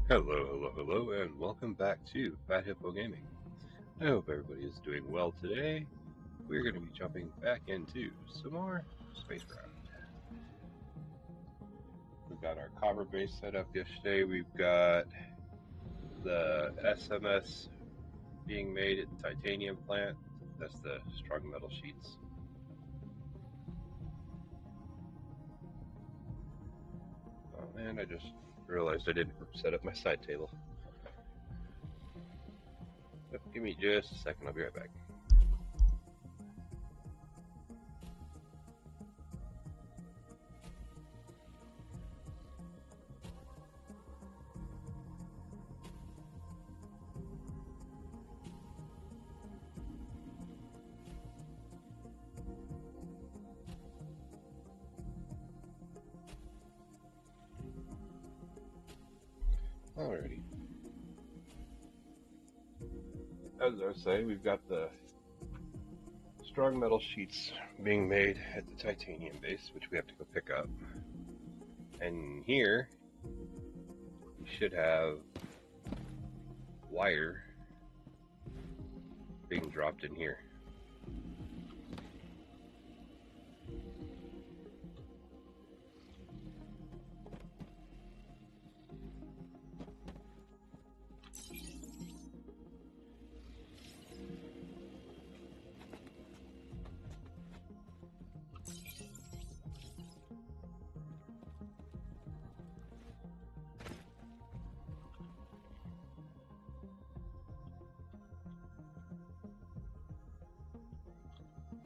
Hello, and welcome back to Fat Hippo Gaming. I hope everybody is doing well today. We're going to be jumping back into some more Spacecraft. We've got our copper base set up yesterday. We've got the SMS being made at the titanium plant. That's the strong metal sheets. Oh man, I just realized I didn't set up my side table. Give me just a second, I'll be right back. Alrighty. As I was saying, we've got the strong metal sheets being made at the titanium base, which we have to go pick up. And here, we should have wire being dropped in here.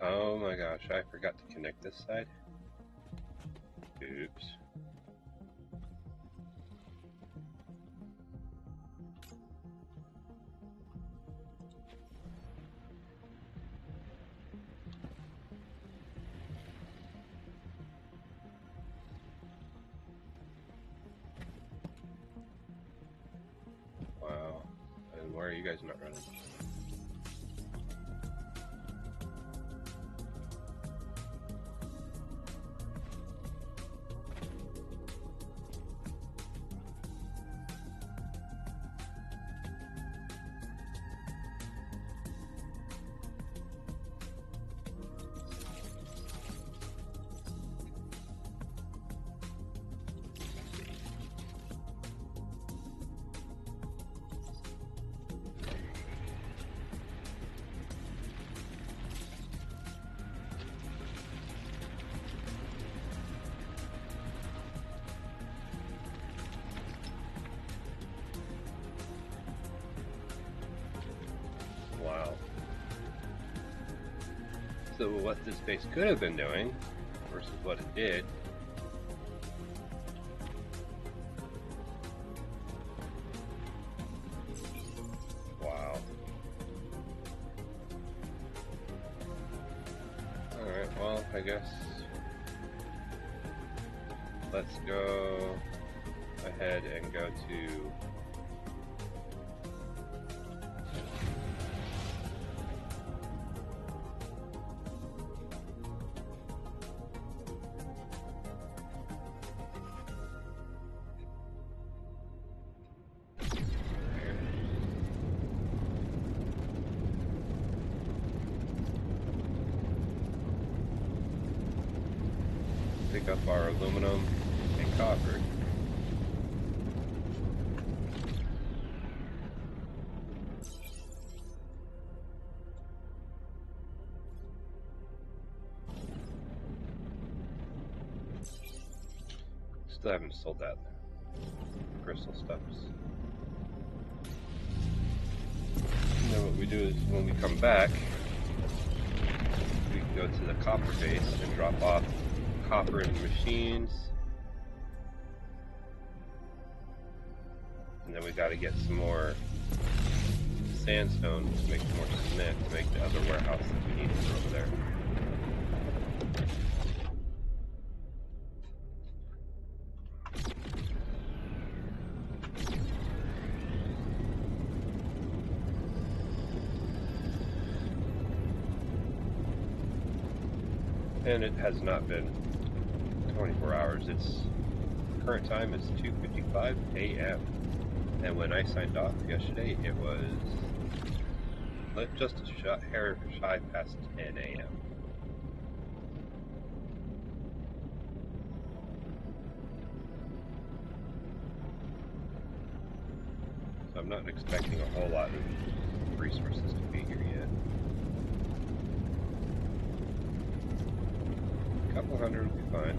Oh my gosh, I forgot to connect this side. Oops. Wow. And why are you guys not running? Wow. So what this base could have been doing versus what it did. Wow. Alright, well, I guess let's go ahead and go to pick up our aluminum and copper. Still haven't sold that crystal stuff. And then what we do is when we come back, we go to the copper base and drop off copper in the machines. And then we got to get some more sandstone to make more cement to make the other warehouse that we need over there. And it has not been 24 hours. Its current time is 2:55 a.m. And when I signed off yesterday, it was just a hair shy past 10 a.m. So I'm not expecting a whole lot of resources to be here yet. A couple hundred will be fine.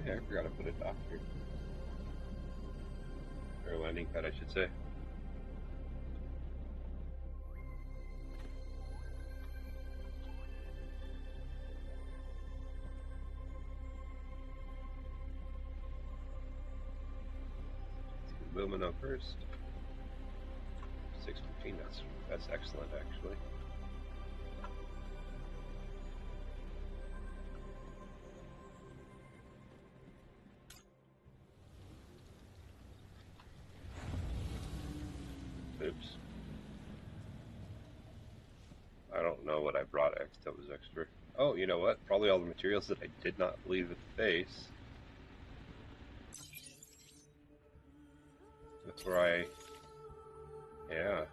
Yeah, I forgot to put a dock here. Or a landing pad, I should say. Aluminum first. 615, that's excellent actually. Oops. I don't know what I brought that was extra. Oh, you know what? Probably all the materials that I did not leave at the base. That's where yeah.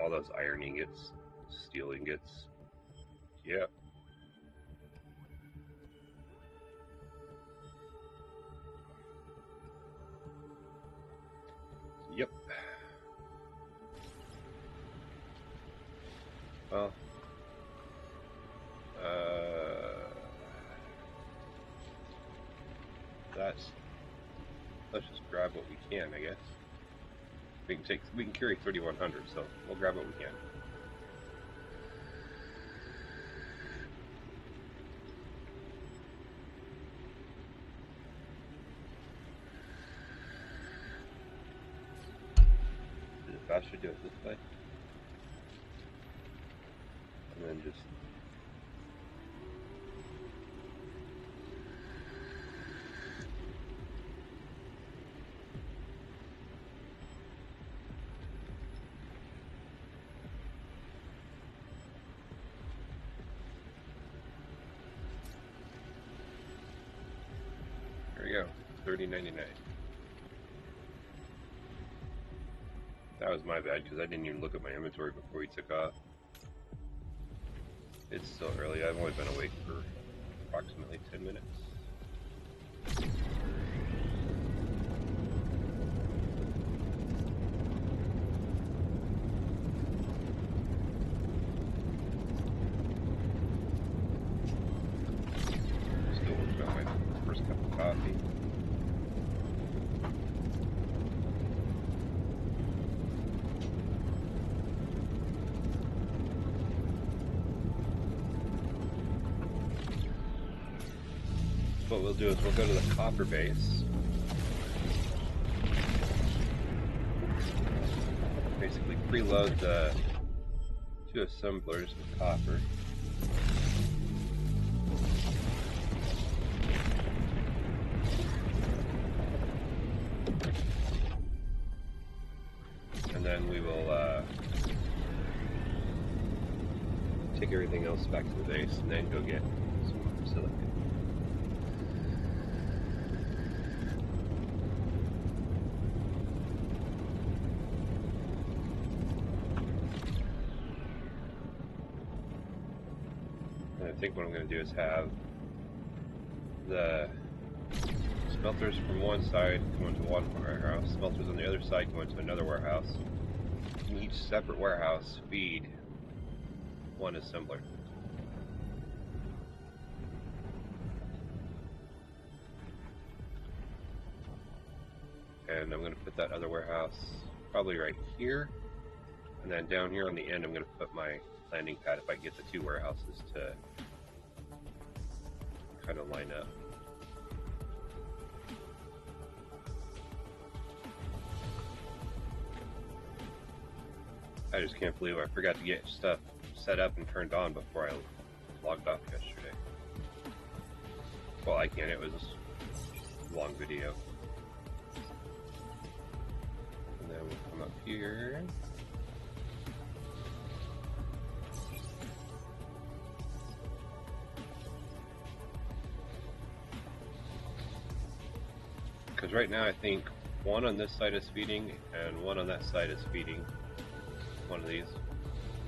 All those iron ingots, steel ingots. Yep. Yep. Well, let's just grab what we can, I guess. We can carry 3100, so we'll grab what we can. Is it faster to do it this way? And then just there we go, $30.99. That was my bad because I didn't even look at my inventory before we took off. It's still early. I've only been awake for approximately 10 minutes. Still working on my first cup of coffee. What we'll do is we'll go to the copper base. Basically preload the two assemblers with copper. And then we will take everything else back to the base and then go get some silicon. I think what I'm going to do is have the smelters from one side go into one warehouse, smelters on the other side go into another warehouse, and each separate warehouse feed one assembler. And I'm going to put that other warehouse probably right here, and then down here on the end I'm going to put my landing pad if I get the two warehouses to kind of line up. I just can't believe I forgot to get stuff set up and turned on before I logged off yesterday. Well, I can't, it was a long video. And then we'll come up here. Because right now I think one on this side is feeding and one on that side is feeding one of these.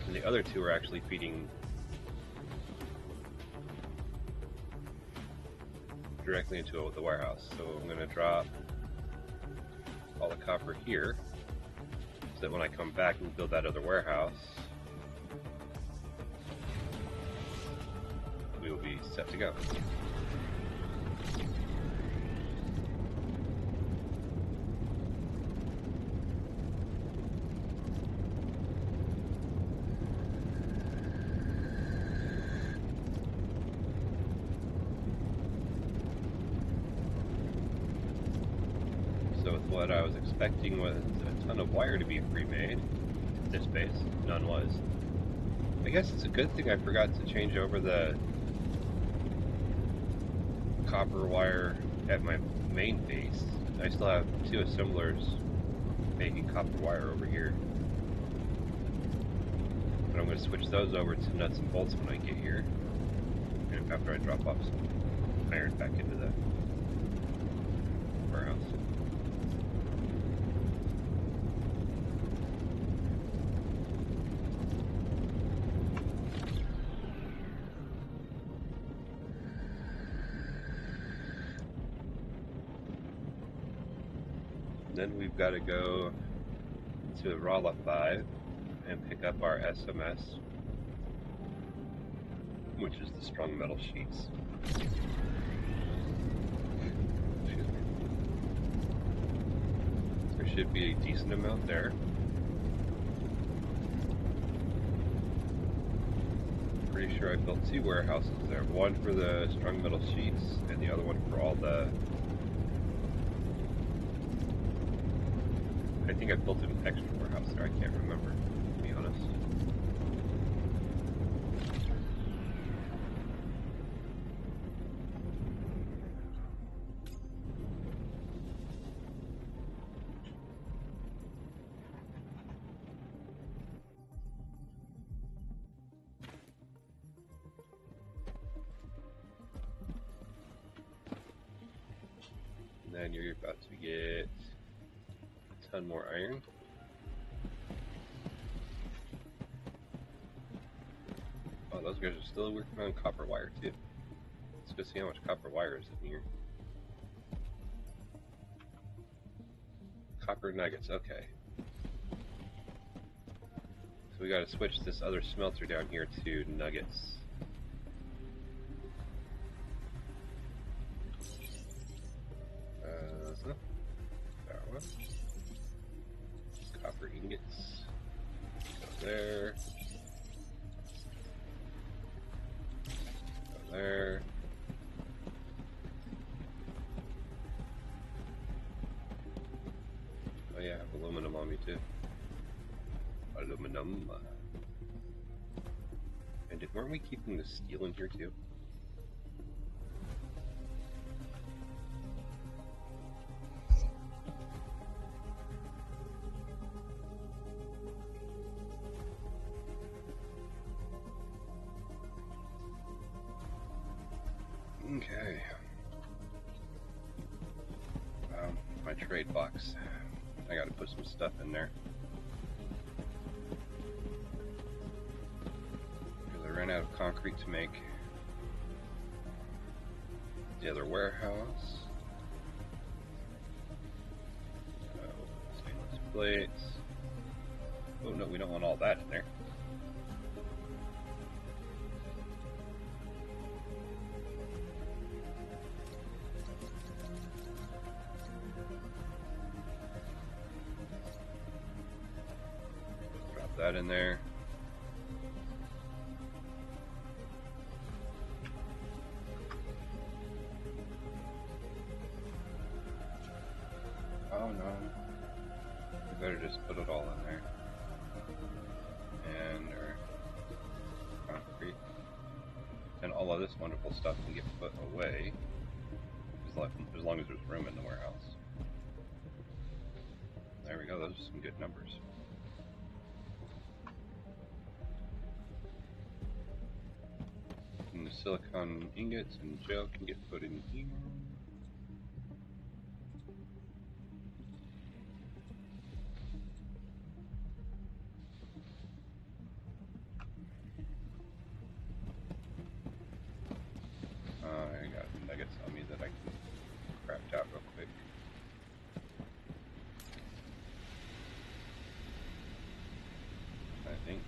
And the other two are actually feeding directly into the warehouse. So I'm going to drop all the copper here so that when I come back and build that other warehouse, we will be set to go. What I was expecting was a ton of wire to be pre-made. This base, none was. I guess it's a good thing I forgot to change over the copper wire at my main base. I still have two assemblers making copper wire over here. But I'm going to switch those over to nuts and bolts when I get here. And after I drop off some iron back into the warehouse. Then we've got to go to Rala 5 and pick up our SMS, which is the strong metal sheets. Excuse me. There should be a decent amount there. Pretty sure I built two warehouses there. One for the strong metal sheets and the other one for all the... I think I built an extra warehouse there, I can't remember, to be honest. And then you're about to get more iron. Oh, those guys are still working on copper wire too. Let's go see how much copper wire is in here. Copper nuggets, okay. So we gotta switch this other smelter down here to nuggets. That one. Copper ingots. Go there. Go there. Oh yeah, I have aluminum on me too. Aluminum. And weren't we keeping the steel in here too? Okay. My trade box. I gotta put some stuff in there. Because I ran out of concrete to make the other warehouse. Stainless plates. Oh no, we don't want all that in there. That in there. Oh no. We better just put it all in there. And concrete. And all of this wonderful stuff can get put away as long as there's room in the warehouse. There we go. those are some good numbers. And the silicon ingots and gel can get put in here. I got nuggets on me that I can craft out real quick. I think.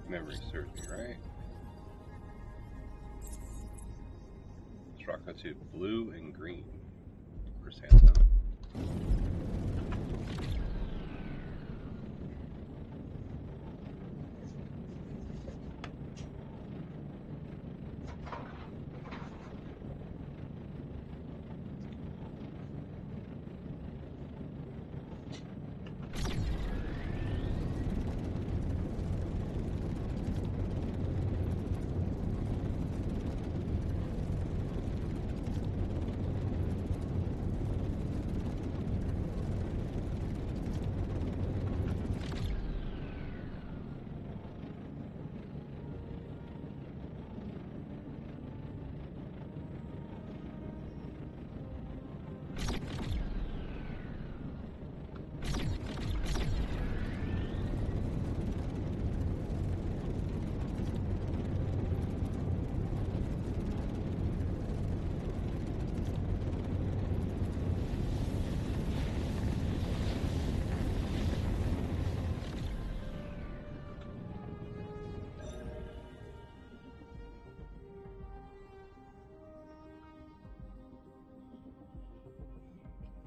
Memory serves me right. Let's rock out to blue and green for sandstone.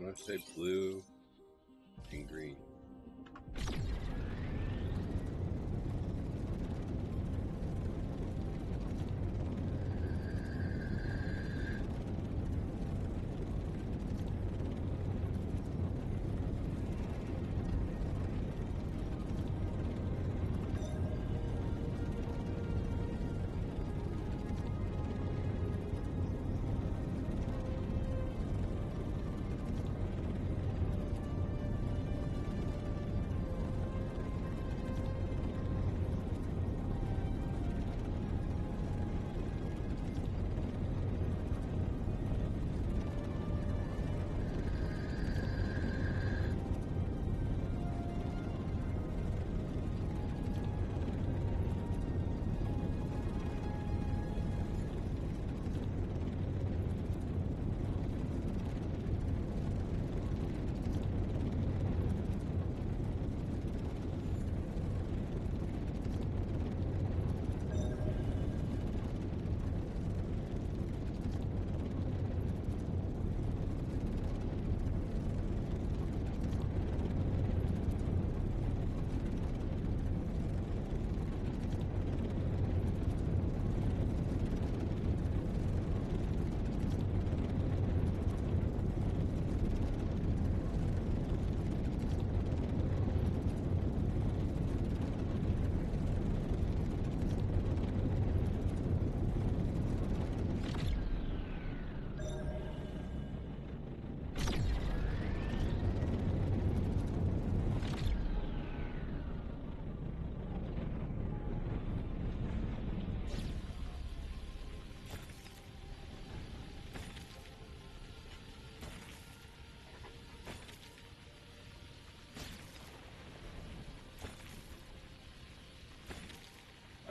Let's say blue and green.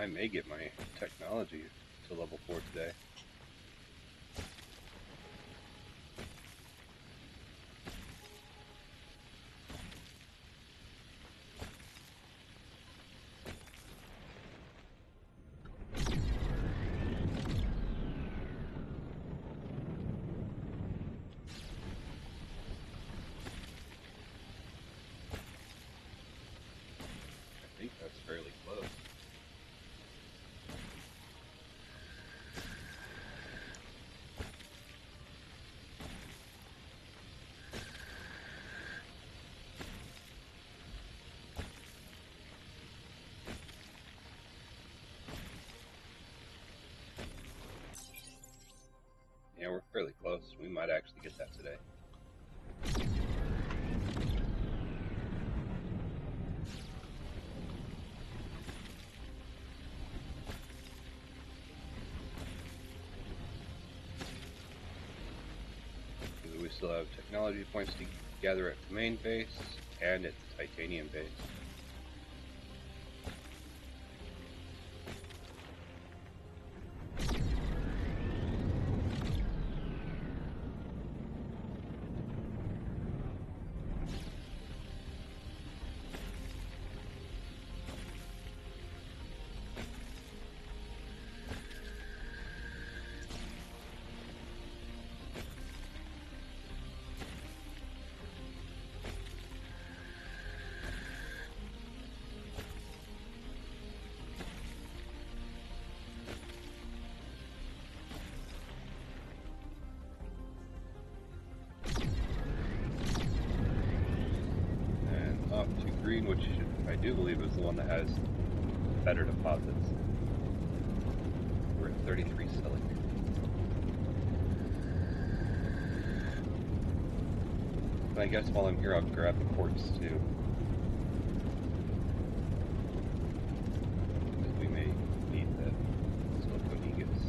I may get my technology to level 4 today. I think that's fairly close. Yeah, we're fairly close. We might actually get that today. We still have technology points to gather at the main base and at the titanium base. Off to green, which I do believe is the one that has better deposits. We're at 33 silic. And I guess while I'm here, I'll grab the quartz too. Because we may need the silicone ingots.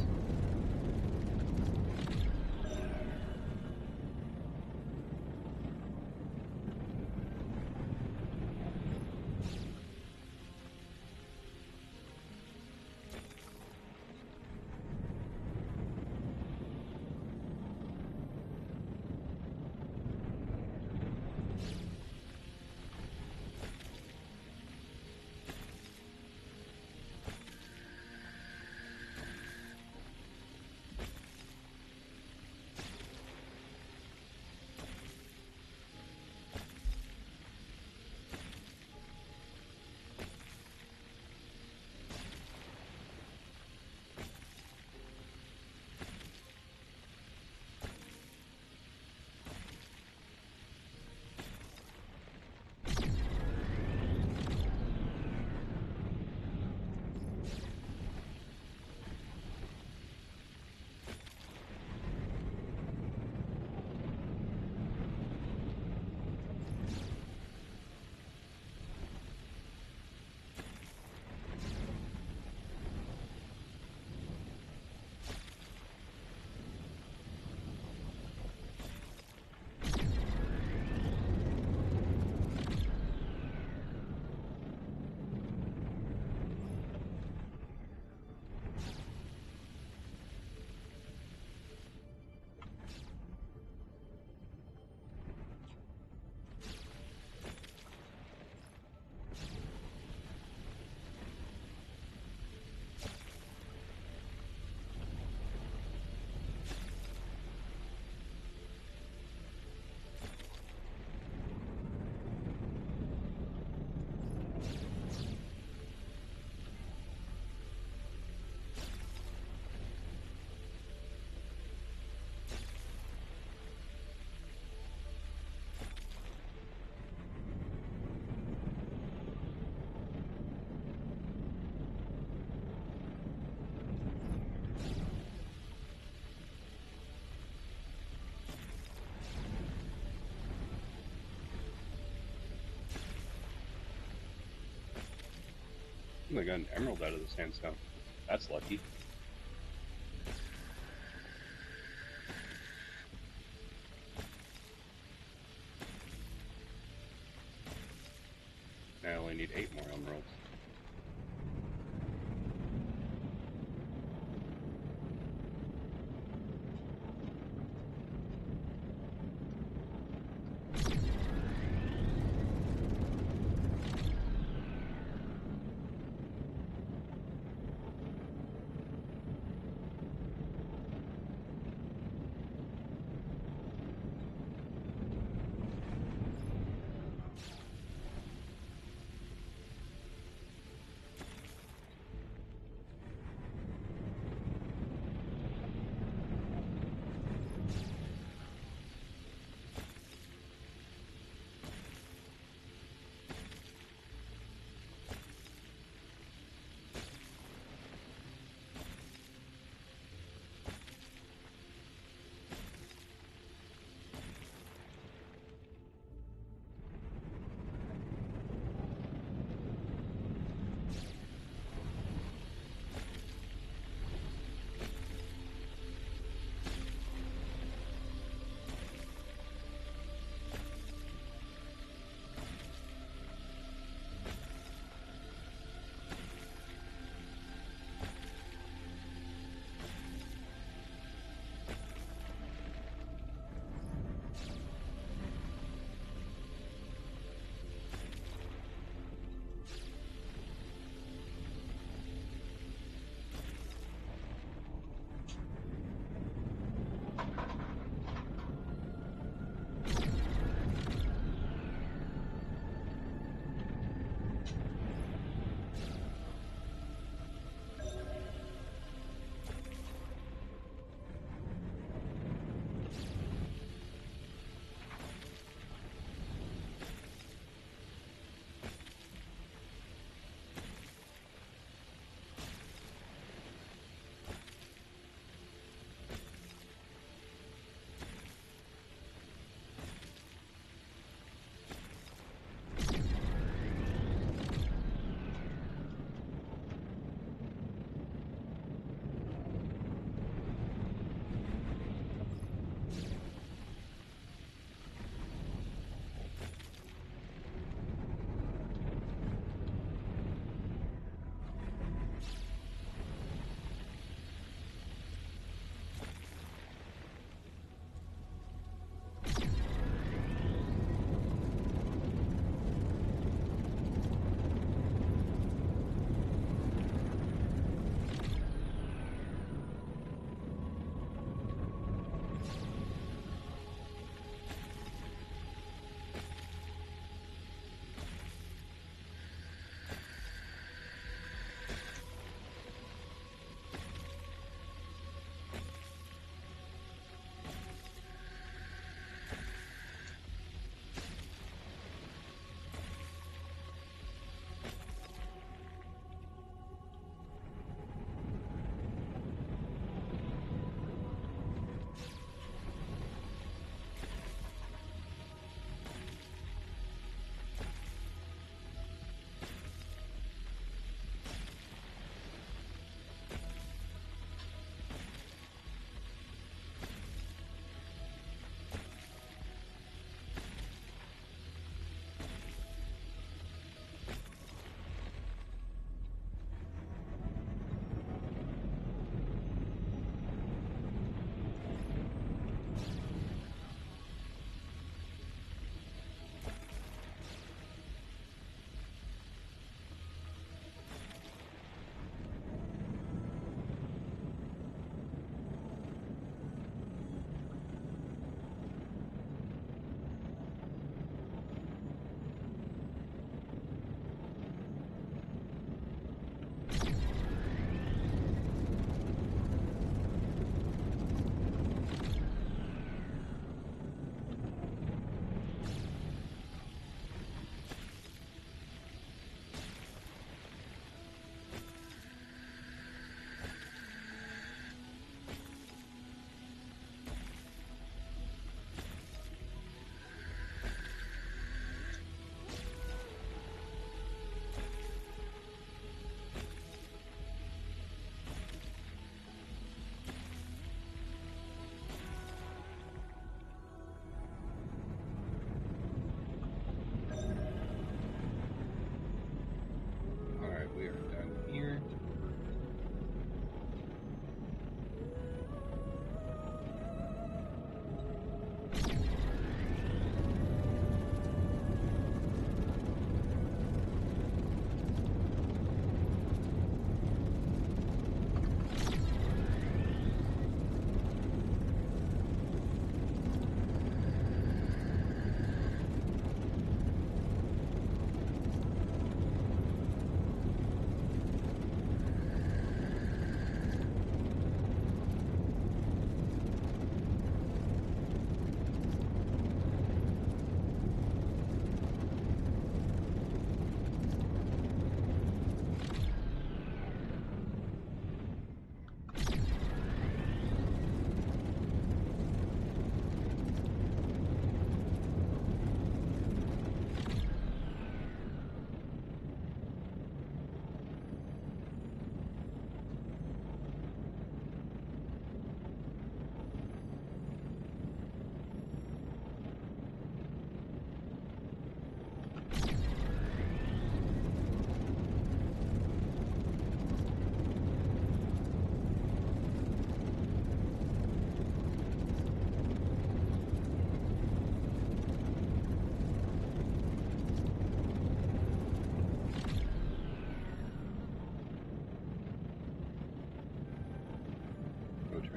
I got an emerald out of the sandstone. That's lucky. I only need 8 more emeralds.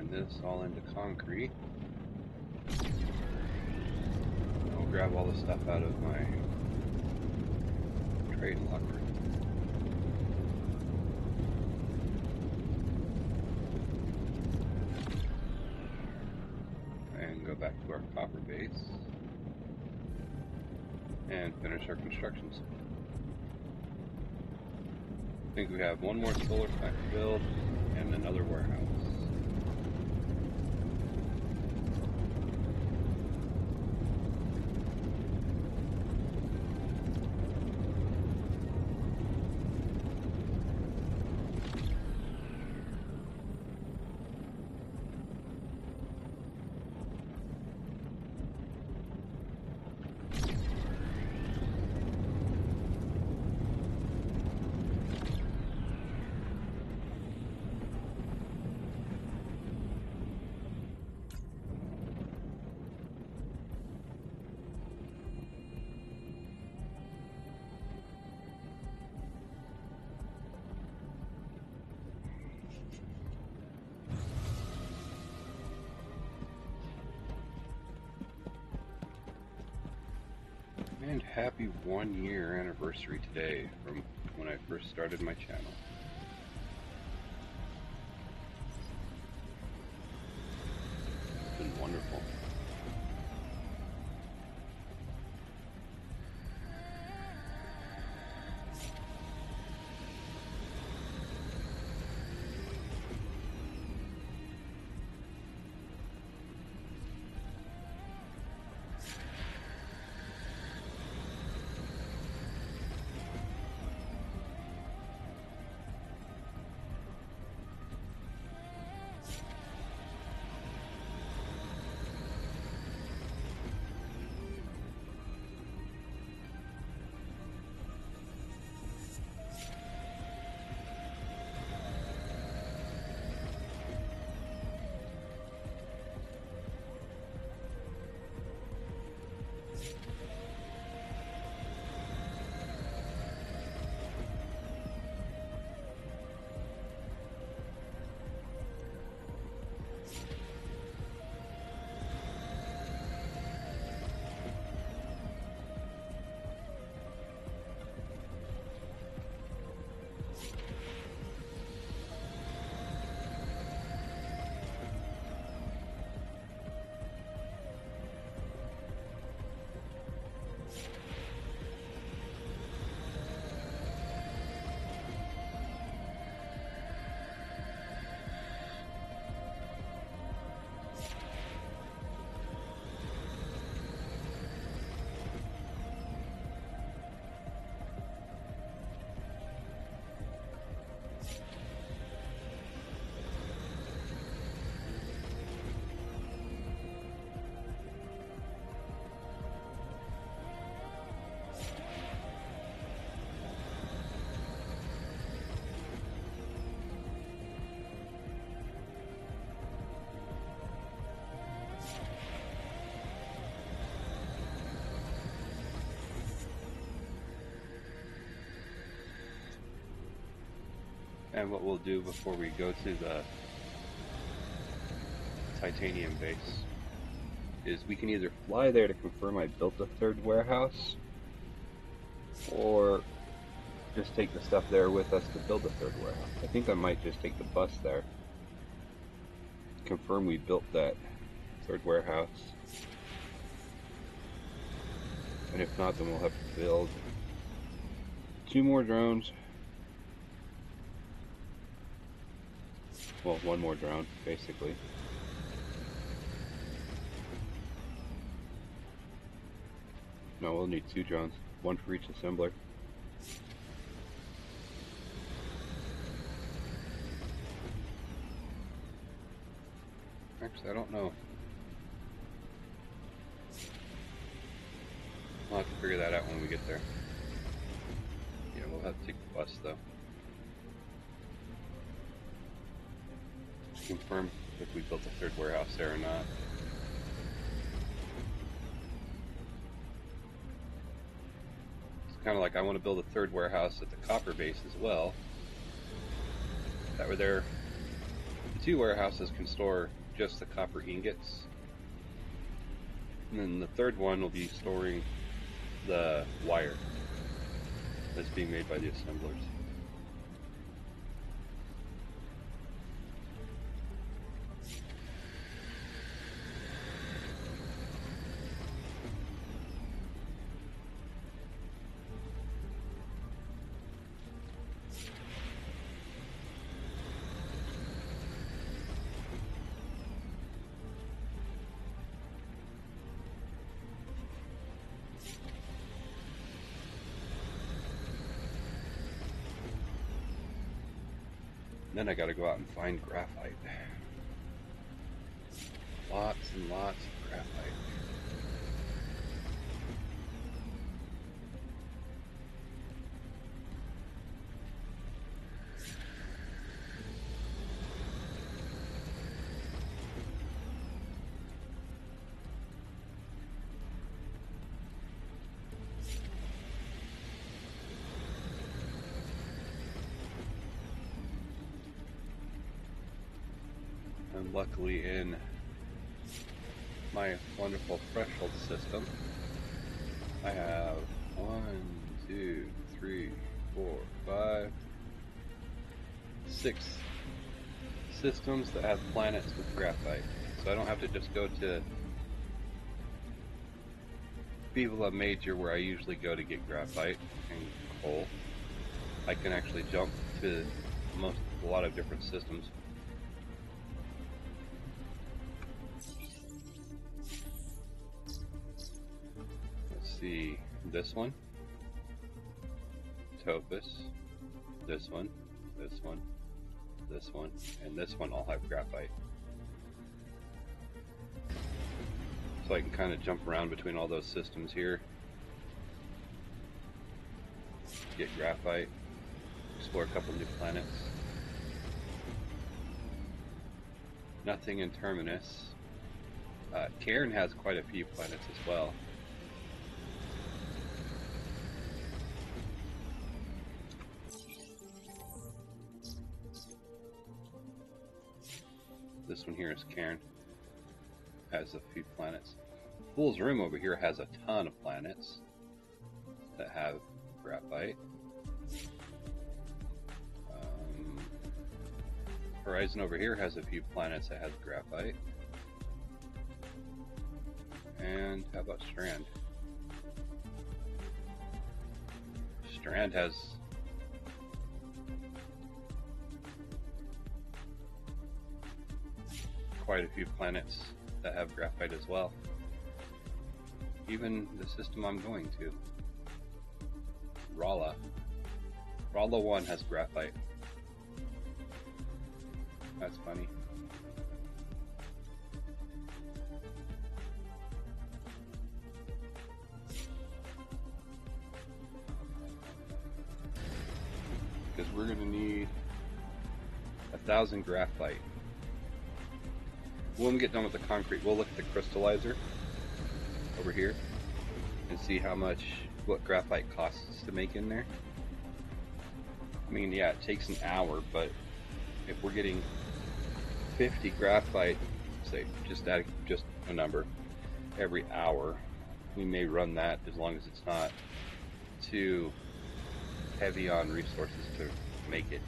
turn this all into concrete. I'll grab all the stuff out of my trade locker. And go back to our copper base and finish our constructions. I think we have one more solar plant to build and another warehouse. And happy 1-year anniversary today from when I first started my channel. It's been wonderful. And what we'll do before we go to the titanium base is we can either fly there to confirm I built a third warehouse, or just take the stuff there with us to build a third warehouse. I think I might just take the bus there, confirm we built that third warehouse, and if not, then we'll have to build 2 more drones. Well, 1 more drone, basically. No, we'll need 2 drones, 1 for each assembler. Actually, I don't know. We'll have to figure that out when we get there. Yeah, we'll have to take the bus, though. Confirm if we built a third warehouse there or not. It's kind of like I want to build a third warehouse at the copper base as well. That way there, the 2 warehouses can store just the copper ingots. And then the third one will be storing the wire that's being made by the assemblers. Then I gotta go out and find graphite. Lots and lots of graphite. And luckily in my wonderful threshold system, I have 1, 2, 3, 4, 5, 6 systems that have planets with graphite. So I don't have to just go to Vivala Major where I usually go to get graphite and coal. I can actually jump to a lot of different systems. See this one, Topaz, this one, this one, this one, and this one all have graphite. So I can kind of jump around between all those systems here, get graphite, explore a couple new planets. Nothing in Terminus. Cairn has quite a few planets as well. This one here is Cairn, has a few planets. Fool's Room over here has a ton of planets that have graphite. Horizon over here has a few planets that have graphite. And how about Strand? Strand has quite a few planets that have graphite as well. Even the system I'm going to, Rala 1 has graphite. That's funny. Because we're going to need 1,000 graphite. When we get done with the concrete, we'll look at the crystallizer over here and see how much, what graphite costs to make in there. I mean, yeah, it takes an hour, but if we're getting 50 graphite, say, just a number, every hour, we may run that as long as it's not too heavy on resources to make it.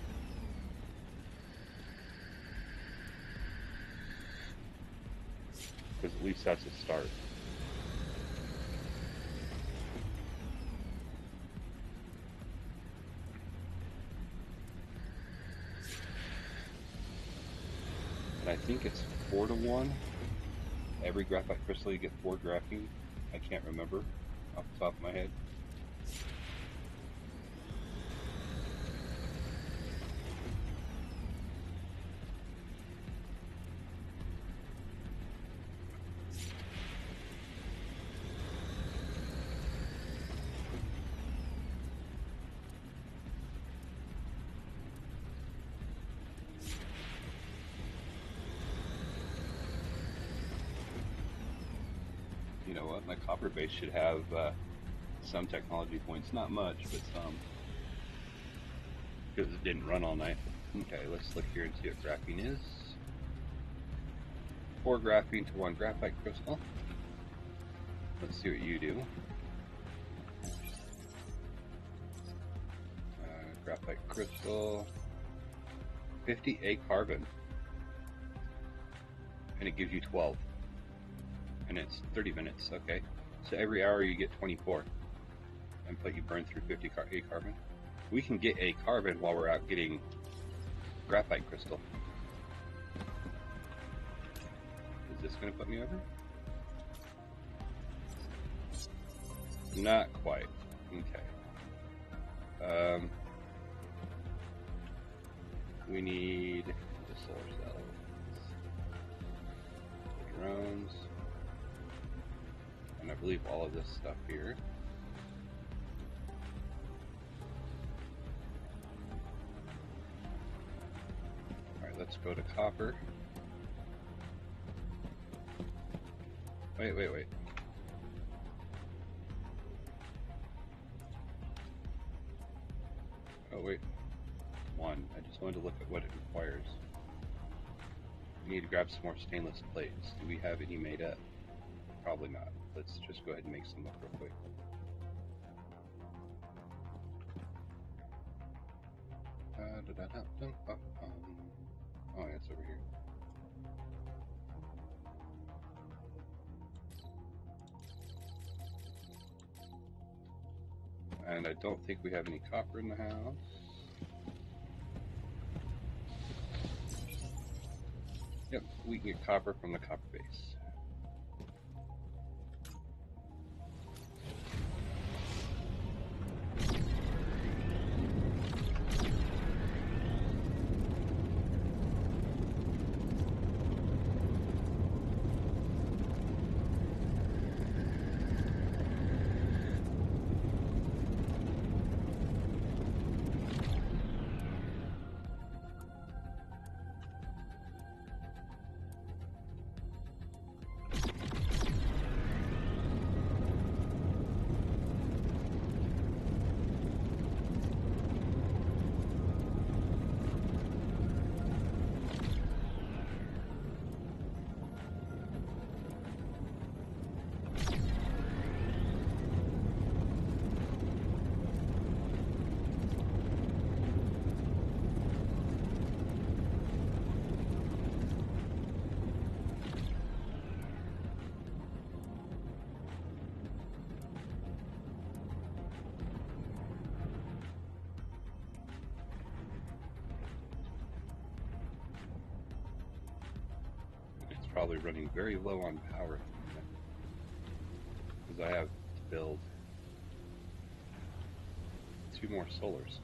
Because at least that's a start. And I think it's 4 to 1. Every graphite crystal you get 4 graphene. I can't remember off the top of my head. You know what, my copper base should have some technology points, not much, but some, because it didn't run all night. Okay, let's look here and see what graphene is. 4 graphene to 1 graphite crystal. Let's see what you do. Graphite crystal, 50 carbon, and it gives you 12, and it's 30 minutes. Okay, so every hour you get 24, but you burn through 50 carbon. We can get a carbon while we're out getting graphite crystal. Is this going to put me over? Not quite. Okay. We need the solar cells, the drones, and I believe all of this stuff here. Alright, let's go to copper. Wait. Oh, wait. 1. I just wanted to look at what it requires. We need to grab some more stainless plates. Do we have any made up? Probably not. Let's just go ahead and make some up real quick. Oh, yeah, it's over here. And I don't think we have any copper in the house. Yep, we can get copper from the copper base. Probably running very low on power because I have to build 2 more solars.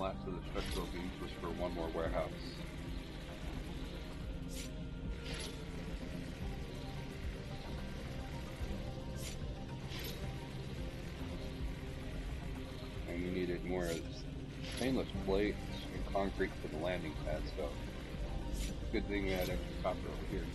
last of the structural beams was for one more warehouse. And we needed more stainless plates and concrete for the landing pad, so good thing we had extra copper over here.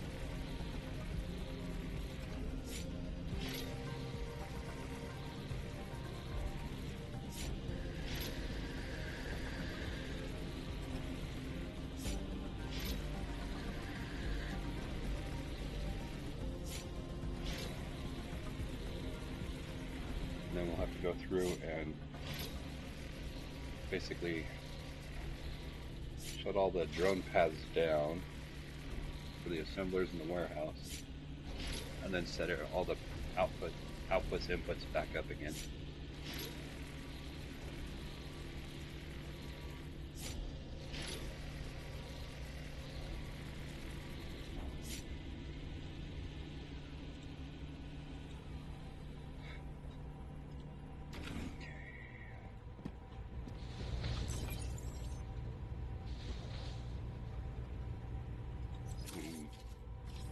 Then we'll have to go through and basically shut all the drone paths down for the assemblers in the warehouse, and then set all the outputs, inputs back up again.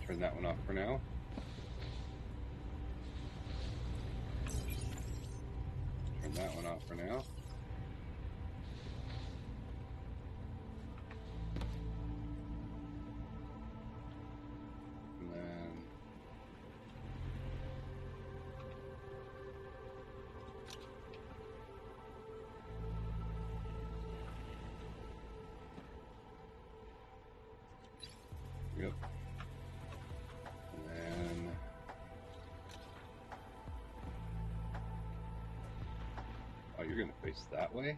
Turn that one off for now. Turn that one off for now. And then yep. You're going to face that way?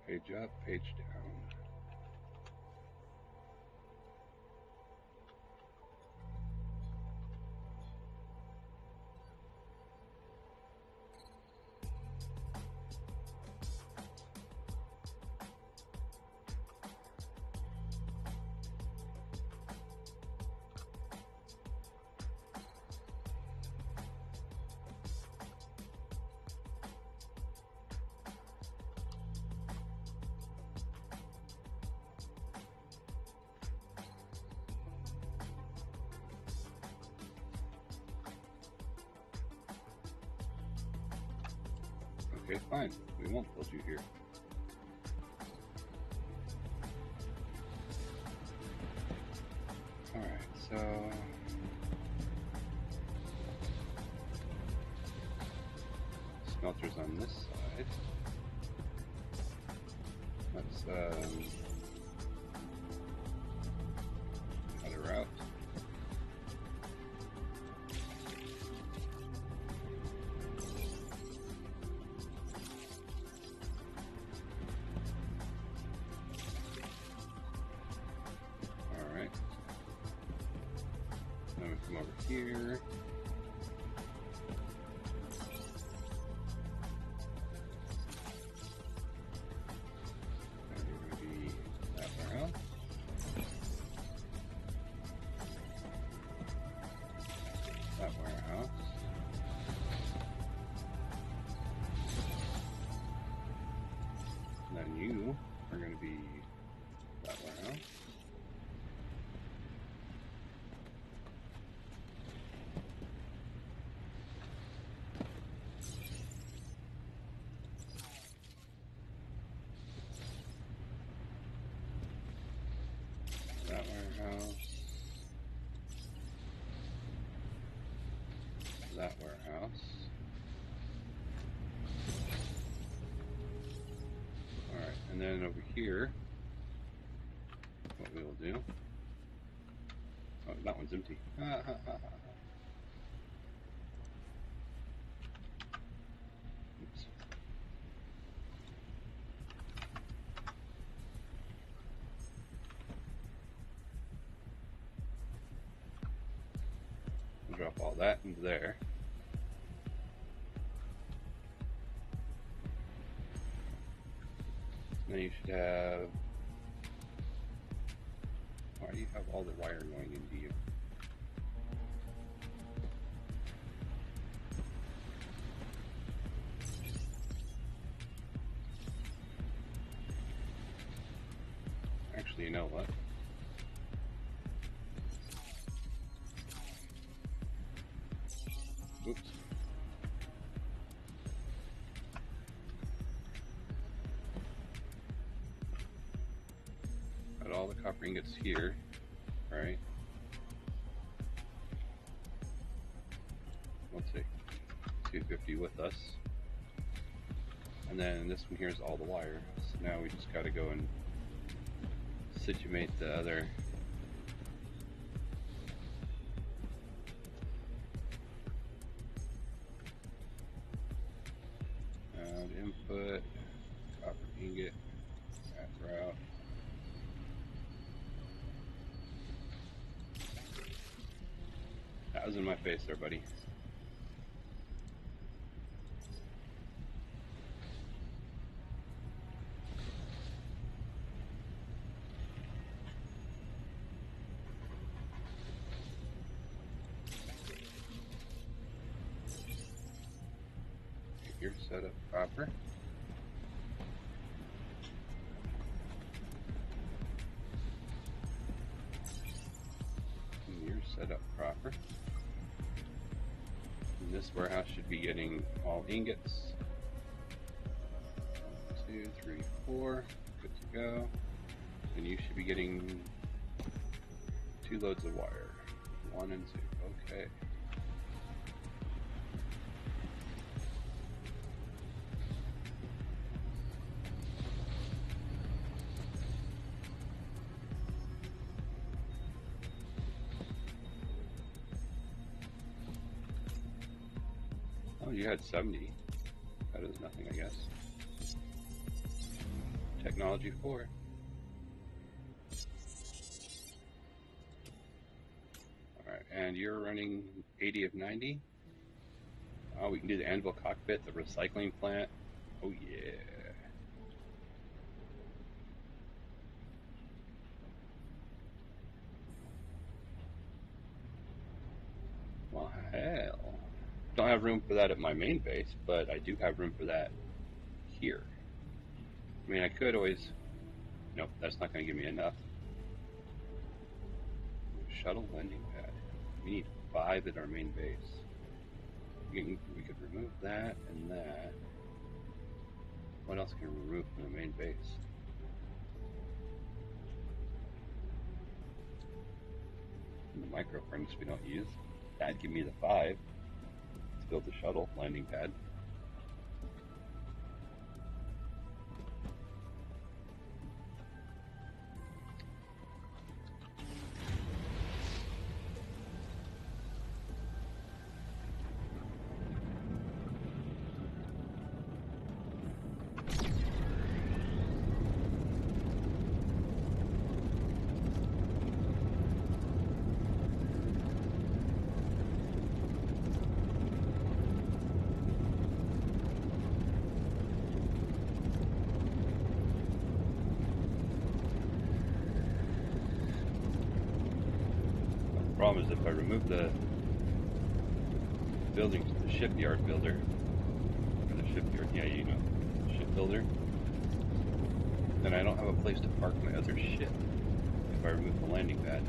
Page up, page down. Okay, fine. We won't build you here. Alright, so smelters on this side. Let's cut her out. Then we come over here. And we're going to be that around. That warehouse. And then you are going to be that warehouse. That warehouse. That warehouse. And then over here, what we will do. Oh, that one's empty. Oops. I'll drop all that into there. Then you should have. Why do you have all the wire going into you? Actually, you know what? Oops. Got all the copper ingots here. Alright. We'll take 250 with us. And then this one here is all the wire. So now we just gotta go and situate the other. Input, copper ingot, that route. That was in my face there, buddy. Here, set up copper. And you're set up proper. And this warehouse should be getting all ingots. 1, 2, 3, 4. Good to go. And you should be getting 2 loads of wire. 1 and 2. Okay. Oh, you had 70. That is nothing, I guess. Technology 4. Alright, and you're running 80 of 90. Oh, we can do the anvil cockpit, the recycling plant. Oh, yeah. Well, hell. Don't have room for that at my main base, but I do have room for that here. I mean, I could always. Nope, that's not going to give me enough. Shuttle landing pad. We need 5 at our main base. We could remove that and that. What else can we remove from the main base? The micro furnace we don't use. That'd give me the 5. Let's build the shuttle landing pad. Problem is if I remove the building to the shipyard builder, or the shipyard, yeah, you know, shipbuilder, then I don't have a place to park my other ship if I remove the landing pad.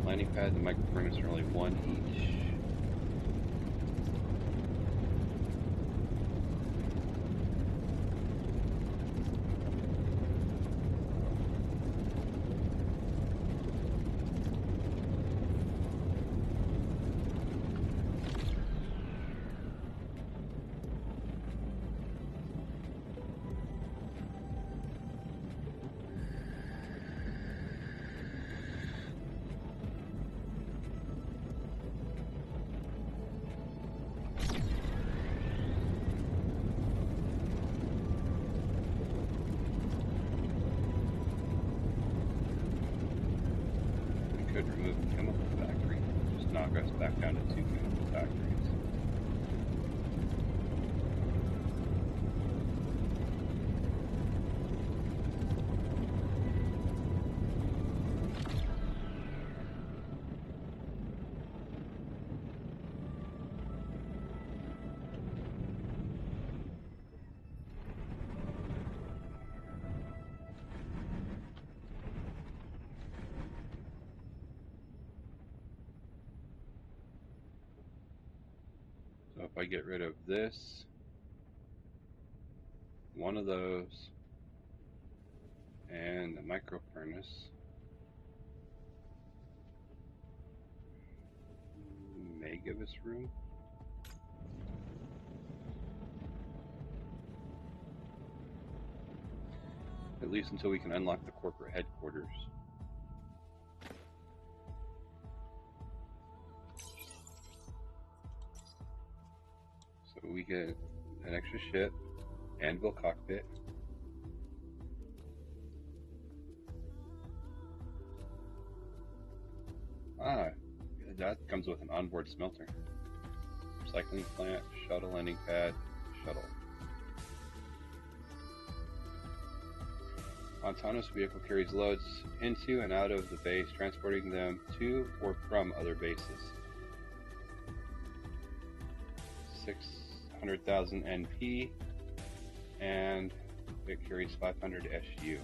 Landing pad and the micro furnace are only 1 each. back down to 2 chemical factories. So if I get rid of this, one of those, and the micro furnace, may give us room. At least until we can unlock the corporate headquarters. So we get an extra ship, anvil cockpit. That comes with an onboard smelter. Recycling plant, shuttle landing pad, shuttle. Autonomous vehicle carries loads into and out of the base, transporting them to or from other bases. 600,000 NP, and it carries 500 SU.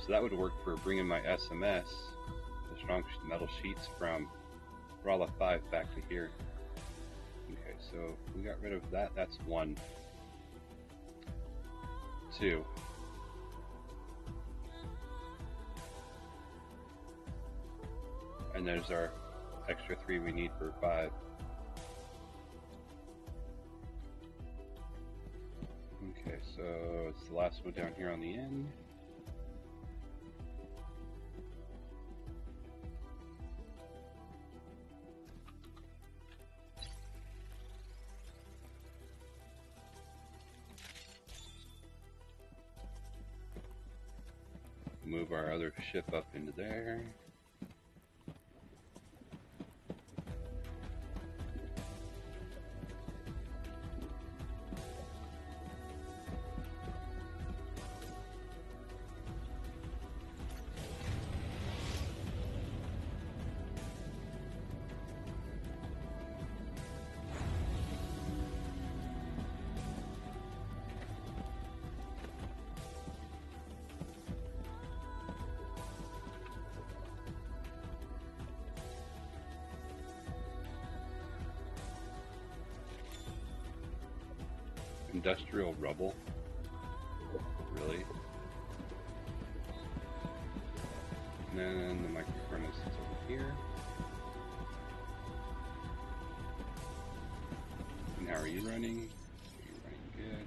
So that would work for bringing my SMS, the strong metal sheets, from Rala 5 back to here. Okay, so we got rid of that. That's 1. 2. And there's our extra 3 we need for 5. Okay, so it's the last one down here on the end. Move our other ship up into there. Industrial rubble? Really? And then the micro furnace is over here. And how are you running? You're running good.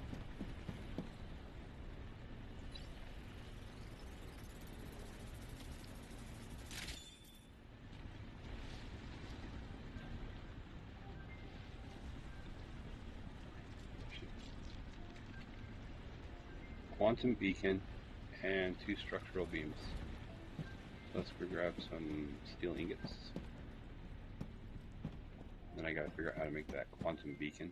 Quantum beacon and 2 structural beams. So let's go grab some steel ingots. Then I gotta figure out how to make that quantum beacon.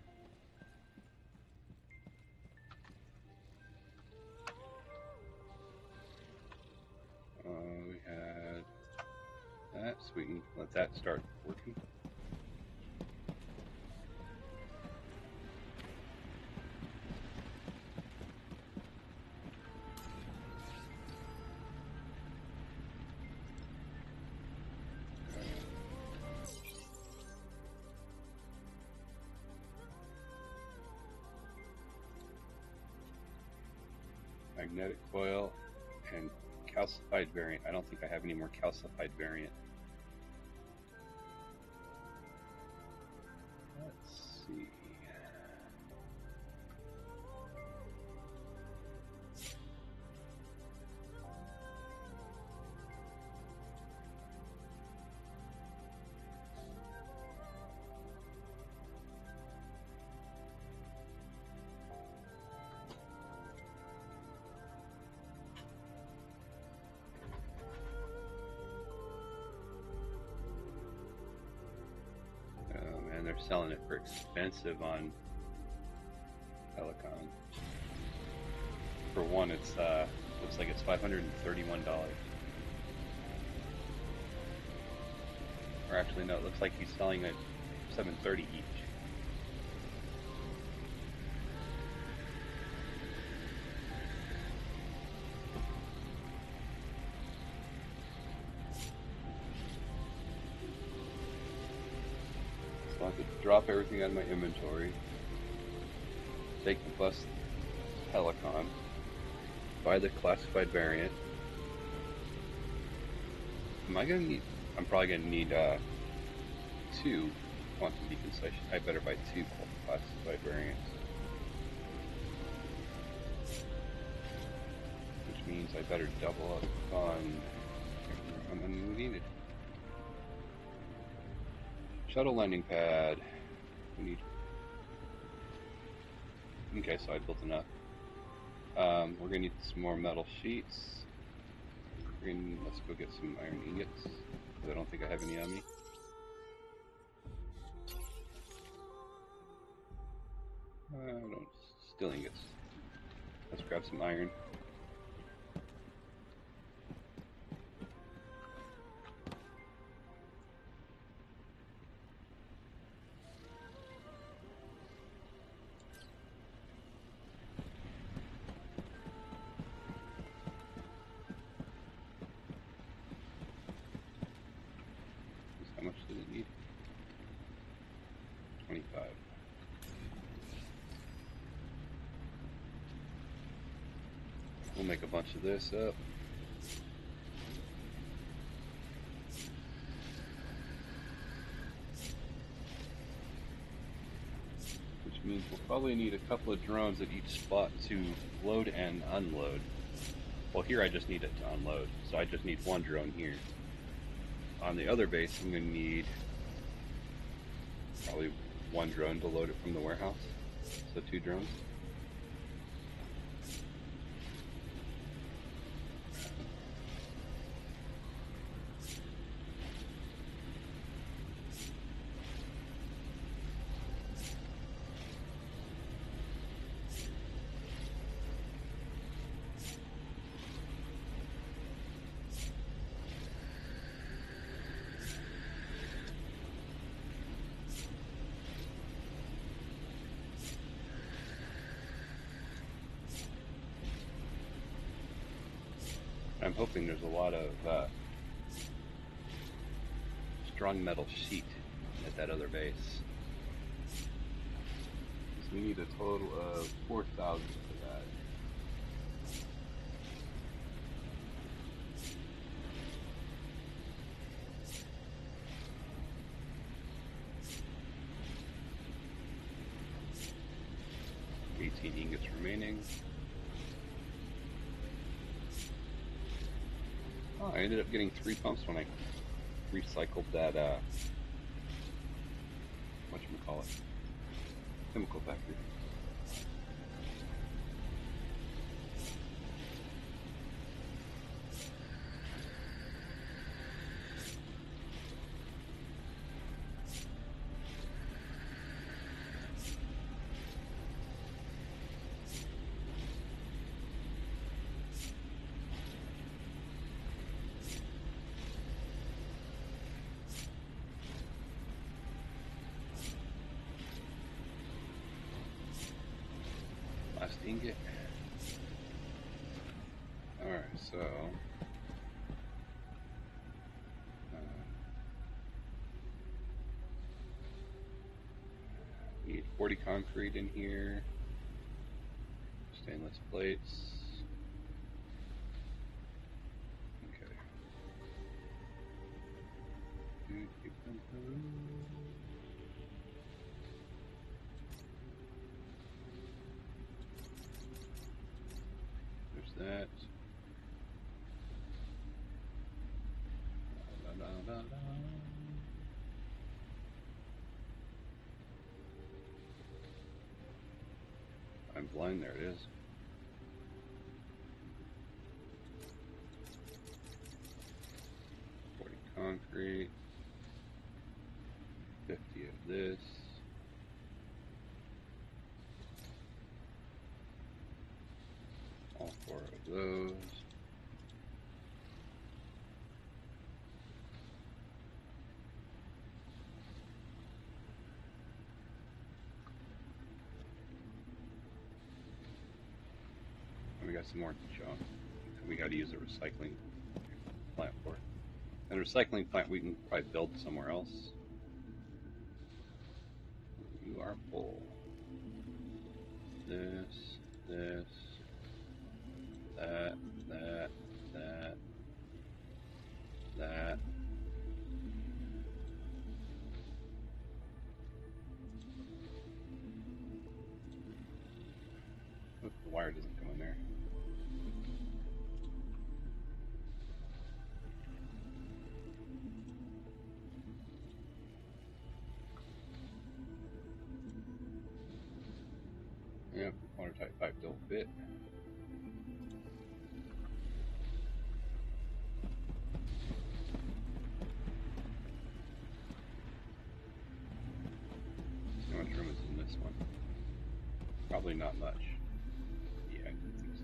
We had that, so we can let that start working. Magnetic coil and calcified variant. I don't think I have any more calcified variant. Let's see. and they're selling it for expensive on Helicon. For one, it's looks like it's $531. Or actually, no, it looks like he's selling it $730 each. So I have to drop everything out of my inventory, take the bus to Helicon, buy the classified variant. I'm probably gonna need 2 quantum beacons. I better buy 2 classified variants. Which means I better double up on how many we needed. Shuttle landing pad. We need. Okay, so I built enough. We're gonna need some more metal sheets. Let's go get some iron ingots, because I don't think I have any on me. I don't. Still ingots. Let's grab some iron. How much does it need? 25. We'll make a bunch of this up. Which means we'll probably need a couple of drones at each spot to load and unload. Well, here I just need it to unload, so I just need 1 drone here. On the other base, I'm going to need probably 1 drone to load it from the warehouse, so 2 drones. I'm hoping there's a lot of strong metal sheet at that other base. So we need a total of 4,000 for that. Ingots remaining. Oh, I ended up getting 3 pumps when I recycled that, whatchamacallit, chemical factory. Last ingot. Alright, so need 40 concrete in here, stainless plates. Okay. That. I'm blind, there it is. Concrete. 50 of this. All 4 of those. And we got some more junk that we got to use a recycling plant for. And a recycling plant we can probably build somewhere else. You are full. This, that, that. Oops, the wire doesn't come in there. Yep, watertight pipe don't fit. How much room is in this one? Probably not much. Yeah, I didn't think so.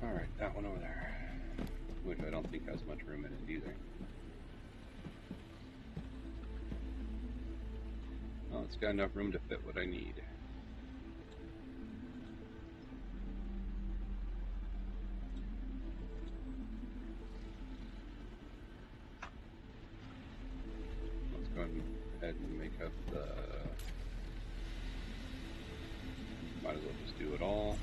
Alright, that one over there. Which I don't think has much room in it either. Well, it's got enough room to fit what I need. Let's go ahead and make up the... Might as well just do it all.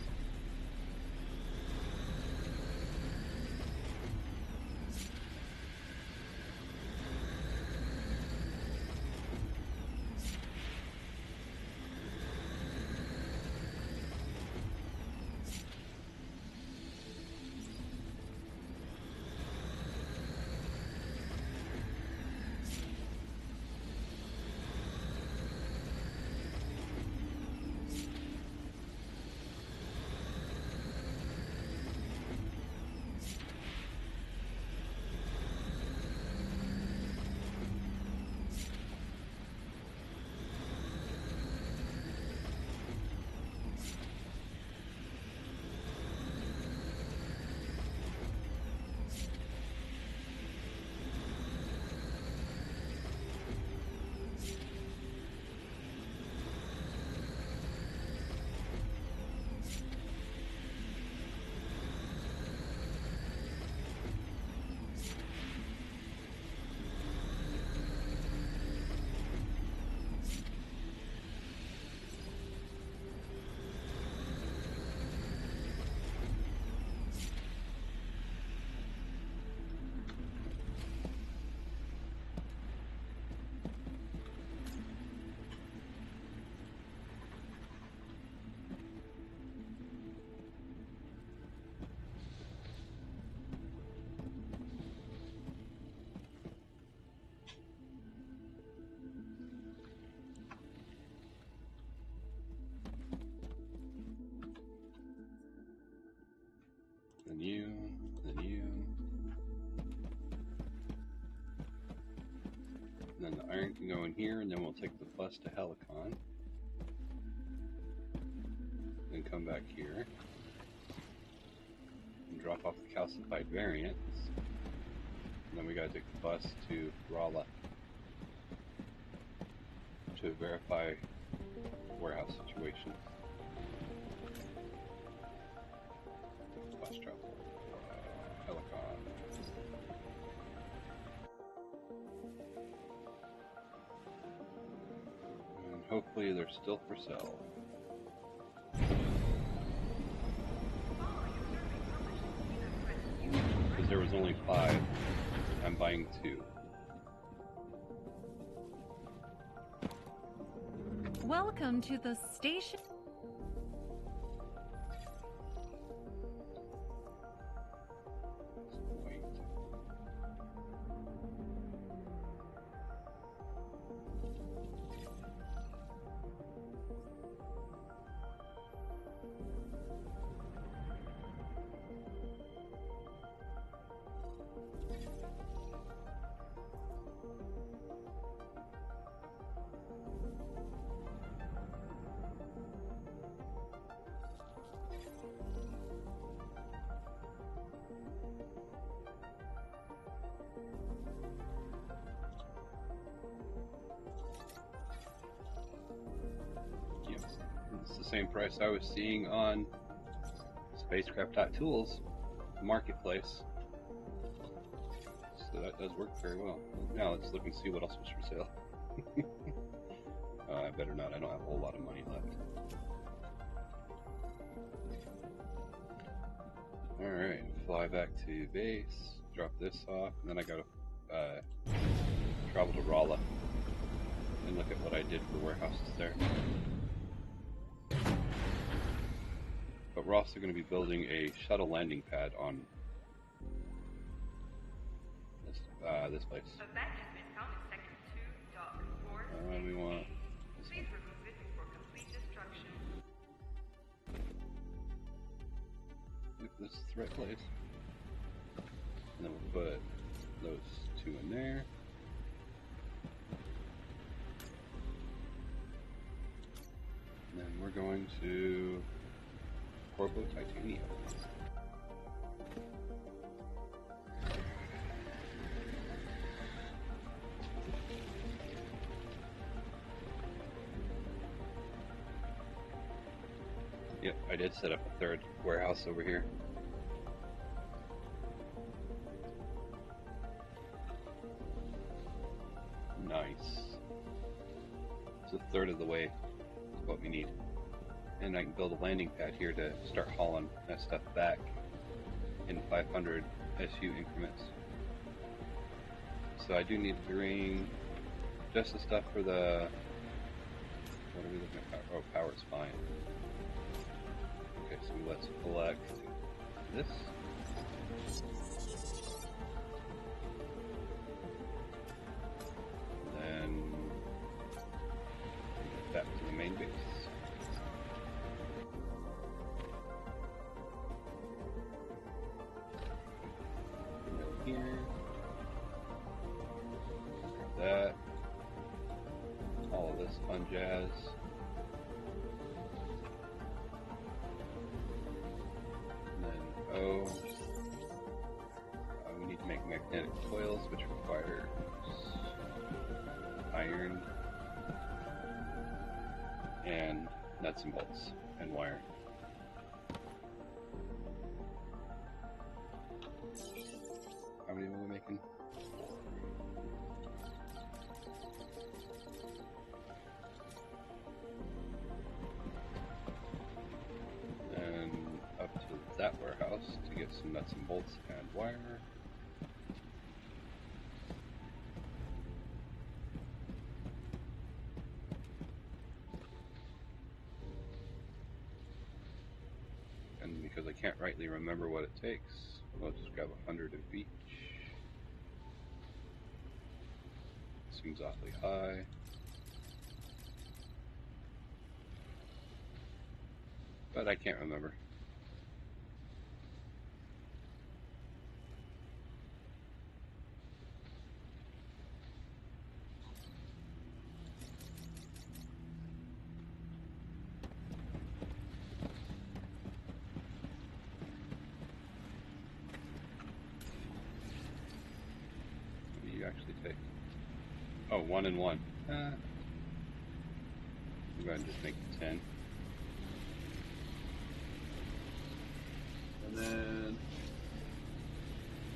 Then you. And then the iron can go in here, and then we'll take the bus to Helicon. Then come back here. And drop off the calcified variants. And then we gotta take the bus to Rala to verify the warehouse situation. Bus travel. Helicon. And hopefully they're still for sale. Because there was only 5. I'm buying 2. Welcome to the station. Wait. same price I was seeing on Spacecraft.tools marketplace. So that does work very well. Now let's look and see what else was for sale. I better not, I don't have a whole lot of money left. Alright, fly back to base, drop this off, and then I gotta travel to Rolla and look at what I did for warehouses there. But we're also going to be building a shuttle landing pad on this place. Event has been found in sector 2, dock 4. We want. Please remove it before complete destruction. Yep, this is the right place. And then we'll put those two in there. And then we're going to Corpo Titanium. Yep, I did set up a third warehouse over here. Nice. It's a third of the way to what we need. And I can build a landing pad here to start hauling that stuff back in 500 SU increments. So I do need to bring just the stuff for the... What are we looking at? Oh, power's fine. Okay, so let's collect this. Then get back to the main base. Go here. That. All of this fun jazz. We need to make magnetic coils, which requires iron and nuts and bolts and wire. How many are we making? That warehouse to get some nuts and bolts and wire. And because I can't rightly remember what it takes, I'll just grab 100 of each. Seems awfully high. But I can't remember. Actually take? Oh, 1 and 1. I'm going to just make 10. And then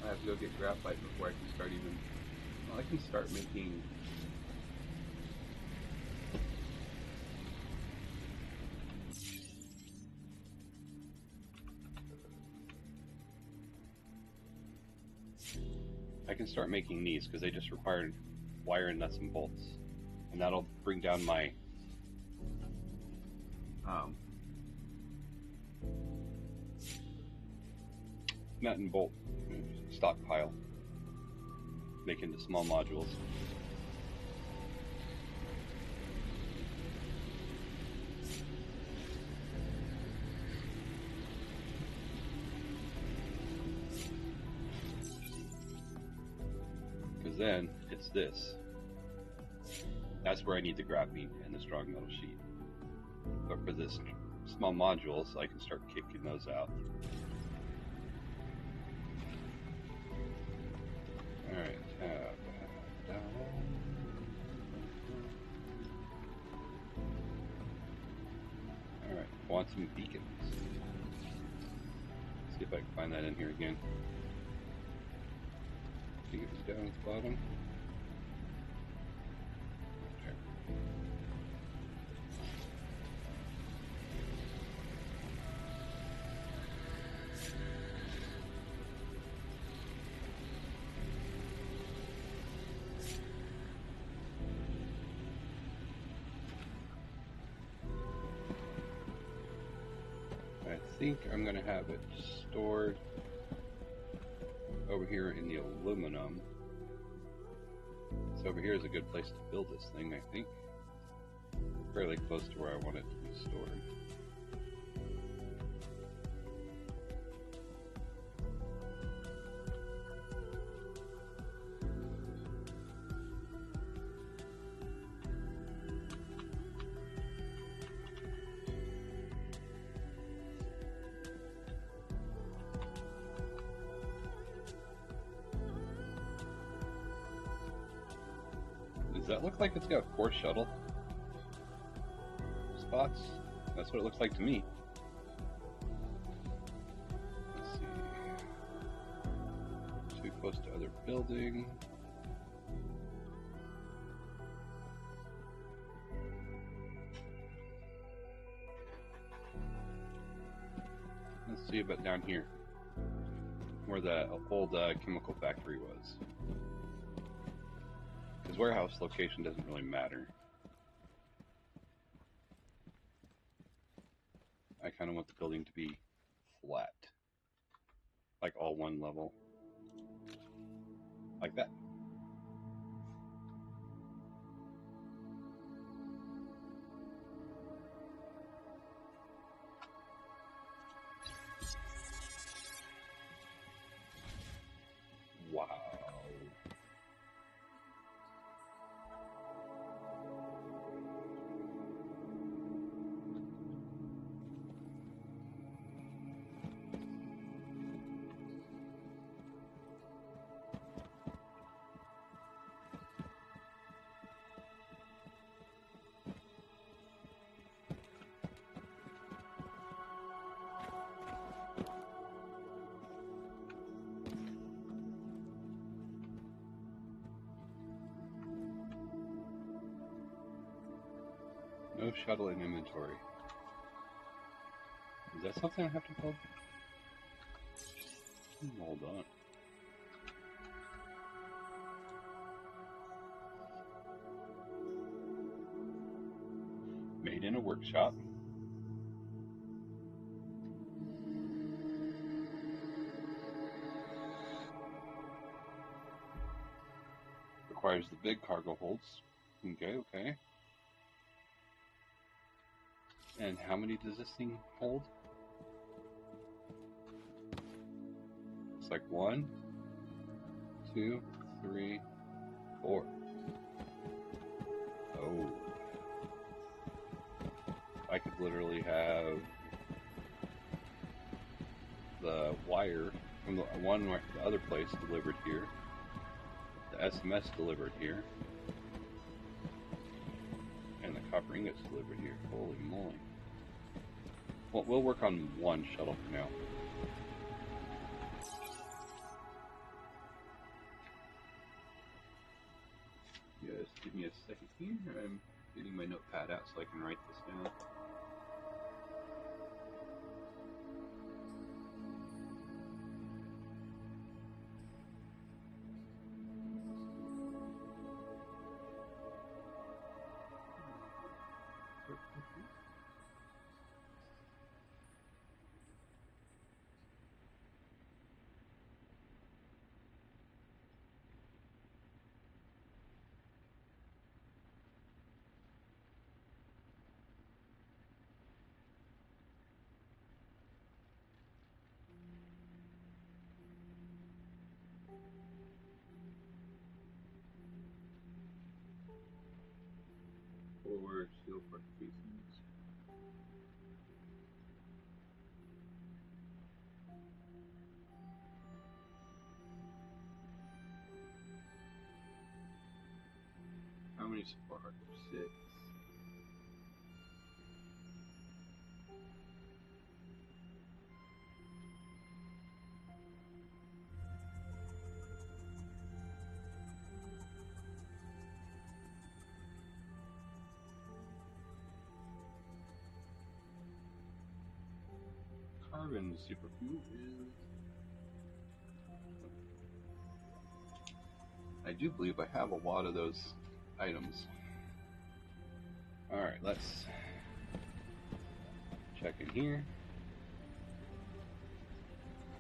I have to go get graphite before I can start even. Well, I can start making. I can start making these because they just require wire and nuts and bolts, and that'll bring down my nut and bolt stockpile, make into small modules. Then it's this. That's where I need the graphene and the strong metal sheet. But for this small modules, I can start kicking those out. Alright, down. Alright, some beacons. Let's see if I can find that in here again. I think it was down at the bottom. There. I think I'm going to have it stored over here in the aluminum. So over here is a good place to build this thing, I think. Fairly close to where I want it to be stored. Does that look like it's got 4 shuttle spots? That's what it looks like to me. Let's see. Too close to other building. Let's see about down here, where the old chemical factory was. His warehouse location doesn't really matter. I kind of want the building to be flat. Like all one level. Like that. Wow. No shuttle in inventory. Is that something I have to build? Hold on. Made in a workshop. Requires the big cargo holds. Okay, okay. And how many does this thing hold? It's like 1, 2, 3, 4. Oh. I could literally have the wire from the the other place delivered here, the SMS delivered here, and the copper ingots delivered here. Holy moly. Well, we'll work on one shuttle for now. Just give me a second here. I'm getting my notepad out so I can write this down. Forward steel part casings. How many sparks? 6. carbon super fuel is... I do believe I have a lot of those items. Alright, let's check in here.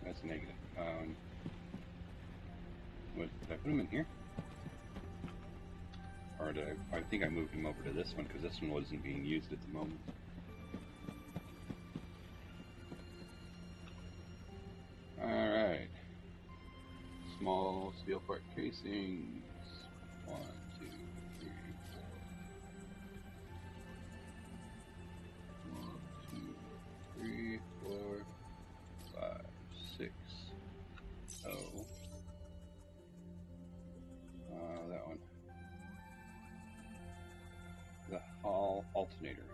That's negative. Did I put them in here? Or did I think I moved him over to this one because this one wasn't being used at the moment. Alright. Small steel part casings. 1, 2, 3, 4. 1, 2, 3, 4, 5, 6. Oh. That one. The Hall alternator.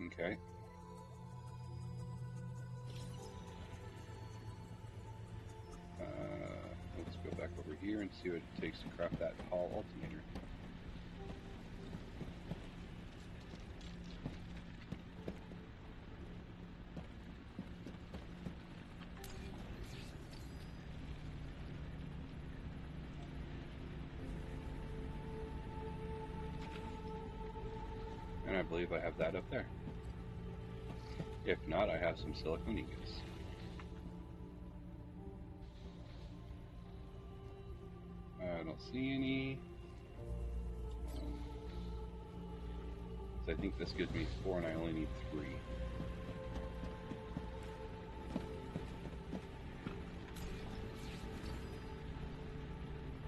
Okay. Let's go back over here and see what it takes to craft that Hall alternator. And I believe I have that up there. If not, I have some silicone ingots. I don't see any. So I think this gives me 4 and I only need 3.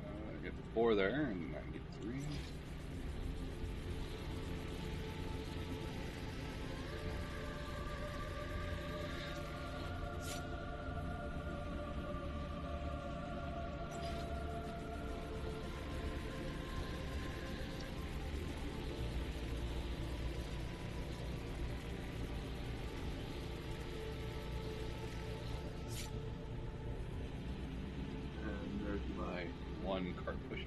I get the 4 there and I get 3. My 1 cart pusher.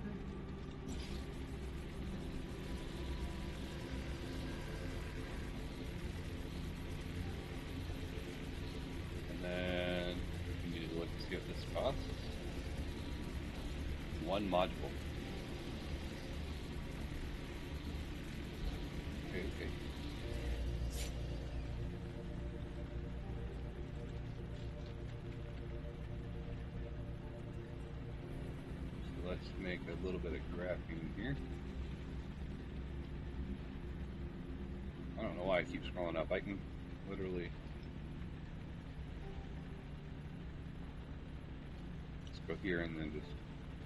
And then we need to look to see what this costs. 1 module. Okay. Let's make a little bit of graphene here. I don't know why I keep scrolling up. I can literally... Let's go here and then just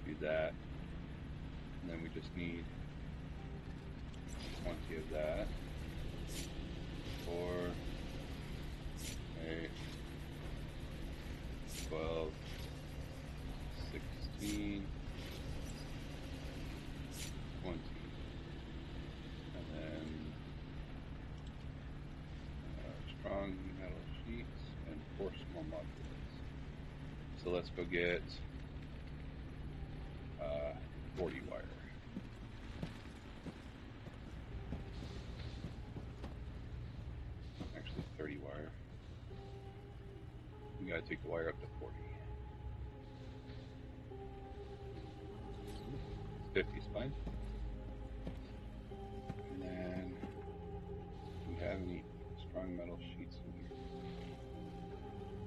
do that. And then we just need 20 of that. 4, 8, 12, 16, 20, and then strong metal sheets and 4 small modules. So let's go get 40 wire. Actually 30 wire. We gotta take the wire up to 40. 50 is fine. And then, do we have any strong metal sheets in here?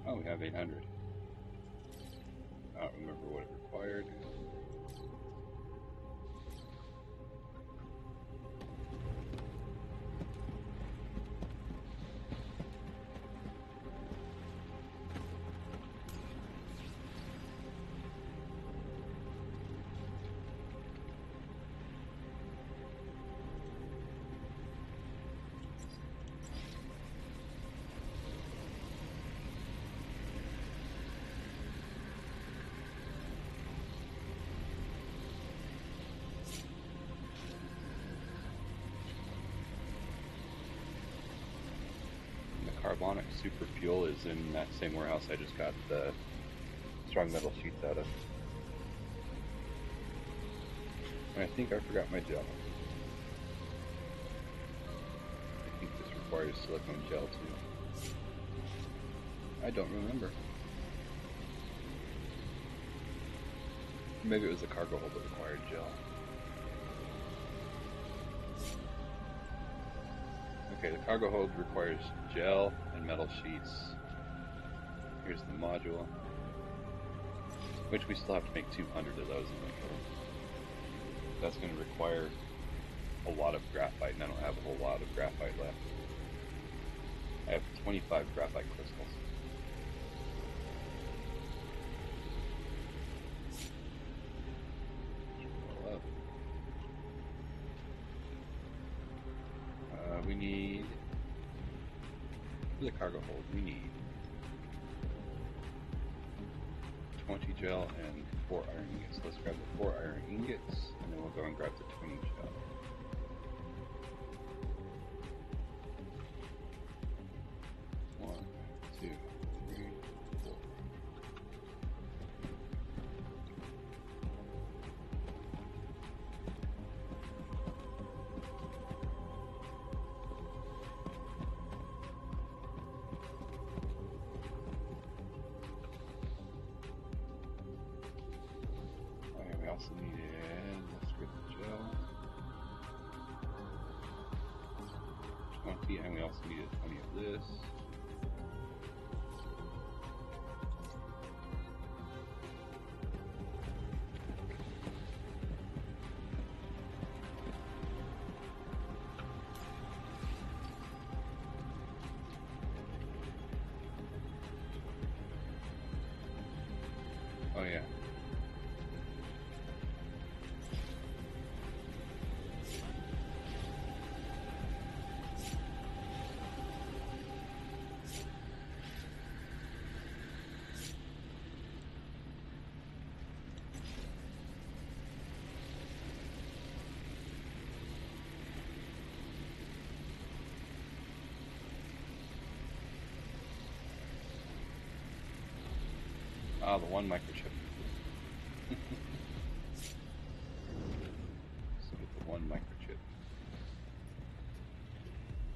Oh, we have 800. I don't remember what it required. Carbonic super fuel is in that same warehouse I just got the strong metal sheets out of. And I think I forgot my gel. I think this requires silicone gel too. I don't remember. Maybe it was the cargo hold that required gel. Okay, the cargo hold requires gel and metal sheets. Here's the module, which we still have to make 200 of those eventually. That's going to require a lot of graphite, and I don't have a whole lot of graphite left. I have 25 graphite crystals. We need, for the cargo hold, we need 20 gel and 4 iron ingots. Let's grab the 4 iron ingots, and then we'll go and grab the 20 gel. One, two, three, four. We also needed, let's get the gel, 20, and we also needed 20 of this. Oh yeah. Ah, the one microchip. So get the one microchip.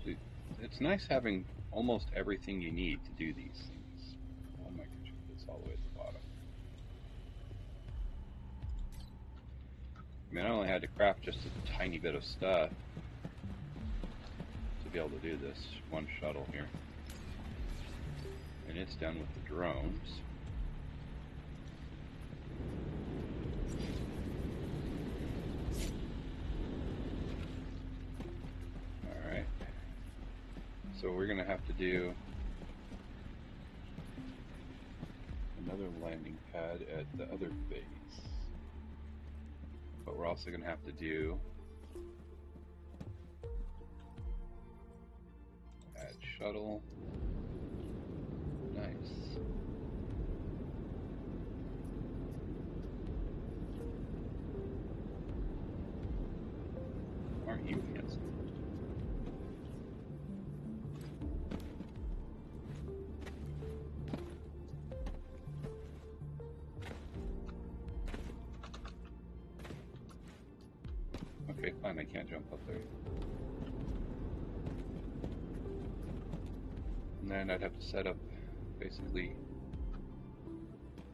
See, it's nice having almost everything you need to do these things. One microchip that's all the way at the bottom. I mean, I only had to craft just a tiny bit of stuff to be able to do this one shuttle here. And it's done with the drones. Alright. So we're going to have to do another landing pad at the other base. But we're also going to have to do add shuttle. Nice. Aren't you handsome? Okay, fine, I can't jump up there. And then I'd have to set up basically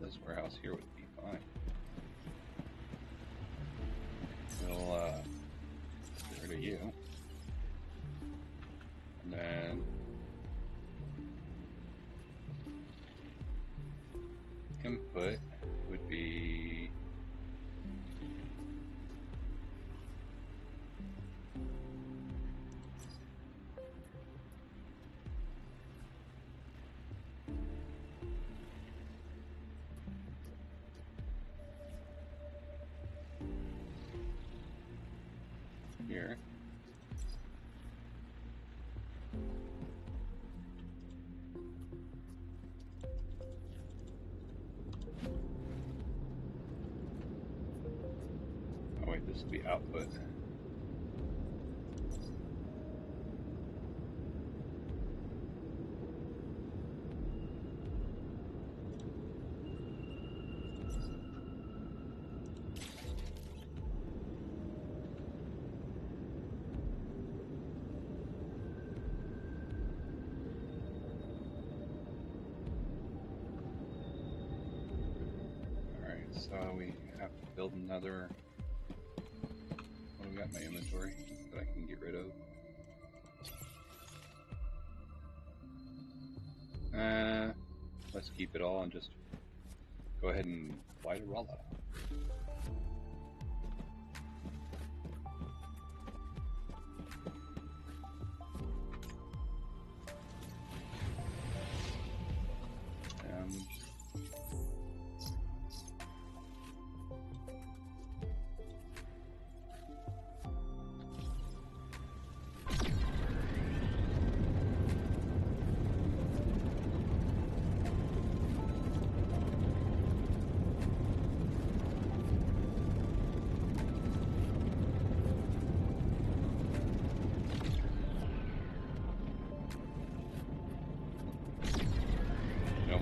this warehouse here would be fine. We'll get rid of you. And then input would be here. Oh wait, this will be output. So we have to build another. What do we got in my inventory that I can get rid of? Let's keep it all and just go ahead and fly to Rolla.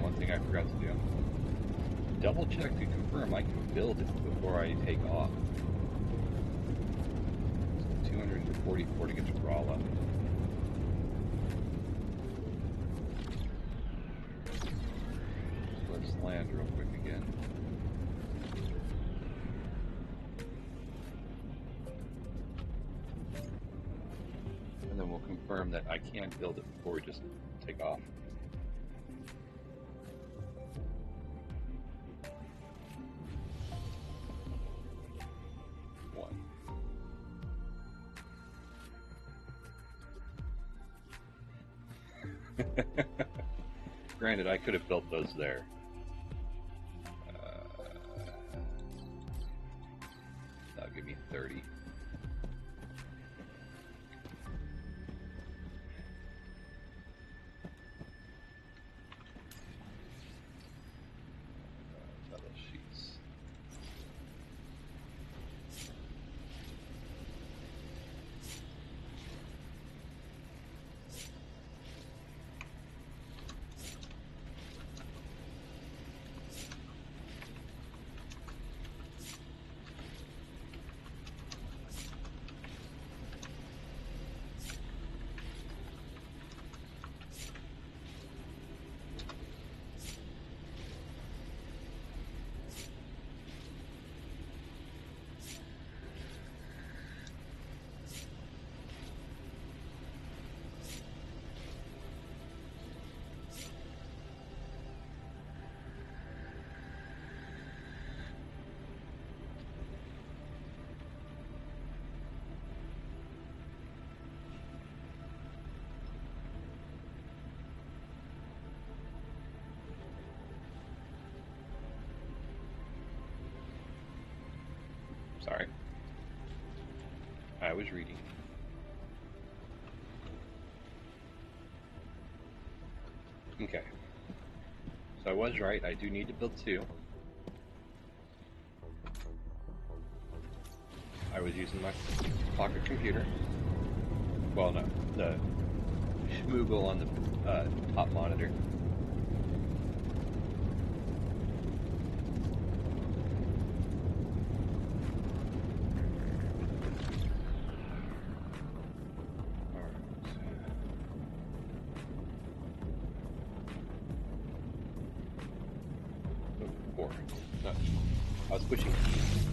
One thing I forgot to do. Double check to confirm I can build it before I take off. So 244 to get to Rolla. So let's land real quick again. And then we'll confirm that I can build it before we just take off. Granted, I could have built those there. That'll give me 30. Metal sheets. Sorry. I was reading. Okay. So I was right. I do need to build 2. I was using my pocket computer. Well, no. The schmoogle on the top monitor. I was pushing keys.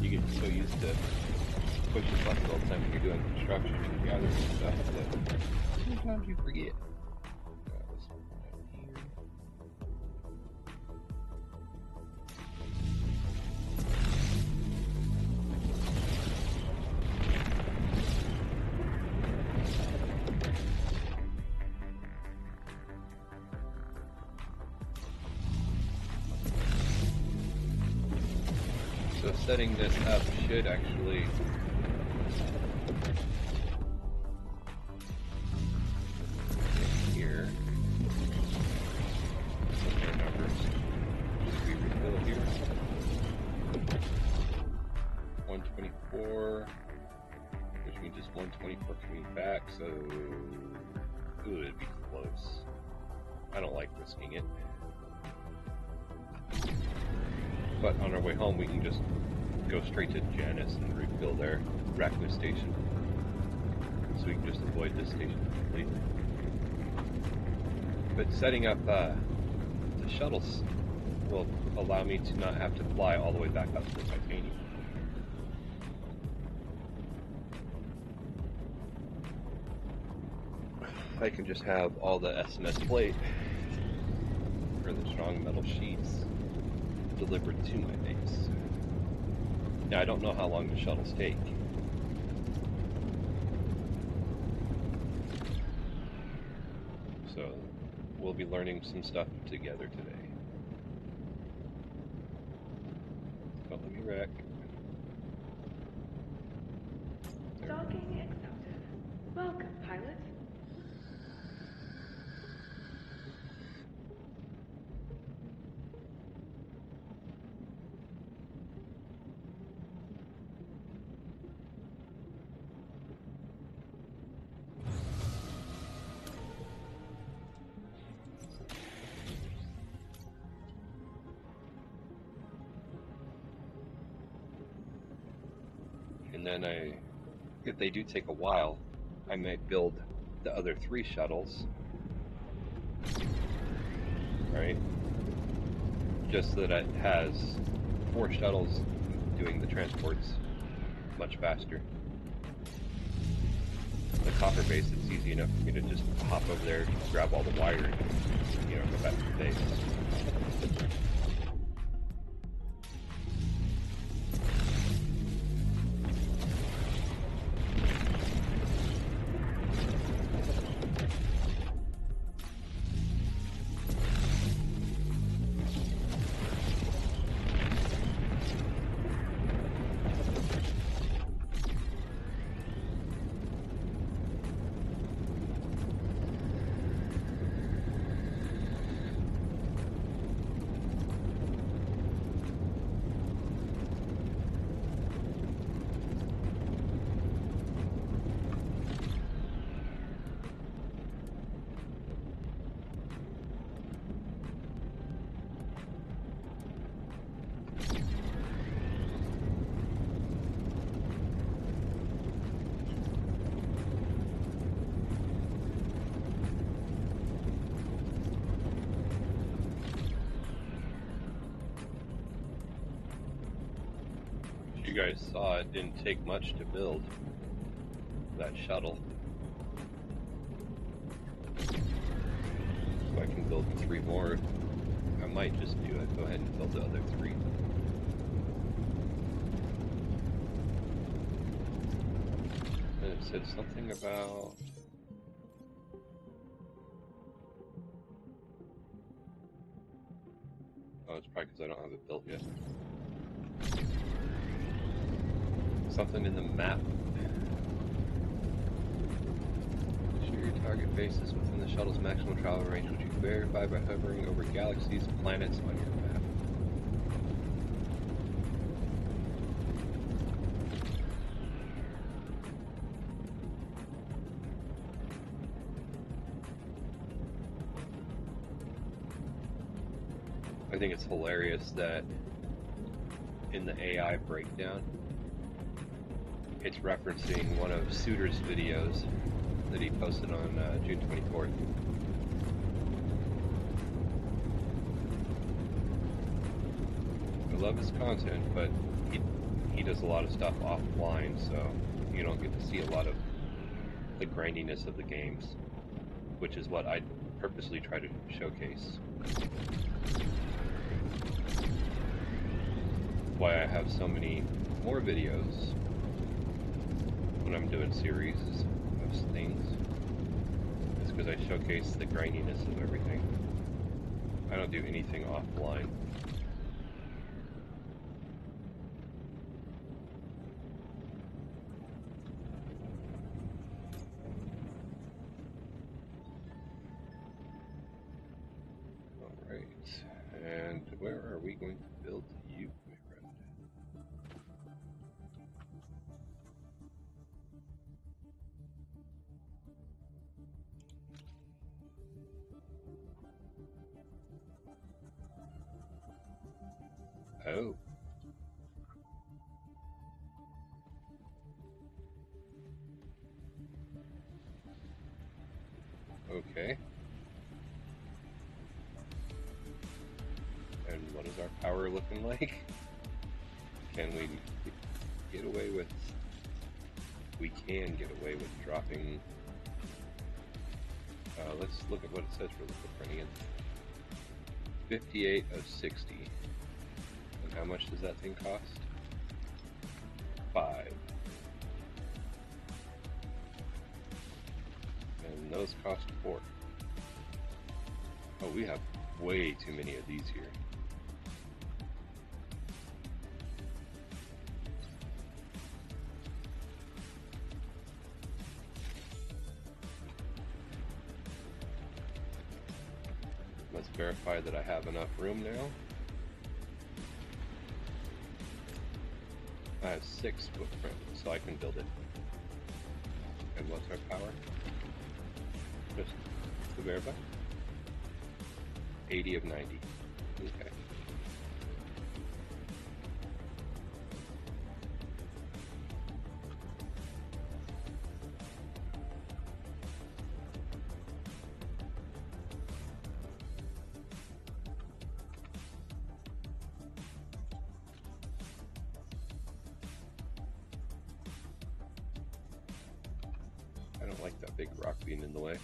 You get so used to pushing buttons all the time when you're doing construction and gathering stuff that sometimes you forget. So setting this up should actually here. Their numbers. Just we refill here. 124, which means just 124 coming back. So, ooh, it'd be close. I don't like risking it. But on our way home, we can just go straight to Janus and refill their Raccoon station. So we can just avoid this station completely. But setting up the shuttles will allow me to not have to fly all the way back up to the titanium. I can just have all the SMS plate or the strong metal sheets delivered to my base. Now, I don't know how long the shuttles take. So, we'll be learning some stuff together today. Don't let me wreck. Docking accepted. Welcome, pilot. And then if they do take a while, I might build the other 3 shuttles, right? Just so that it has 4 shuttles doing the transports much faster. The copper base, it's easy enough for me to just hop over there, grab all the wire, and, go back to the base. You guys saw it didn't take much to build that shuttle. So I can build 3 more. I might just do it. Go ahead and build the other 3. And it said something about... Oh, it's probably because I don't have it built yet. Something in the map. Ensure your target base is within the shuttle's maximum travel range, which you can verify by hovering over galaxies and planets on your map. I think it's hilarious that in the AI breakdown, it's referencing one of Suter's videos that he posted on June 24th. I love his content, but he does a lot of stuff offline, so you don't get to see a lot of the grindiness of the games, which is what I purposely try to showcase. Why I have so many more videos when I'm doing series of things. It's because I showcase the grindiness of everything. I don't do anything offline. Alright, and where are we going to build you, my friend? Oh. Okay. And what is our power looking like? Can we get away with... We can get away with dropping... let's look at what it says for the footprint again. 58 of 60. And how much does that thing cost? 5. And those cost 4. Oh, we have way too many of these here. Let's verify that I have enough room now. I have 6 footprint, so I can build it. And what's our power? Just to verify. 80 of 90. Okay. I don't like that big rock being in the way.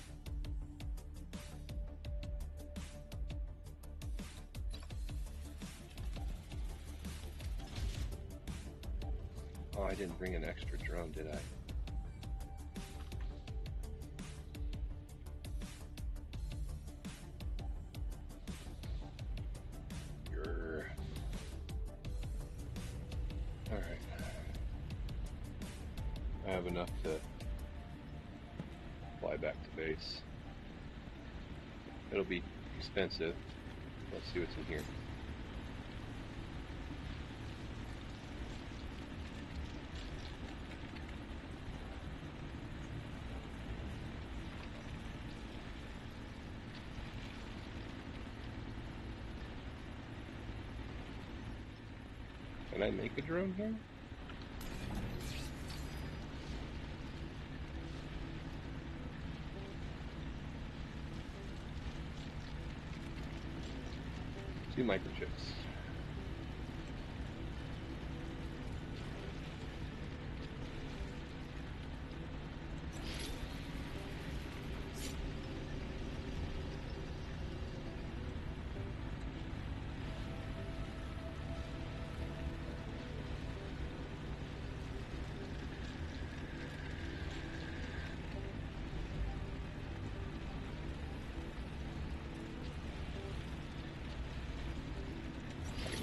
Oh, I didn't bring an extra drone, did I? Alright. I have enough to fly back to base. It'll be expensive. Let's see what's in here. Can I make a drone here? Two microchips.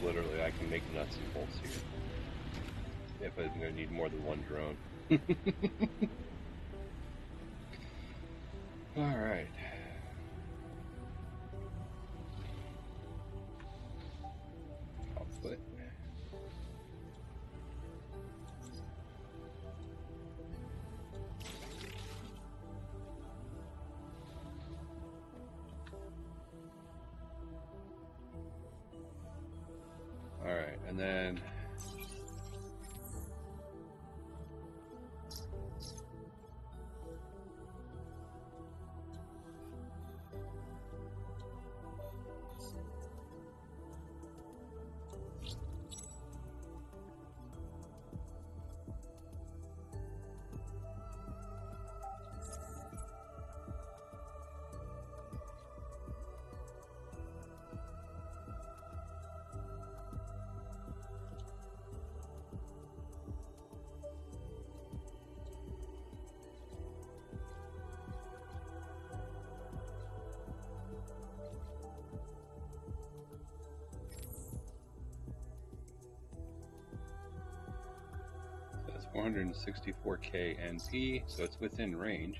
Literally, I can make nuts and bolts here. If I'm going to need more than one drone. Alright. Output. Alright, and then that's 464k NP, so it's within range.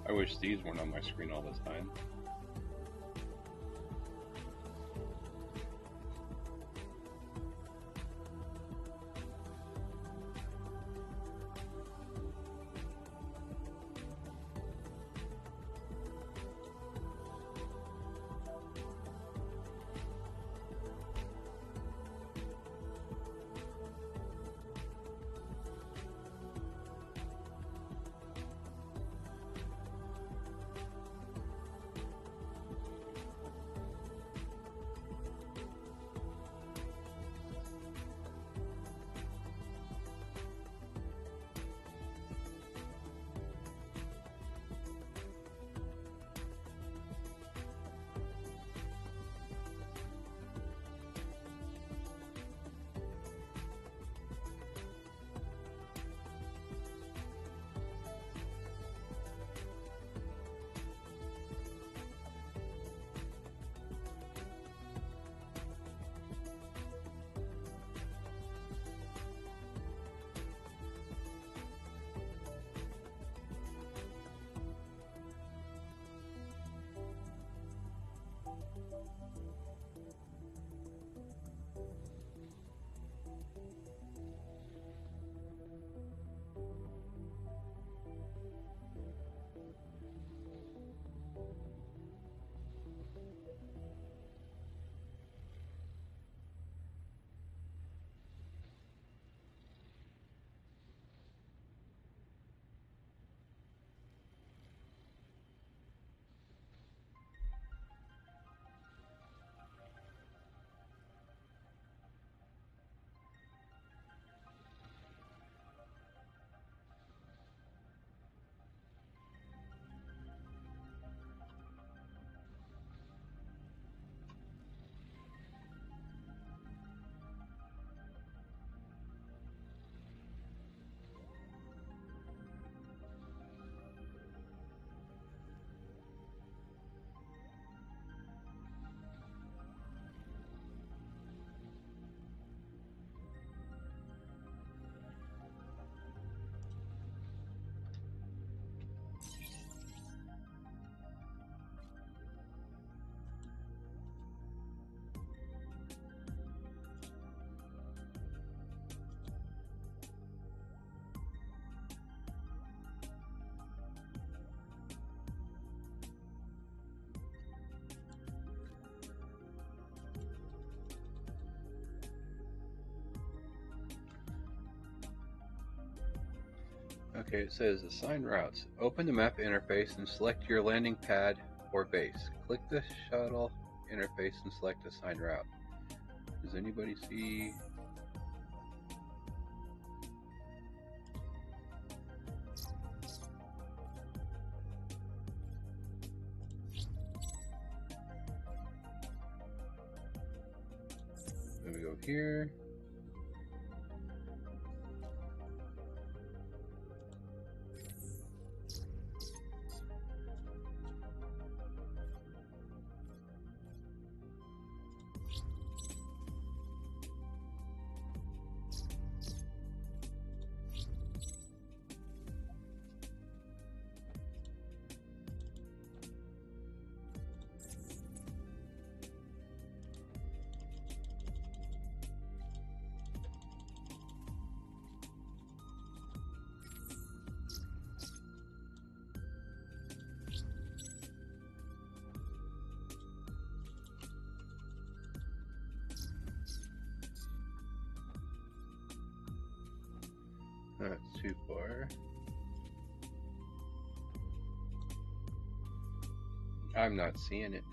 I wish these weren't on my screen all this time. Okay, it says assign routes. Open the map interface and select your landing pad or base. Click the shuttle interface and select assign route. Does anybody see? Then we go here. Not too far. I'm not seeing it.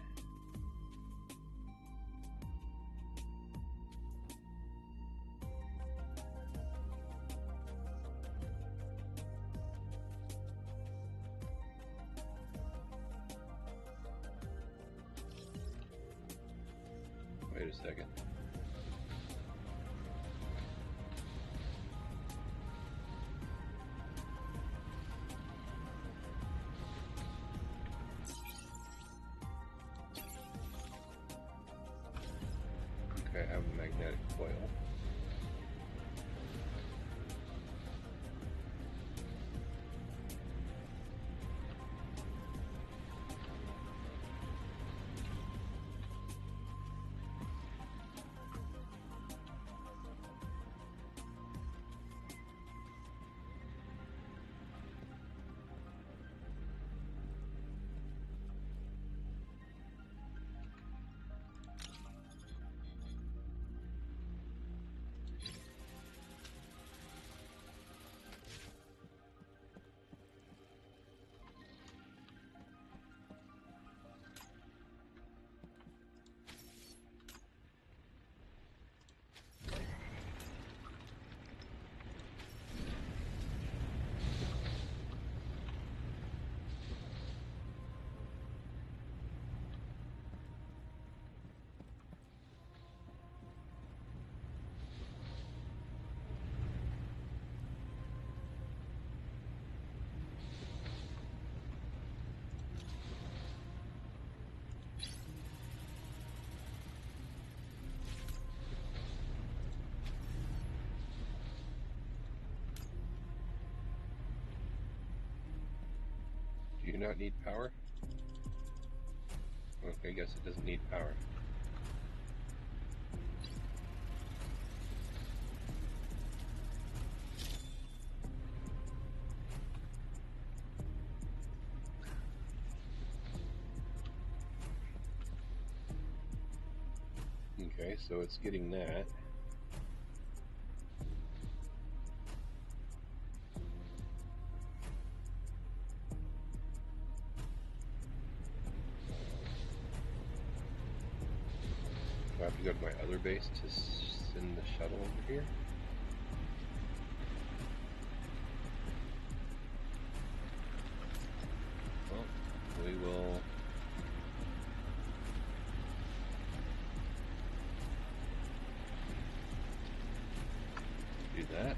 Wait a second. Okay, I have a magnetic coil. Do you not need power? Okay, I guess it doesn't need power. Okay, so it's getting that. Do I have to go to my other base to send the shuttle over here? Well, we will do that.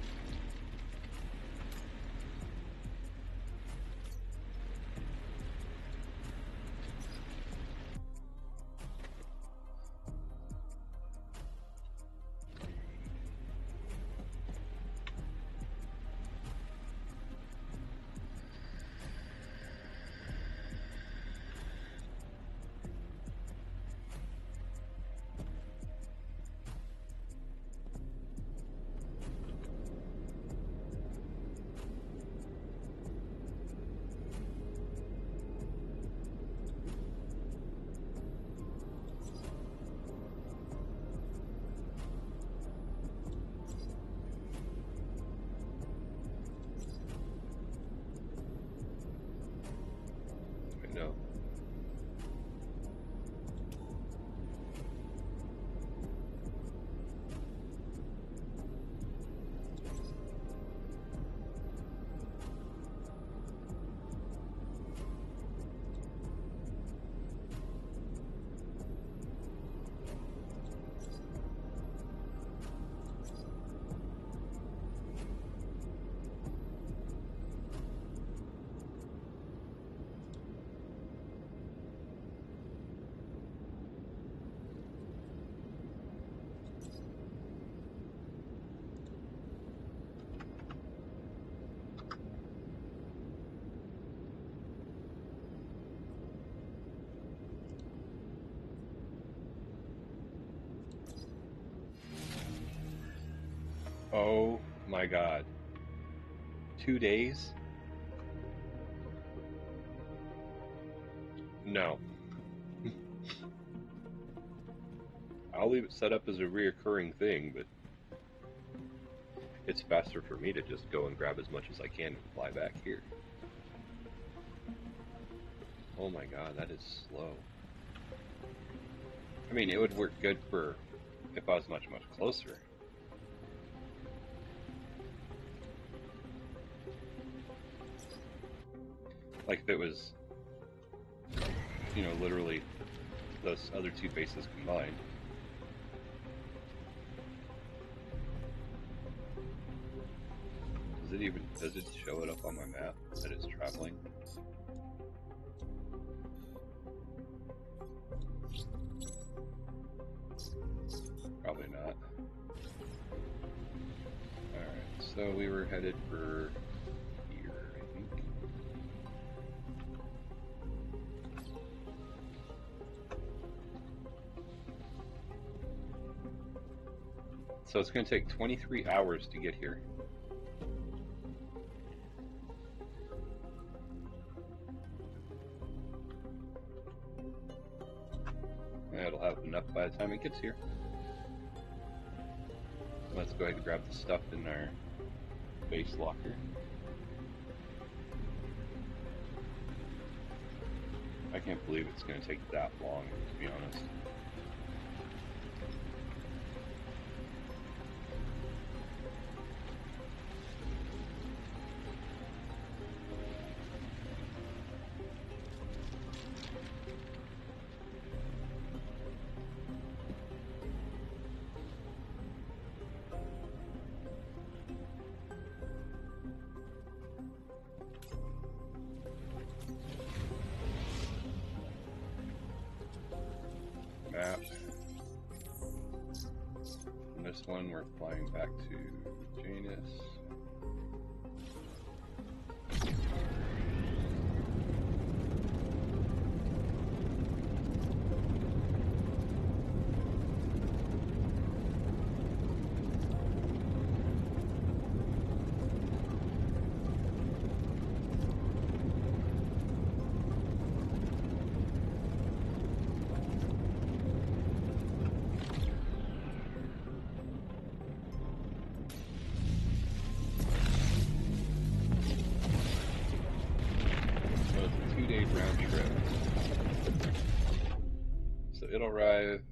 My God. 2 days? No. I'll leave it set up as a reoccurring thing, but it's faster for me to just go and grab as much as I can and fly back here. Oh my God, that is slow. I mean, it would work good for if I was much, much closer. Like if it was, you know, literally those other two bases combined. Does it show it up on my map that it's traveling? Probably not. Alright, so we were headed for here, I think. So it's going to take 23 hours to get here. It'll have enough by the time it gets here. Let's go ahead and grab the stuff in our base locker. I can't believe it's going to take that long, to be honest. Map. And this one we're flying back to Janus. Round trip. So it'll arrive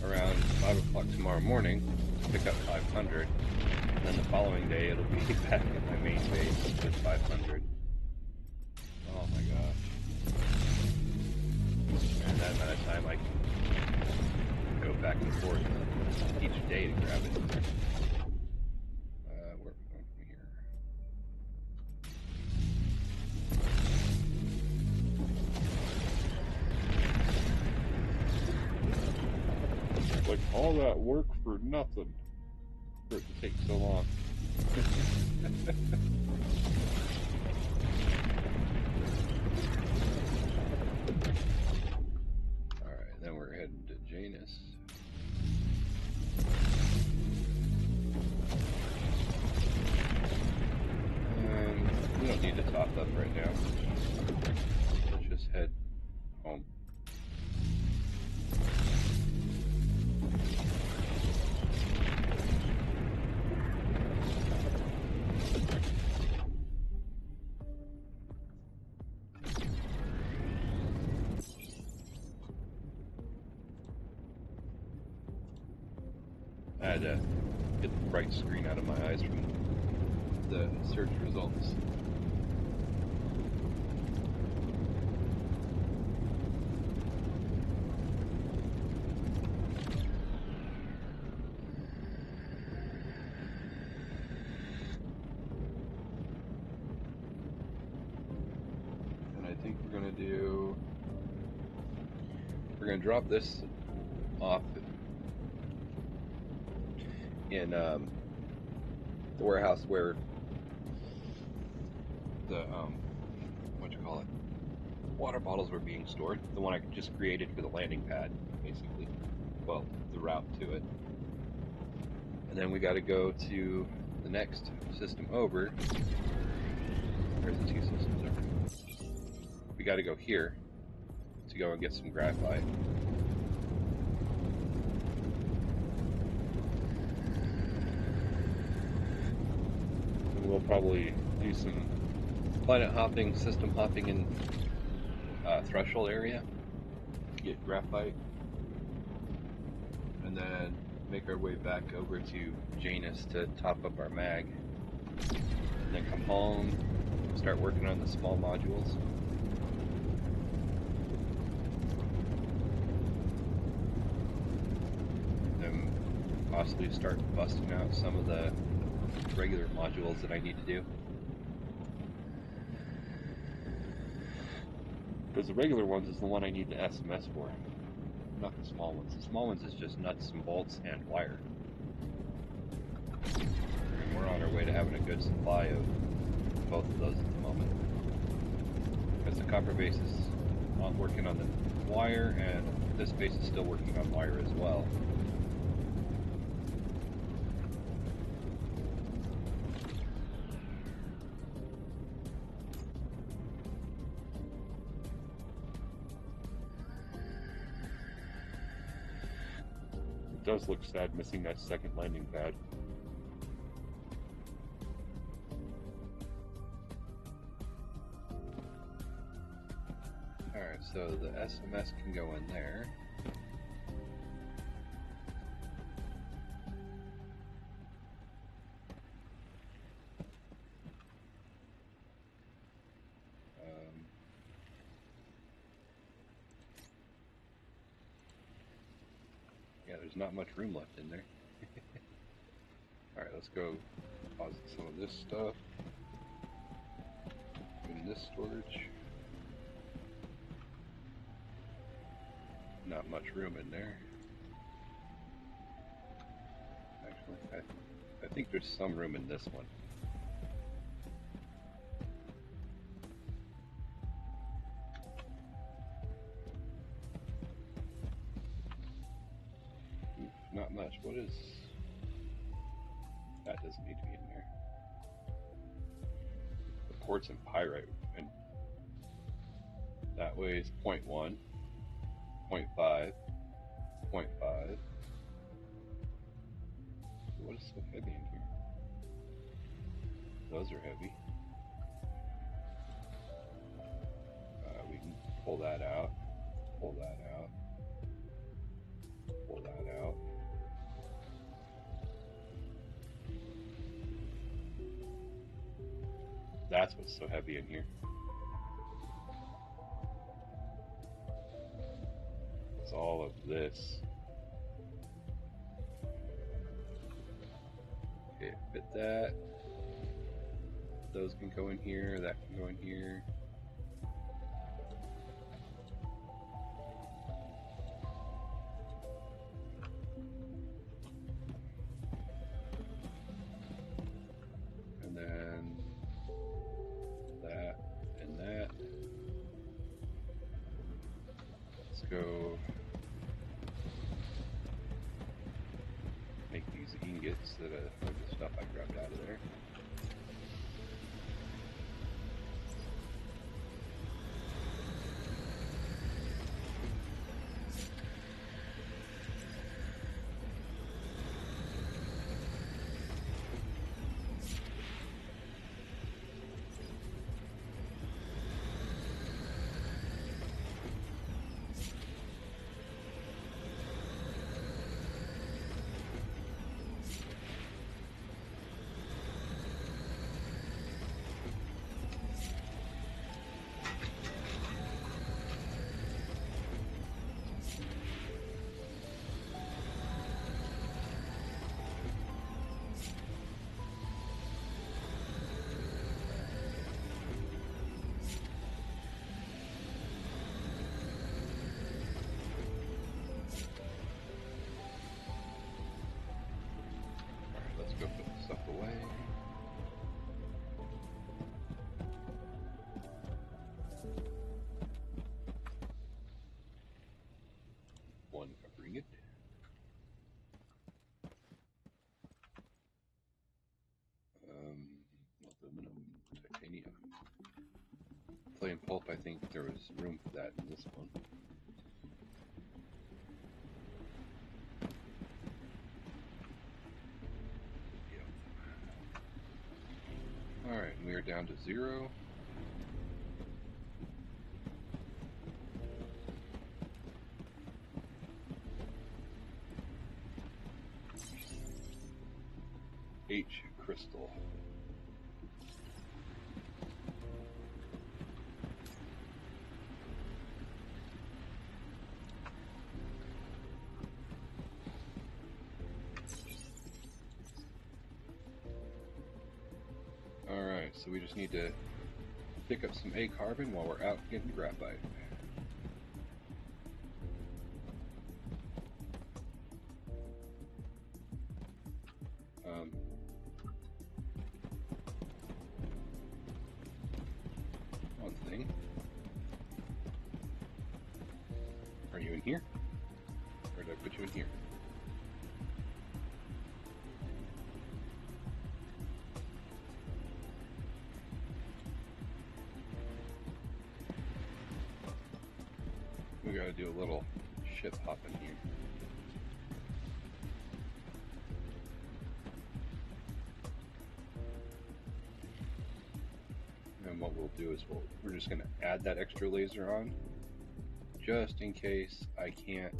around 5 o'clock tomorrow morning to pick up 500. And then the following day it'll be back at my main base with 500. Oh my gosh. And then by the time I can go back and forth each day to grab it. Like all that work for nothing, for it to take so long. Alright, then we're heading to Janus. And we don't need to top up right now. Let's just head home. I had to get the bright screen out of my eyes from the search results. And I think we're going to drop this off in the warehouse where the water bottles were being stored. The one I just created for the landing pad, basically. Well, the route to it. And then we got to go to the next system over. There's the two systems over. We got to go here to go and get some graphite. And we'll probably do some planet hopping, system hopping in threshold area to get graphite. And then make our way back over to Janus to top up our mag. And then come home, start working on the small modules. Then possibly start busting out some of the regular modules that I need to do. Because the regular ones is the one I need the SMS for. Not the small ones. The small ones is just nuts and bolts and wire. And we're on our way to having a good supply of both of those at the moment. Because the copper base is not working on the wire, and this base is still working on wire as well. It does look sad missing that second landing pad. Alright, so the SMS can go in there. Yeah, there's not much room left in there. Alright, let's go deposit some of this stuff in this storage. Not much room in there. Actually, I think there's some room in this one. Not much. What is... That doesn't need to be in there. The quartz and pyrite, and that weighs 0.1, 0.5, 0.5. What is so heavy in here? Those are heavy. We can pull that out, pull that out, pull that out. That's what's so heavy in here. It's all of this. Okay, fit that. Those can go in here, that can go in here. And then that and that. Let's go make these ingots that of the stuff I grabbed out of there. aluminum, titanium. Clay and pulp, I think there was room for that in this one. Yep. Alright, we are down to 0. H crystal. Alright, so we just need to pick up some A carbon while we're out getting graphite. One thing. Are you in here? Or did I put you in here? We gotta do a little ship hop in here. And what we'll do is we're just gonna add that extra laser on, just in case I can't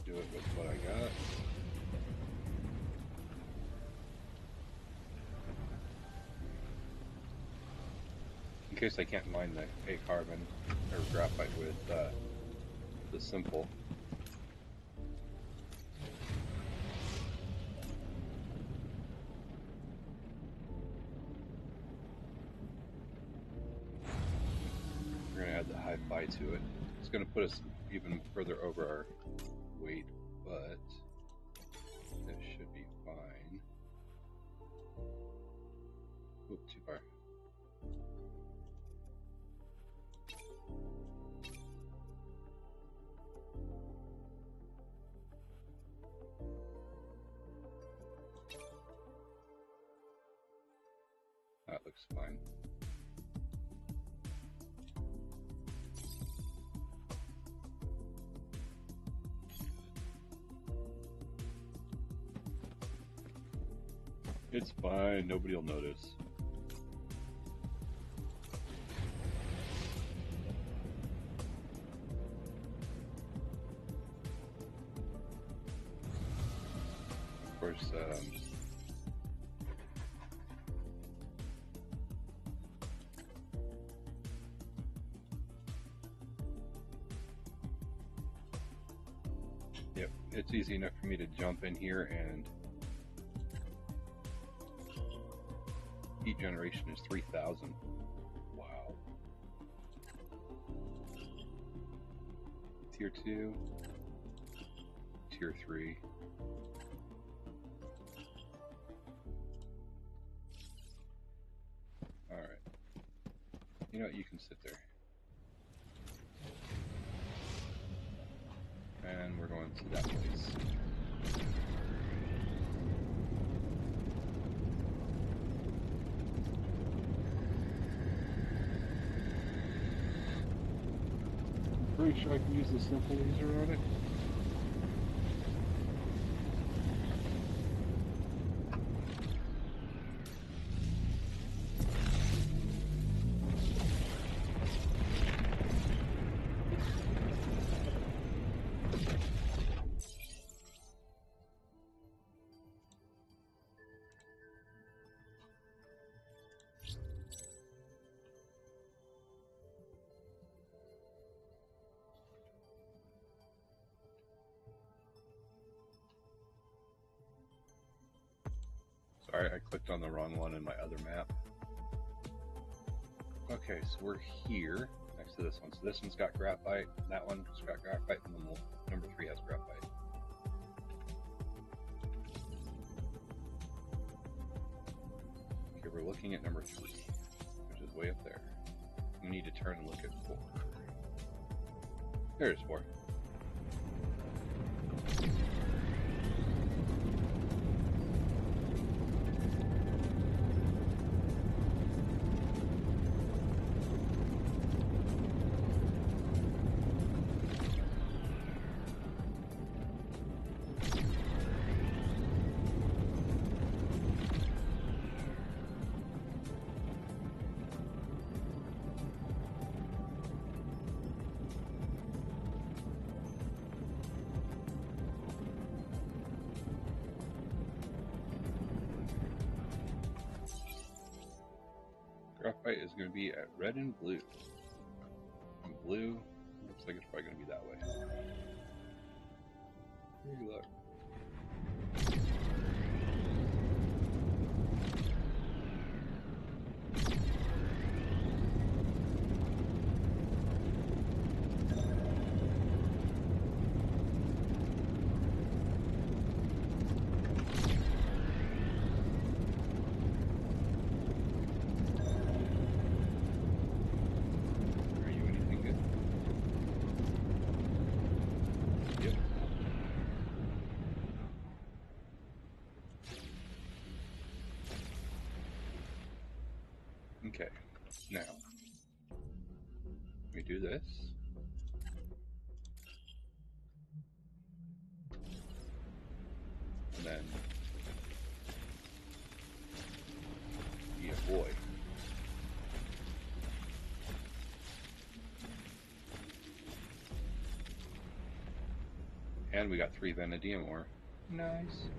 do it with what I got. In case I can't mine the A carbon or graphite with the simple. We're going to add the hi-fi to it. It's going to put us even further over our weight, but that should be fine. Oop, too far. That looks fine. It's fine, nobody will notice. Of course, yep, it's easy enough for me to jump in here, and heat generation is 3,000. Wow. Tier 2, Tier 3. Alright. You know what, you can sit there. And we're going to that place. Pretty sure I can use the simple laser on it. Sorry, I clicked on the wrong one in my other map. Okay, so we're here next to this one. So this one's got graphite, that one's got graphite, and then number 3 has graphite. Okay, we're looking at number 3, which is way up there. We need to turn and look at 4. There's 4. Graphite is going to be at red and blue. And blue looks like it's probably going to be that way. Here you look. Okay, now we do this. And then yeah, boy. And we got 3 vanadium ore. Nice.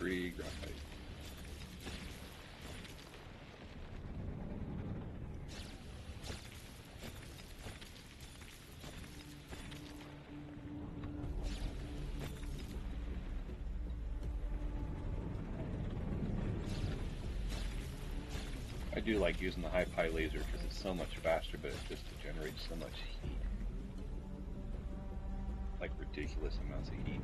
Graphite. I do like using the high pi laser because it's so much faster, but it just generates so much heat. Like ridiculous amounts of heat.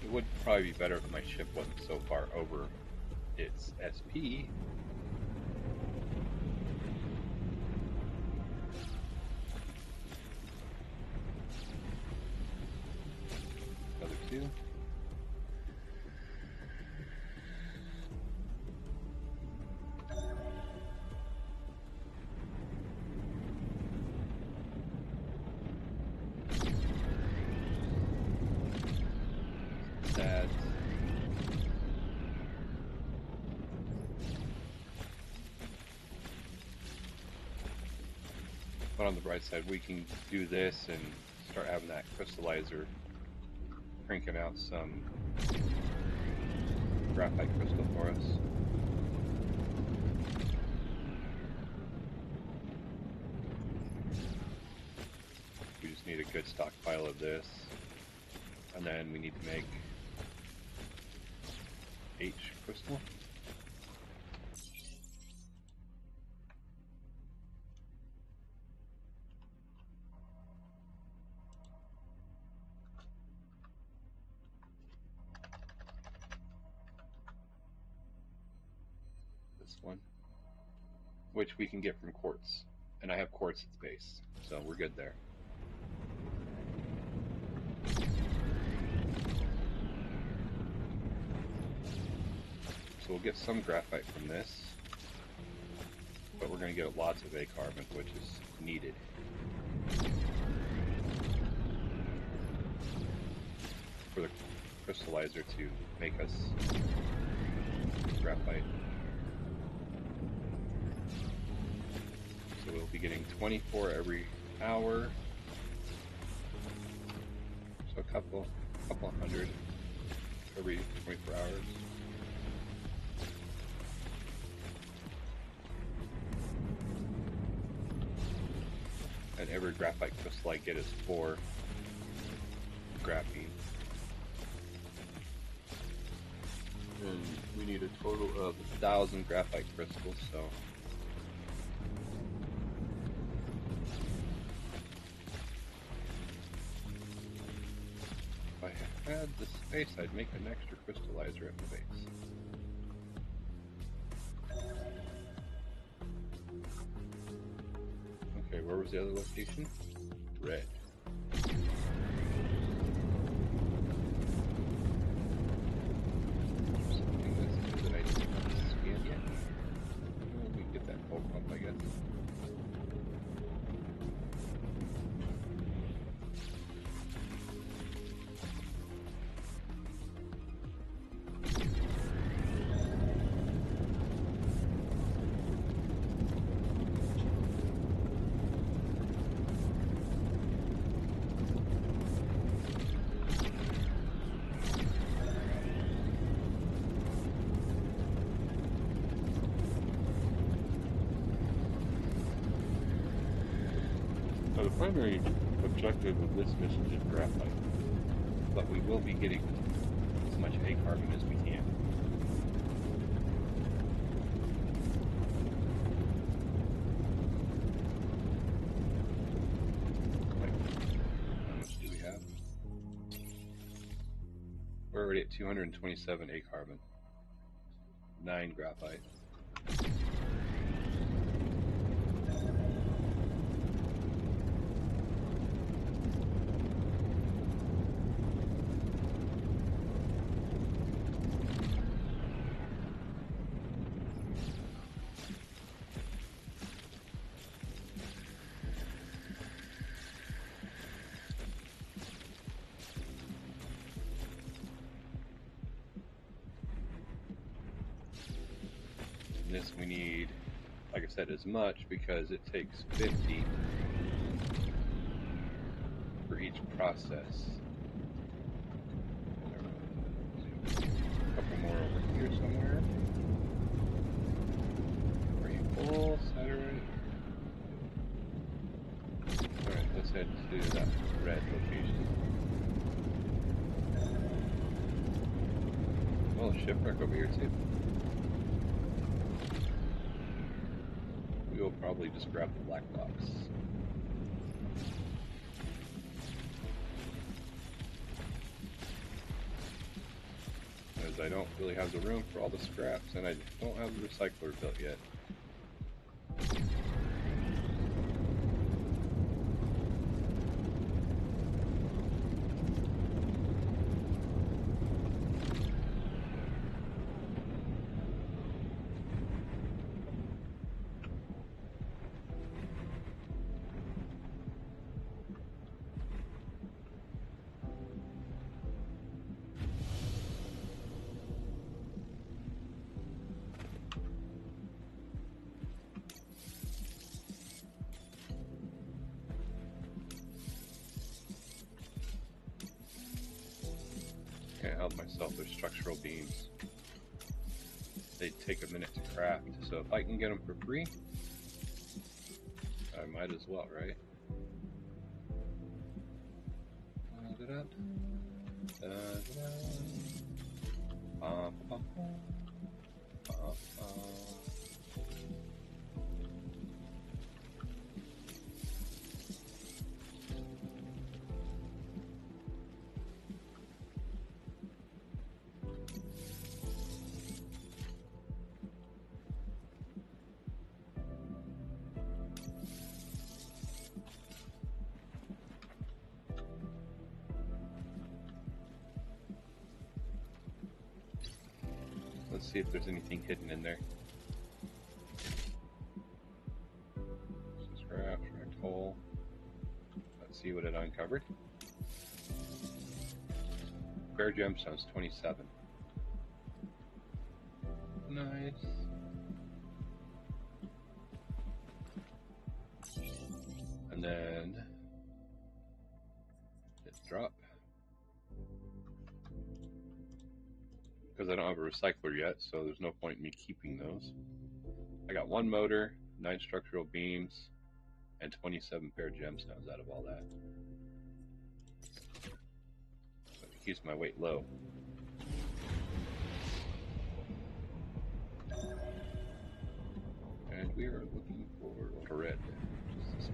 It would probably be better if my ship wasn't so far over its SP. Other 2. Sad. But on the bright side, we can do this and start having that crystallizer cranking out some graphite crystal for us. We just need a good stockpile of this, and then we need to make H crystal. This one, which we can get from quartz, and I have quartz at the base, so we're good there. So we'll get some graphite from this, but we're going to get lots of A carbon, which is needed. For the crystallizer to make us graphite. So we'll be getting 24 every hour. So a couple hundred every 24 hours. And every graphite crystal I get is 4 graphene. And we need a total of 1,000 graphite crystals, so if I had the space, I'd make an extra crystallizer at the base. Okay, where was the other location? Red. Something that's new that I didn't scan yet. Well, we can get that bulk up, I guess. So the primary objective of this mission is graphite, but we will be getting as much A carbon as we can. How much do we have? We're already at 227 A carbon, 9 graphite. This we need, like I said, as much because it takes 50 for each process. A couple more over here somewhere. Are you full? Saturday? Alright, let's head to that red location. Oh, shipwreck over here too. We will probably just grab the black box. Because I don't really have the room for all the scraps, and I don't have the recycler built yet. Can't help myself, they're structural beams. They take a minute to craft, so if I can get them for free, I might as well, right? Let's see if there's anything hidden in there. Scrap, tracked hole. Let's see what it uncovered. Bare gemstones, 27. Nice. And then hit drop. because I don't have a recycler yet, so there's no point in me keeping those. I got 1 motor, 9 structural beams, and 27 pair gemstones out of all that. But it keeps my weight low. And we are looking for red. Just this way.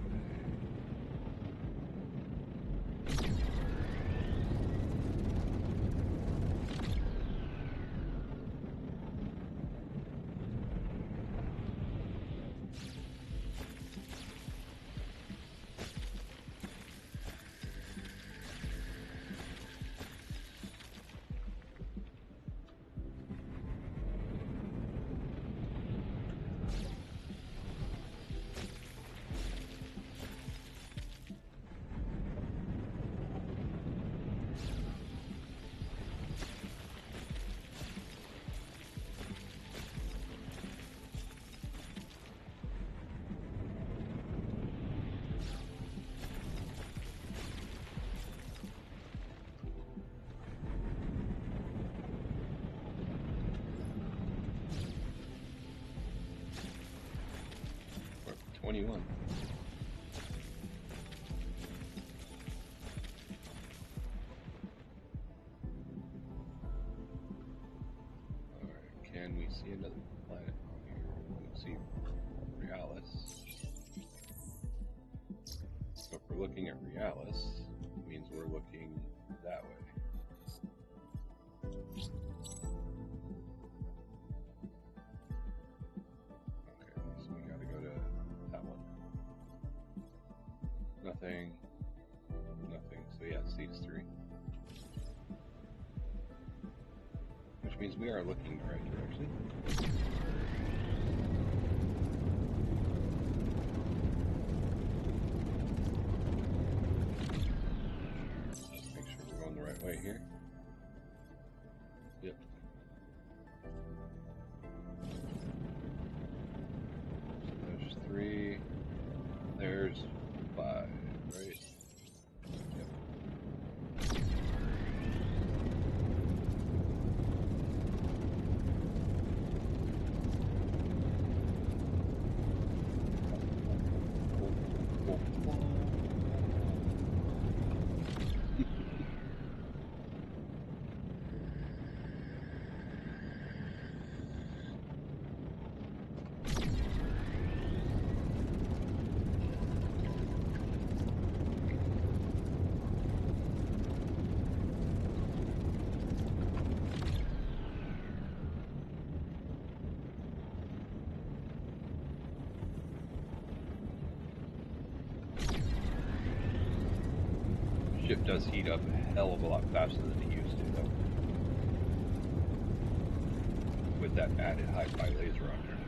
We're up to 21. Alright, can we see another planet on here? We can see Realis. So if we're looking at Realis, it means we're looking that way. Okay, so we gotta go to that one. Nothing. Nothing. So yeah, it's these 3. Which means we are looking the right direction. Make sure we're going the right way here. Yep. So there's 3. There's 5, right? Yep. Ship does heat up a hell of a lot faster than it used to, though. With that added hi-fi laser on there.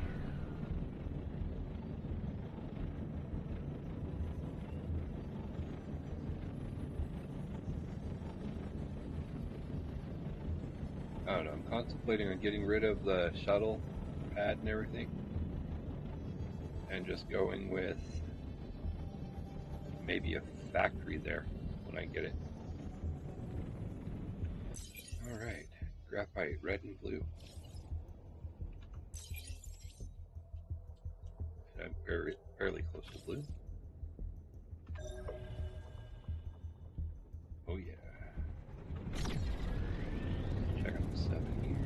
I don't know, I'm contemplating on getting rid of the shuttle pad and everything. And just going with maybe a factory there when I get it. Alright, graphite, red and blue. I'm fairly close to blue. Oh yeah. Check out the 7 here.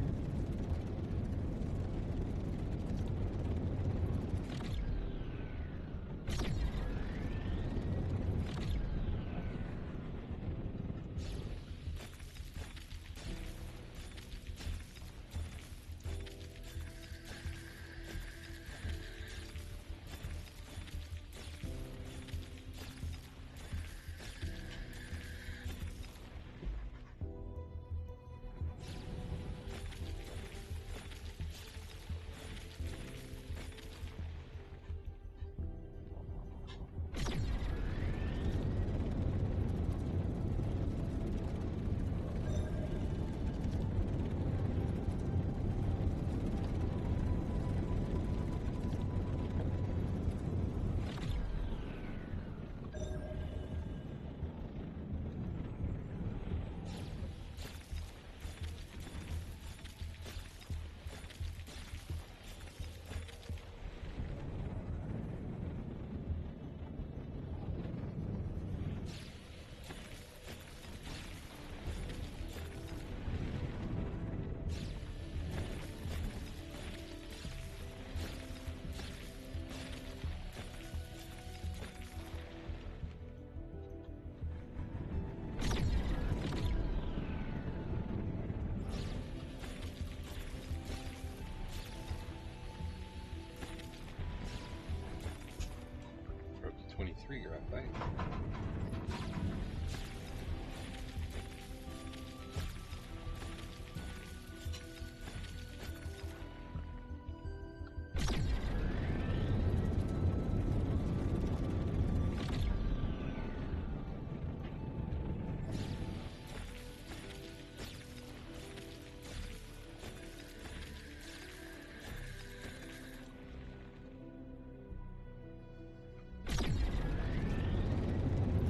free graphite.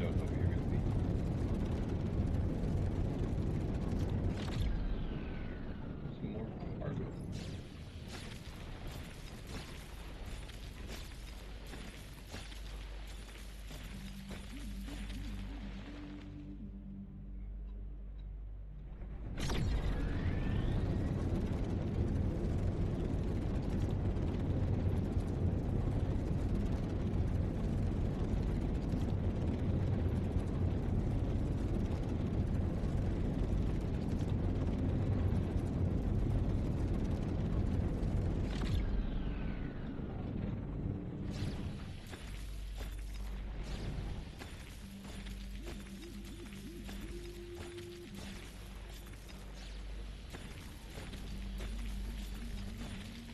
Don't know where you're gonna be. Some more cargo.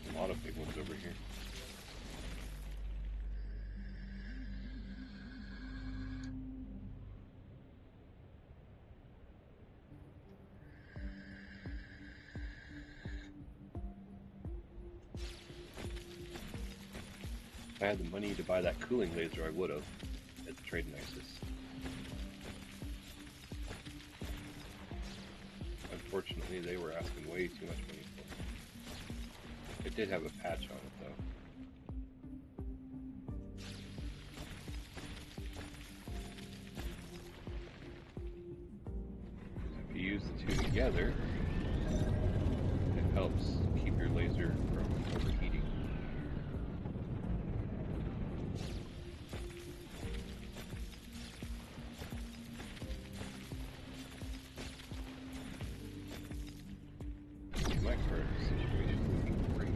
A lot of big ones over here. If I had the money to buy that cooling laser, I would have at the Trade Nexus. Unfortunately, they were asking way too much money for it. It did have a patch on it, though. If you use the two together, it helps keep your laser from overheating. My current situation would be great.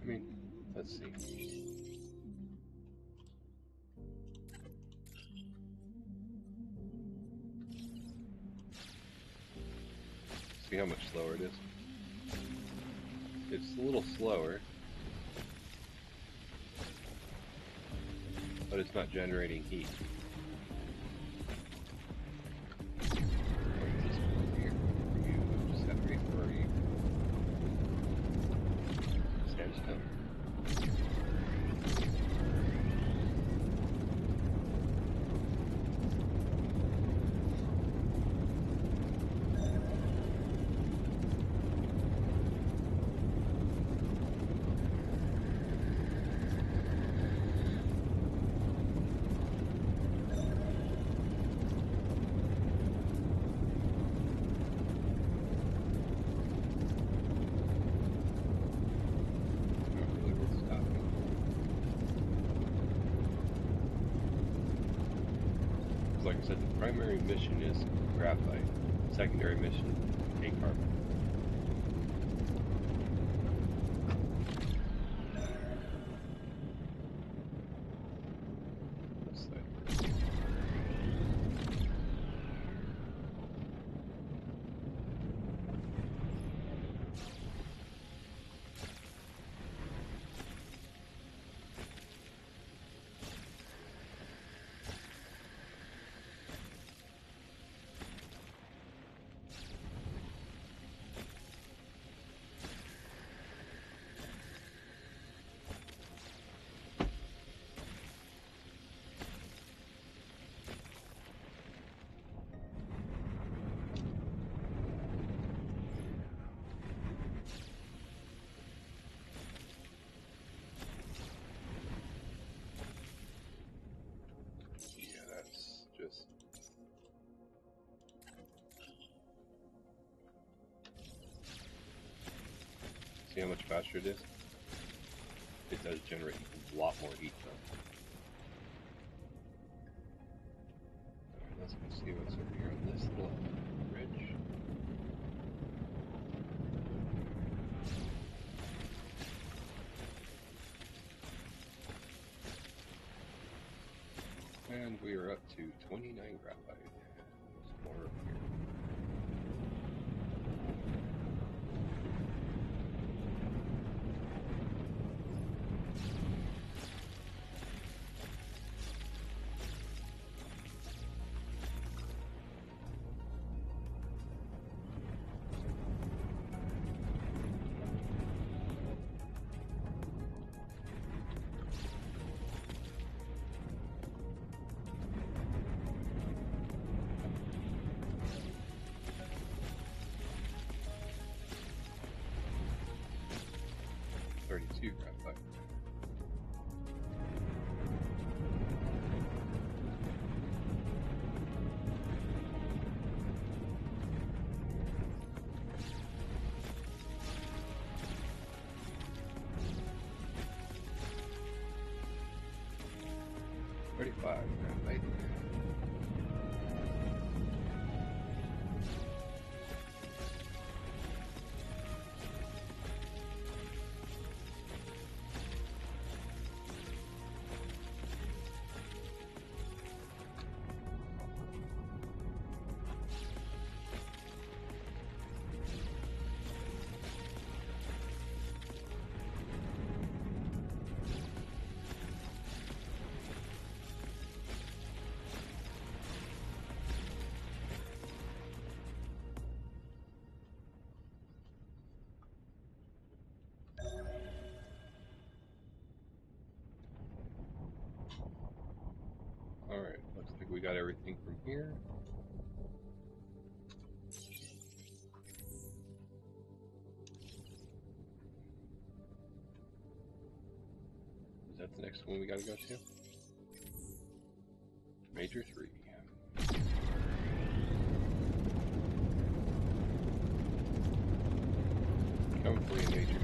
I mean, let's see. See how much slower it is? It's a little slower, but it's not generating heat. What is this over here? Are you separate or are you sandstone? Not really worth stopping. Like I said, the primary mission is graphite. Secondary mission, a carbon. This side first. See how much faster it is? It does generate a lot more heat though. Alright, let's go see what's over here on this little ridge. And we are up to 29 graphite. There's more up here. Two graphite. $35 graphite. Alright, looks like we got everything from here. Is that the next one we gotta go to? Major 3. Coming for you, Major.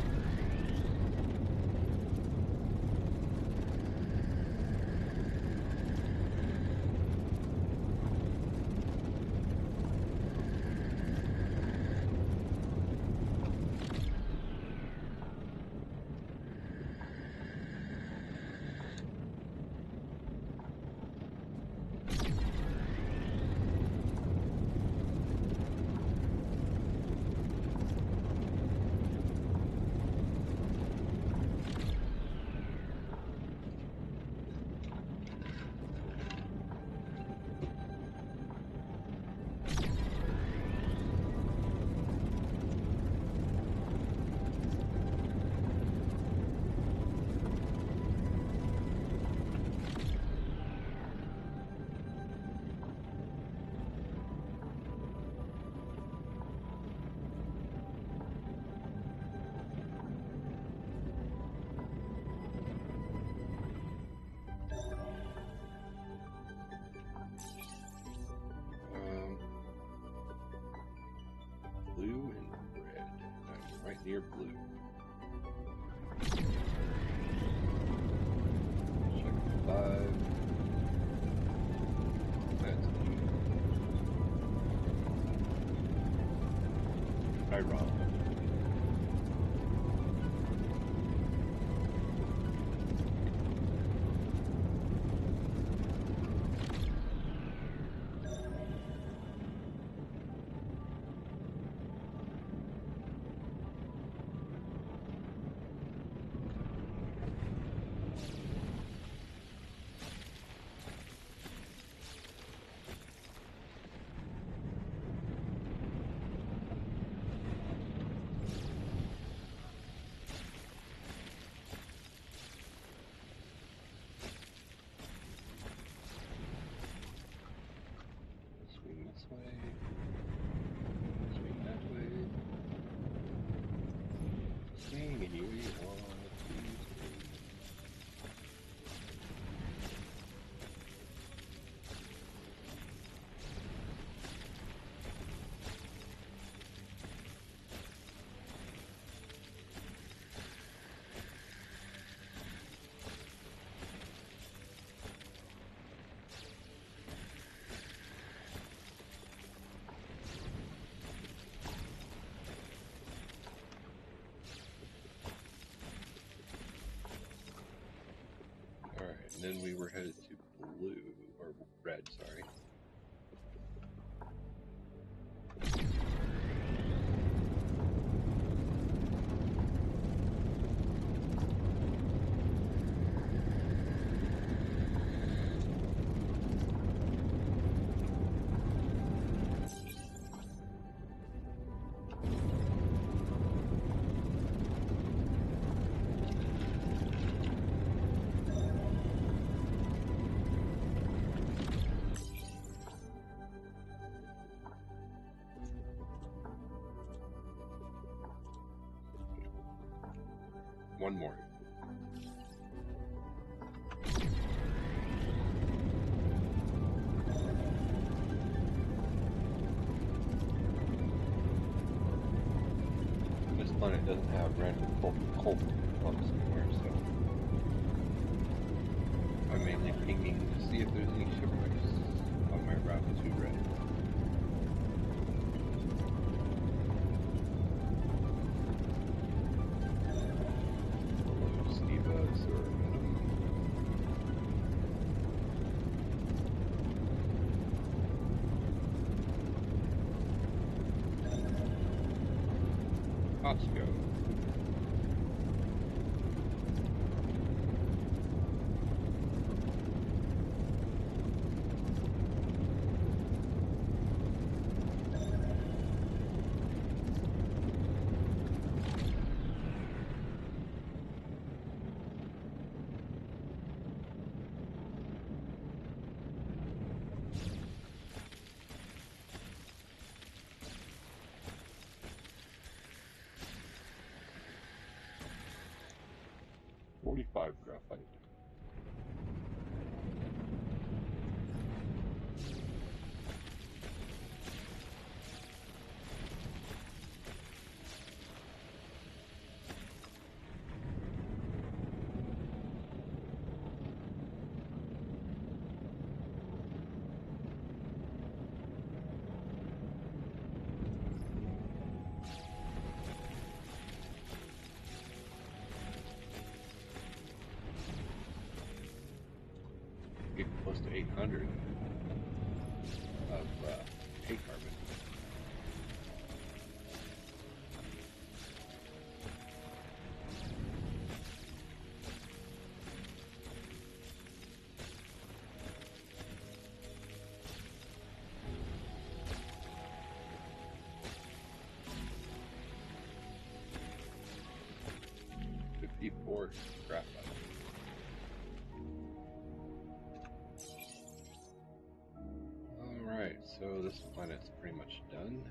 Blue and red. I'm right near blue. Check 5. That's ironic. Swing this way. Swing that way. Swing any way you want. And then we were headed to blue, or red, sorry. One more. This planet doesn't have random cold clumps anywhere, so I'm mainly pinging to see if there's any shipwrecks on my route to red. Costco. .45 graphite. Get close to 800 of hay carbon. .54 graphite. Alright, so this planet's pretty much done.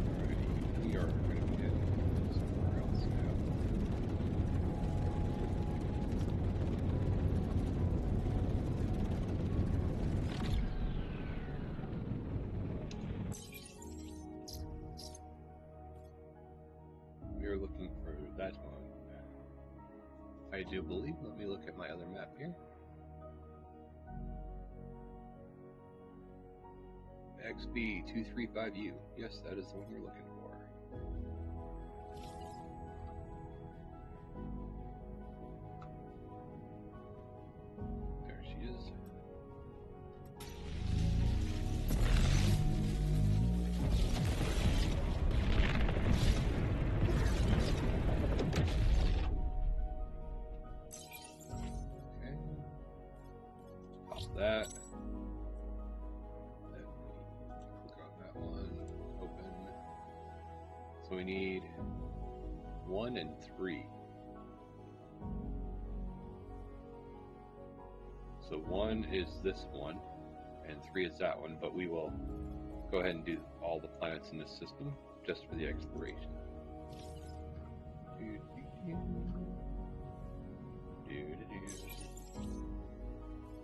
Alrighty, we are going to get somewhere else now. We are looking for that one. I do believe. Let me look at my other map here. XB235U. Yes, that is the one we're looking for. There she is. That. Then we click on that one. Open. So we need 1 and 3. So 1 is this one, and 3 is that one, but we will go ahead and do all the planets in this system just for the exploration.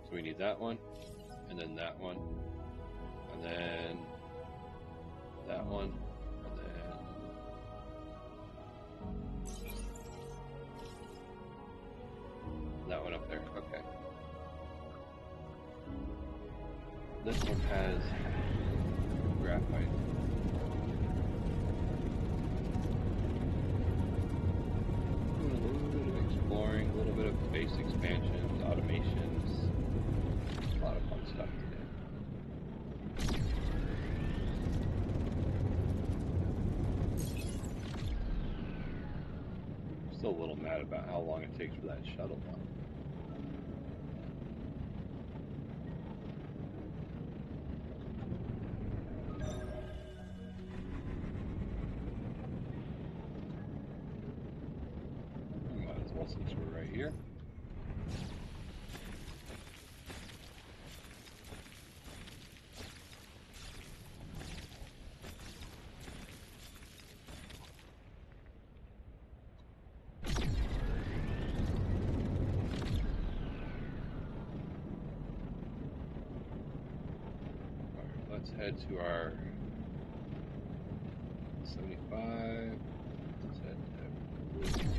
So we need that one, and then that one, and then that one, and then that one up there. Okay. This one has graphite. Space expansions, automations, a lot of fun stuff today. I'm still a little mad about how long it takes for that shuttle though. Might as well since we're right here. Let's head to our 75. Let's head to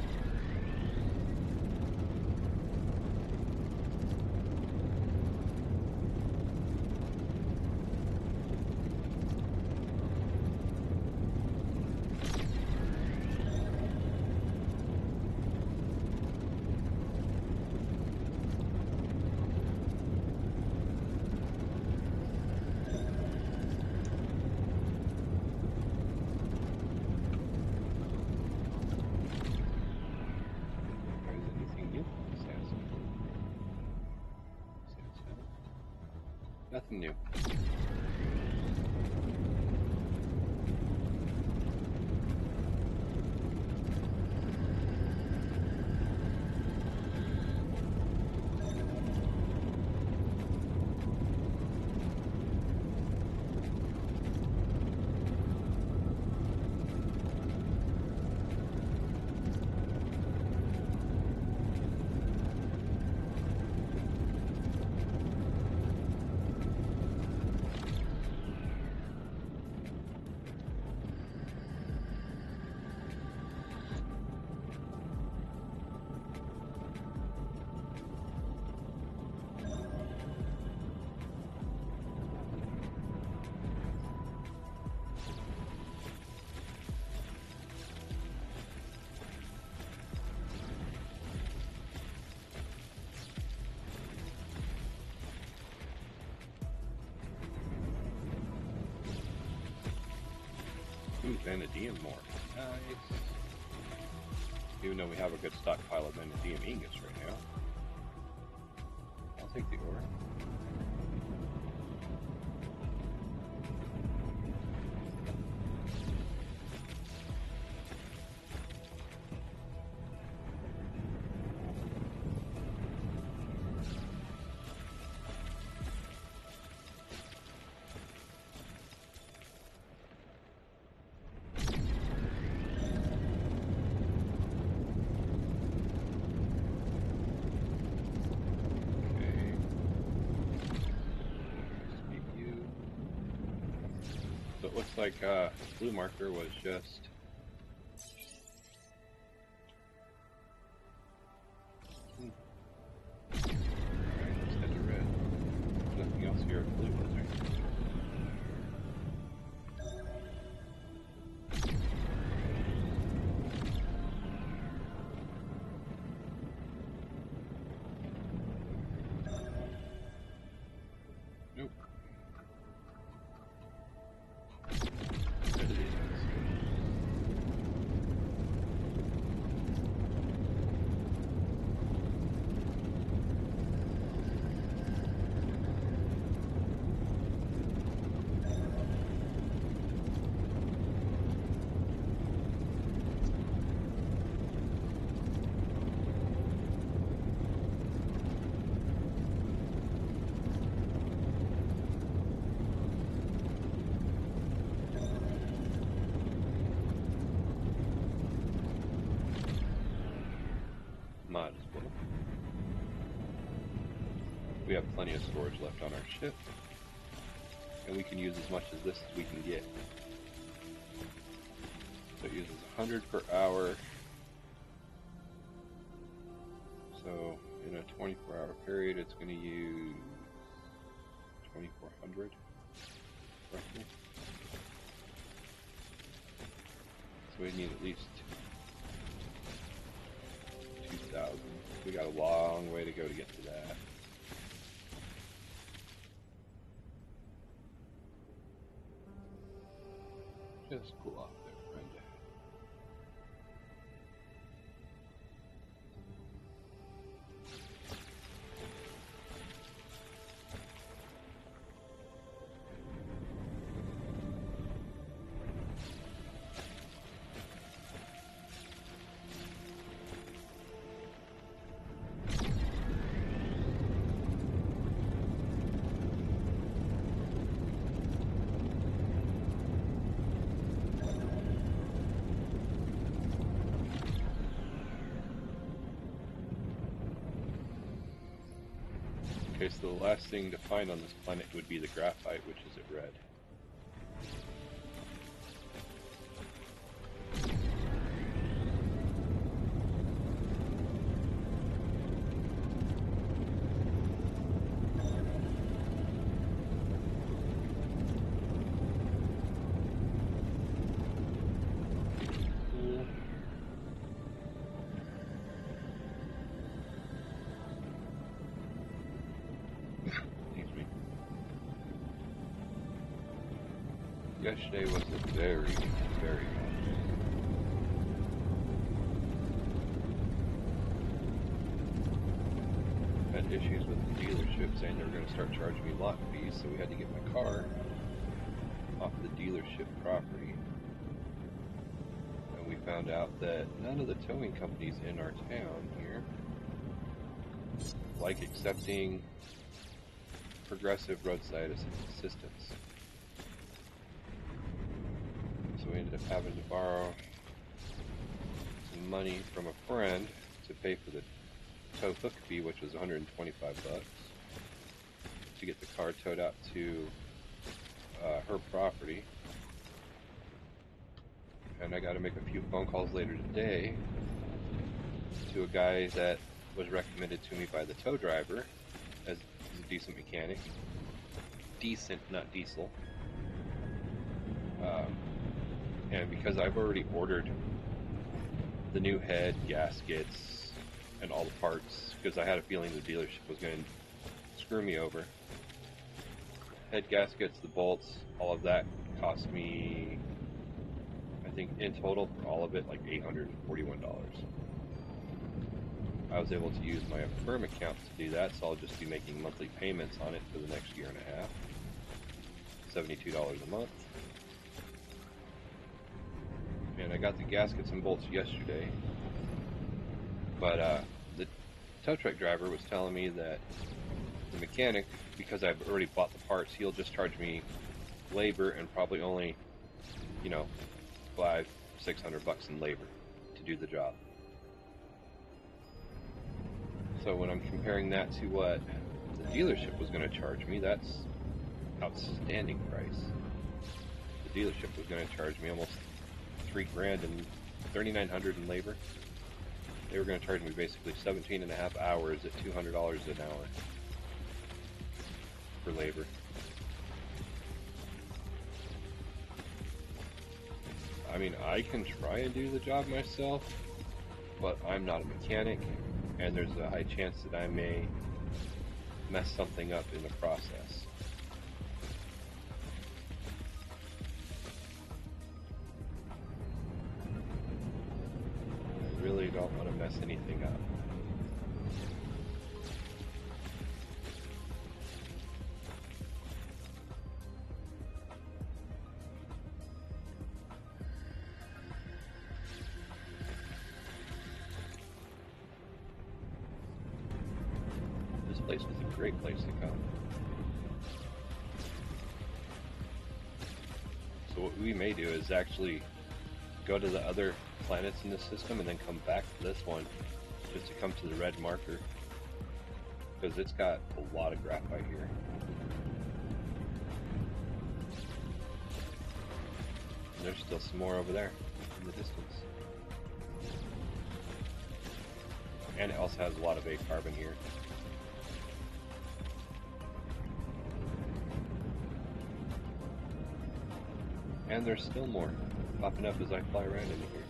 nothing new. Ooh, vanadium more. Nice. Even though we have a good stockpile of vanadium ingots right now. I'll take the ore. So it looks like blue marker was just Alright, let's head to red. There's nothing else here at blue, is there? Nope. There it is. Might as well. We have plenty of storage left on our ship, and we can use as much of this as we can get. So it uses 100 per hour. So in a 24-hour period, it's going to use 2,400 roughly. So we need at least 2,000. We got a long way to go to get to that. Just cool off there, friend. Okay, so the last thing to find on this planet would be the graphite, which is at red. Yesterday was a very, very hot day. Had issues with the dealership saying they were going to start charging me lot fees, so we had to get my car off the dealership property. And we found out that none of the towing companies in our town here like accepting progressive roadside assistance. So we ended up having to borrow some money from a friend to pay for the tow hook fee, which was $125, to get the car towed out to her property. And I got to make a few phone calls later today to a guy that was recommended to me by the tow driver as a decent mechanic. Decent, not diesel. And because I've already ordered the new head, gaskets, and all the parts, because I had a feeling the dealership was going to screw me over. Head gaskets, the bolts, all of that cost me, I think in total for all of it, like $841. I was able to use my Affirm account to do that, so I'll just be making monthly payments on it for the next year and a half. $72 a month. And I got the gaskets and bolts yesterday, but the tow truck driver was telling me that the mechanic, because I've already bought the parts, he'll just charge me labor and probably only, you know, $500-600 in labor to do the job. So when I'm comparing that to what the dealership was going to charge me, that's outstanding price. The dealership was going to charge me almost $3,000 and $3,900 in labor. They were going to charge me basically 17.5 hours at $200 an hour for labor. I mean, I can try and do the job myself, but I'm not a mechanic, and there's a high chance that I may mess something up in the process. I really don't want to mess anything up. This place was a great place to come. So what we may do is actually go to the other planets in the system and then come back to this one just to come to the red marker, because it's got a lot of graphite here. And there's still some more over there in the distance. And it also has a lot of A carbon here. And there's still more popping up as I fly around into here.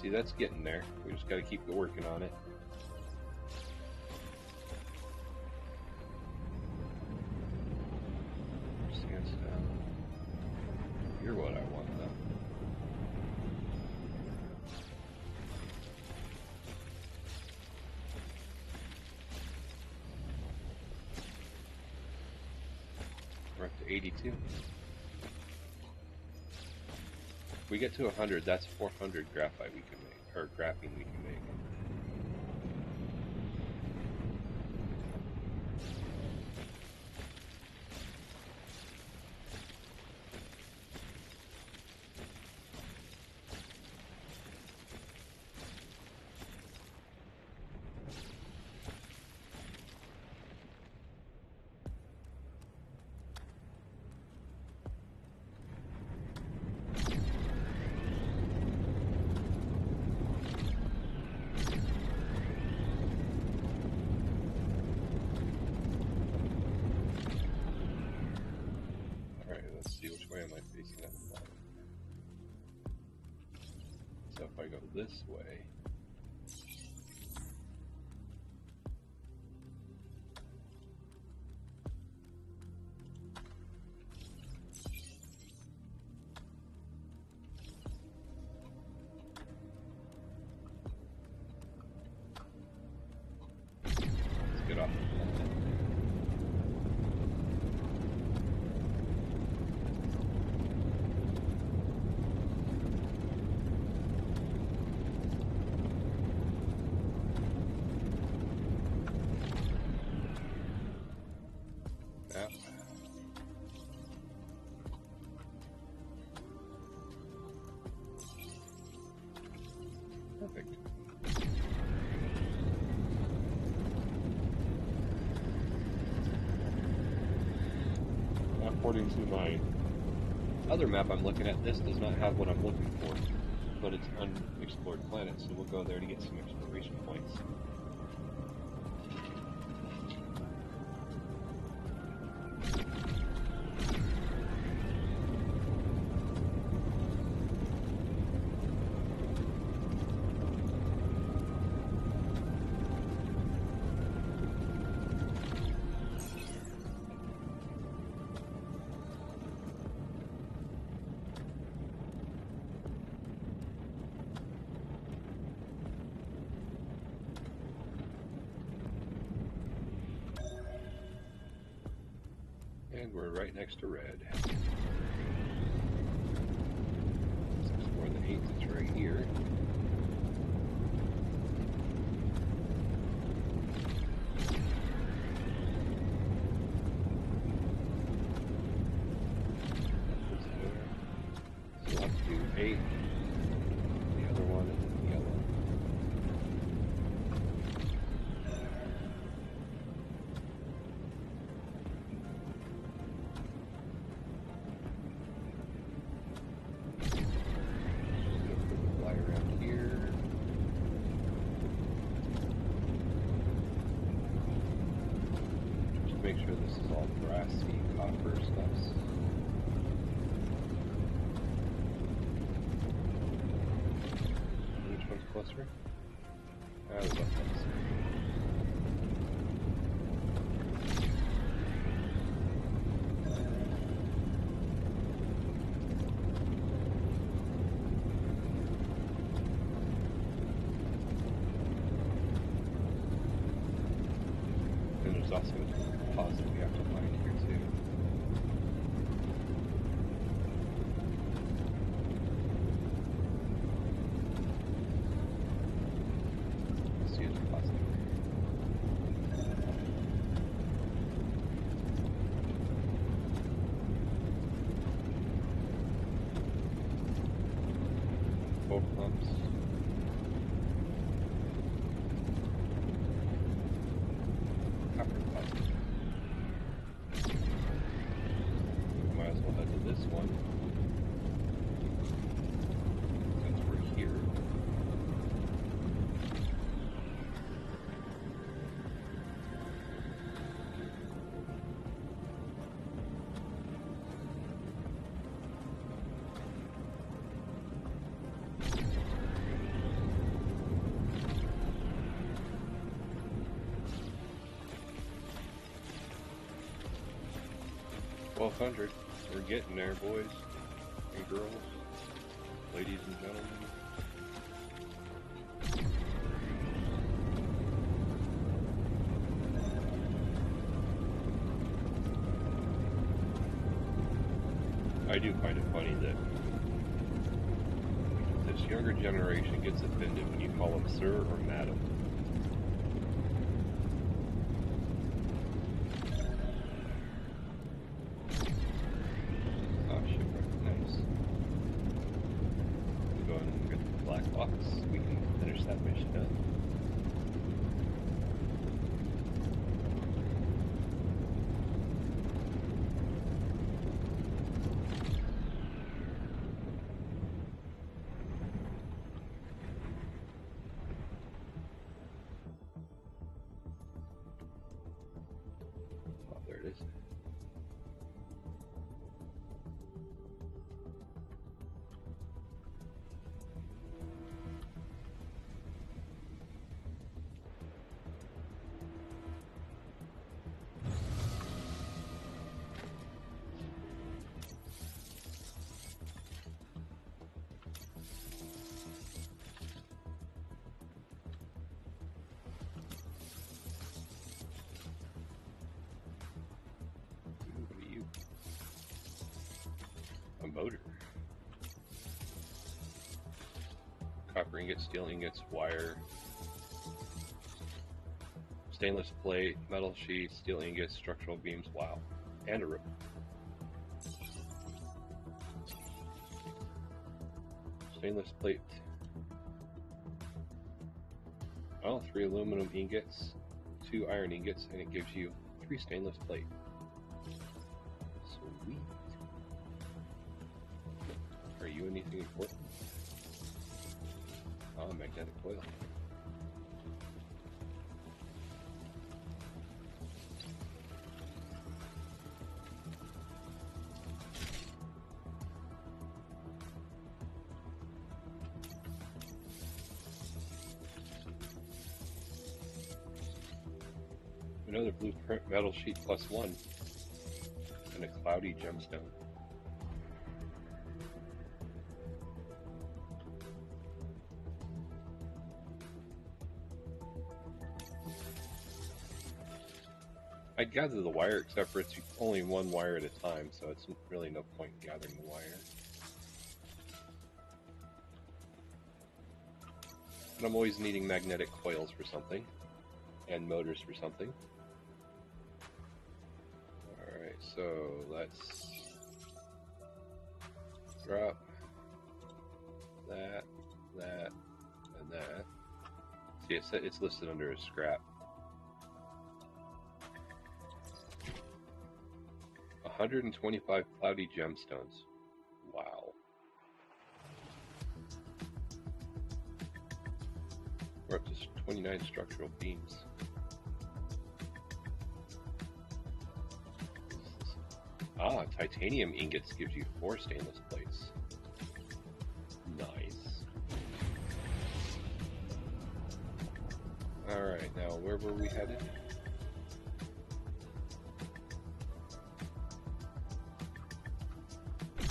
See, that's getting there. We just got to keep working on it. Sandstone. You're what I want, though. We're up to 82. If we get to 100, that's 400 graphite we can make, or graphene we can make. So if I go this way, let's get off the planet. Perfect. According to my Other map I'm looking at, this does not have what I'm looking for, but it's unexplored planet, so we'll go there to get some exploration points. And we're right next to red. Let's explore the 8th, it's right here. So let's do 8, the other one, and yellow. Fly around here. Just make sure this is all brassy copper stuff. Which one's closer? Ah, the buttons. And there's also a deposit we have to find here too. See a deposit. Both pumps. Copper deposit. 1200. We're getting there, boys and girls, ladies and gentlemen. I do find it funny that this younger generation gets offended when you call them sir or madam. Oh, shipwreck, nice. We go and get the black box. We can finish that mission up. Oh, there it is. What are you? A motor. Copper ingots, steel ingots, wire, stainless plate, metal sheets, steel ingots, structural beams. Wow. And a rope. Stainless plate. Oh, 3 aluminum ingots, 2 iron ingots, and it gives you 3 stainless plate. Sweet. Are you anything important? Oh, magnetic coil. Another blueprint metal sheet +1 and a cloudy gemstone. I gather the wire, except for it's only one wire at a time, so it's really no point in gathering the wire. And I'm always needing magnetic coils for something, and motors for something. Alright, so let's drop that, that, and that. See, it's listed under a scrap. 125 cloudy gemstones. Wow. We're up to 29 structural beams. Ah, titanium ingots gives you 4 stainless plates. Nice. Alright, now where were we headed?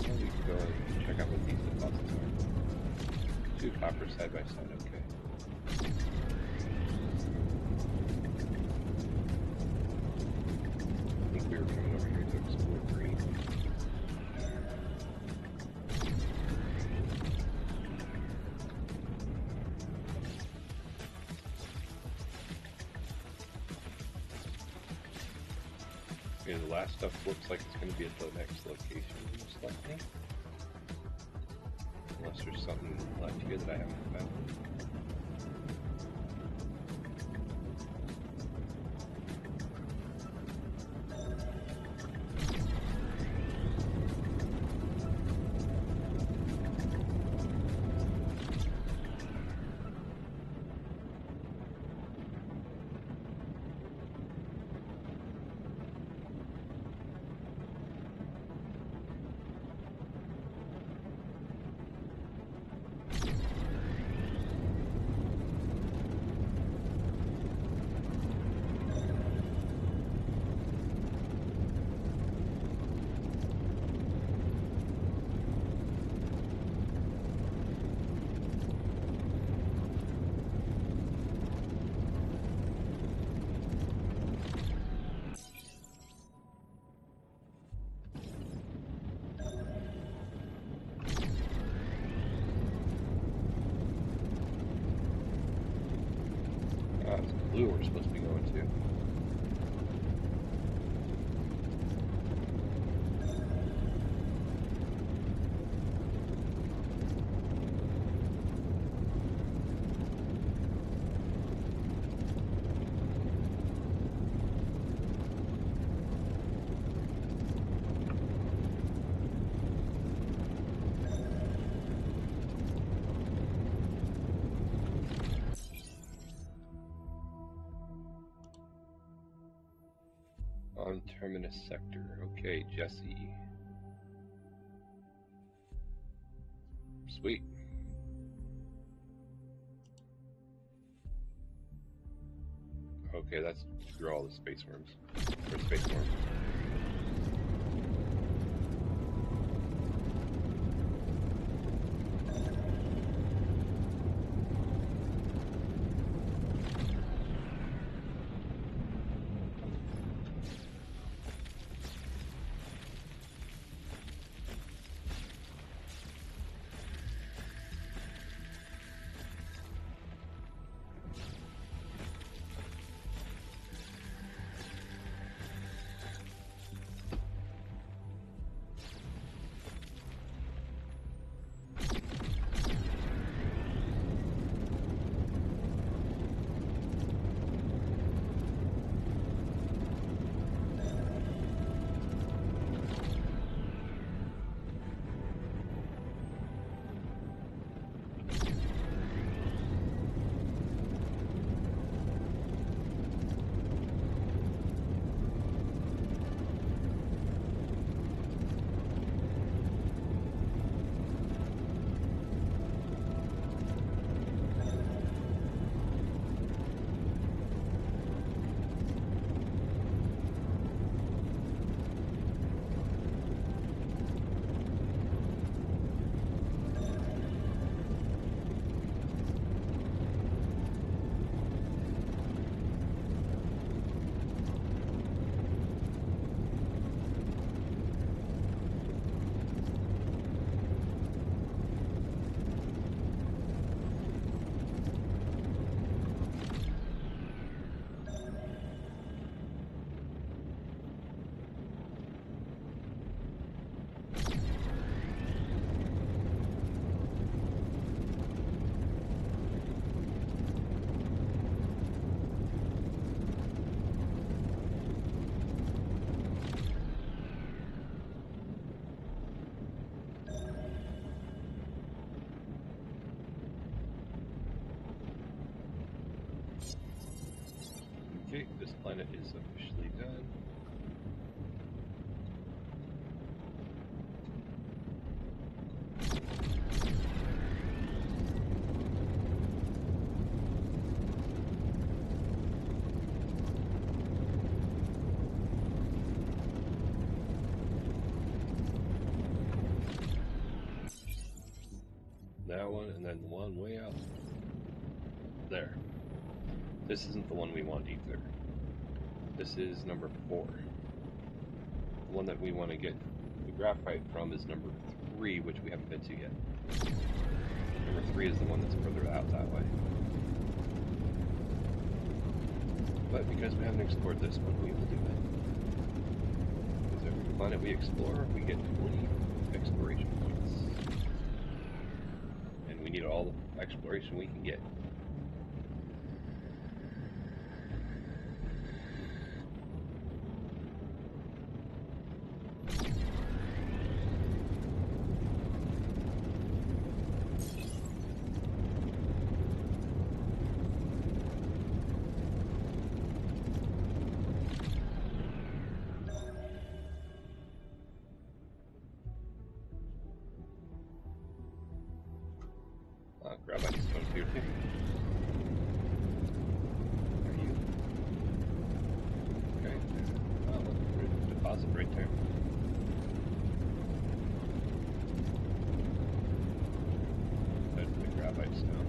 Well, we can go and check out what these deposits are. 2 copper side by side, okay. I think we were coming over here to explore green. Okay, the last stuff looks like it's going to be at the next location, most likely. Unless there's something left here that I haven't found. we're supposed to be going to. On Terminus Sector. Okay, Jesse. Sweet. Okay, that's through all the space worms. Or space worms. Okay, this planet is officially done. That one, and then the one way out there. This isn't the one we want either. This is number 4. The one that we want to get the graphite from is number 3, which we haven't been to yet. Number 3 is the one that's further out that way. But because we haven't explored this one, we will do it. Because every planet we explore, we get 20 exploration points. And we need all the exploration we can get. Graphite stone here too. Are you? Okay. Oh, look, there's a deposit right there. That's the graphite stone.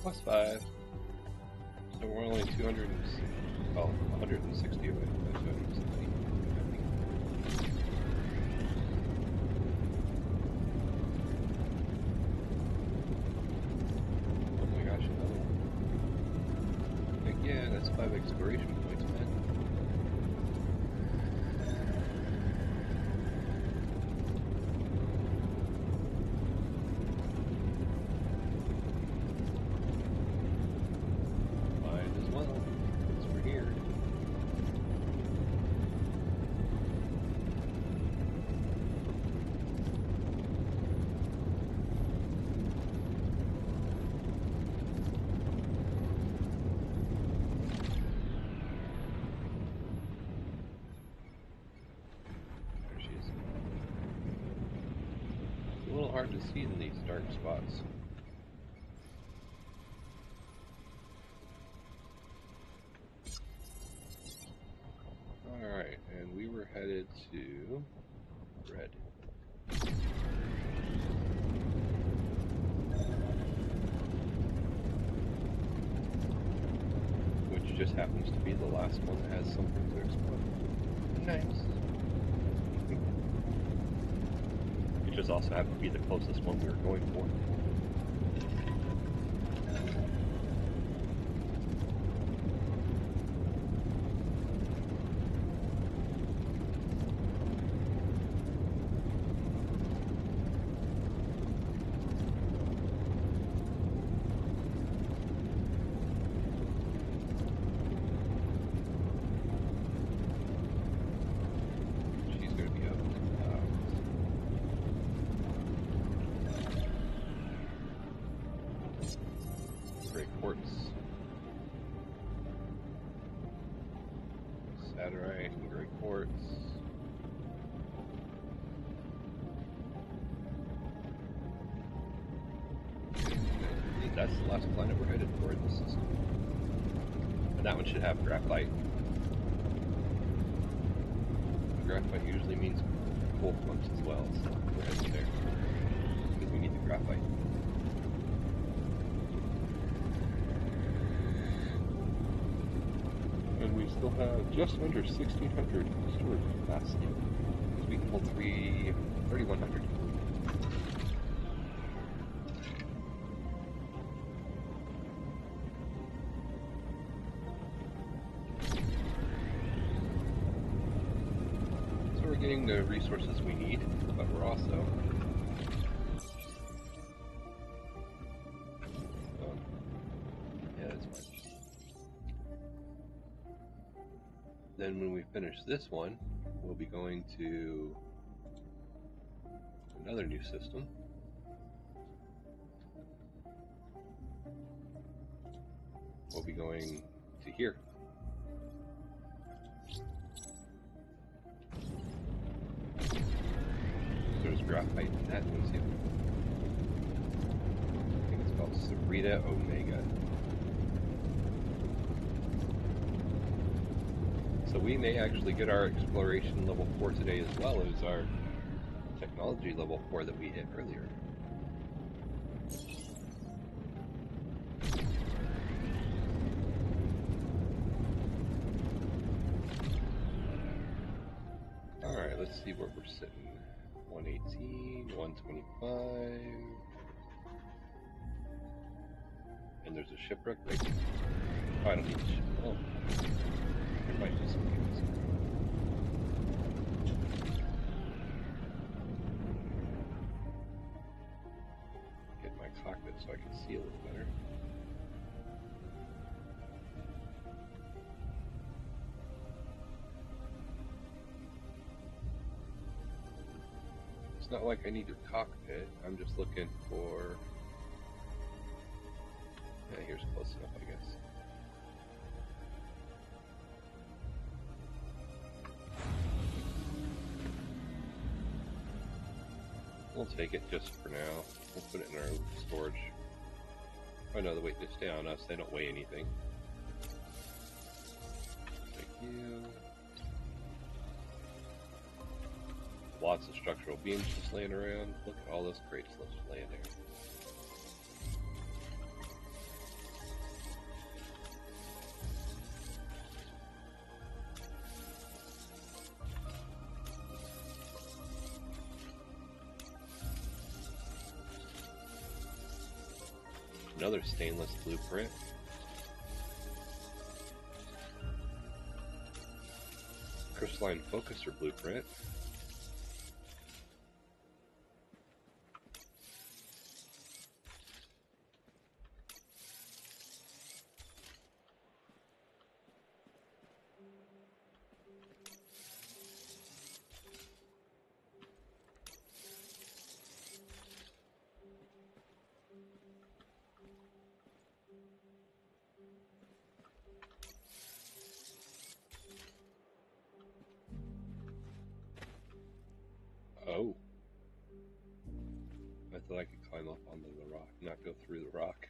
Plus 5. So we're only 160 away. 260. Oh my gosh, another one. Heck yeah, that's 5 exploration points, man. Might as well, since we're here. There she is. It's a little hard to see in these dark spots. Alright, and we were headed to red. Which just happens to be the last one that has something to explore. Nice. It just also happened to be the closest one we were going for. She's going to be up. Great quartz. Saturite and great quartz. And I believe that's the last planet we're headed for in this system. And that one should have graphite. Graphite usually means coal flux as well, so we're heading there. Because we need the graphite. And we still have just under 1,600 storage capacity. Because we can hold 3,100. So we're getting the resources we need, but we're also yeah, that's fine. Then when we finish this one, we'll be going to another new system. We'll be going to here. There's graphite in that one too. I think it's called Sarita Omega. So we may actually get our exploration level 4 today as well as our technology level 4 that we hit earlier. Alright, let's see where we're sitting. 118, 125. And there's a shipwreck right there. Oh, I don't need a ship. Oh. There might be some things. Get my cockpit so I can see a little better. It's not like I need a cockpit. I'm just looking for... Yeah, here's close enough, I guess. We'll take it just for now. We'll put it in our storage. Oh no, wait, they stay on us. They don't weigh anything. Thank you. Lots of structural beams just laying around. Look at all those crates just laying there. Another stainless blueprint. Crystalline focuser blueprint. Oh. I thought I could climb up onto the rock, not go through the rock.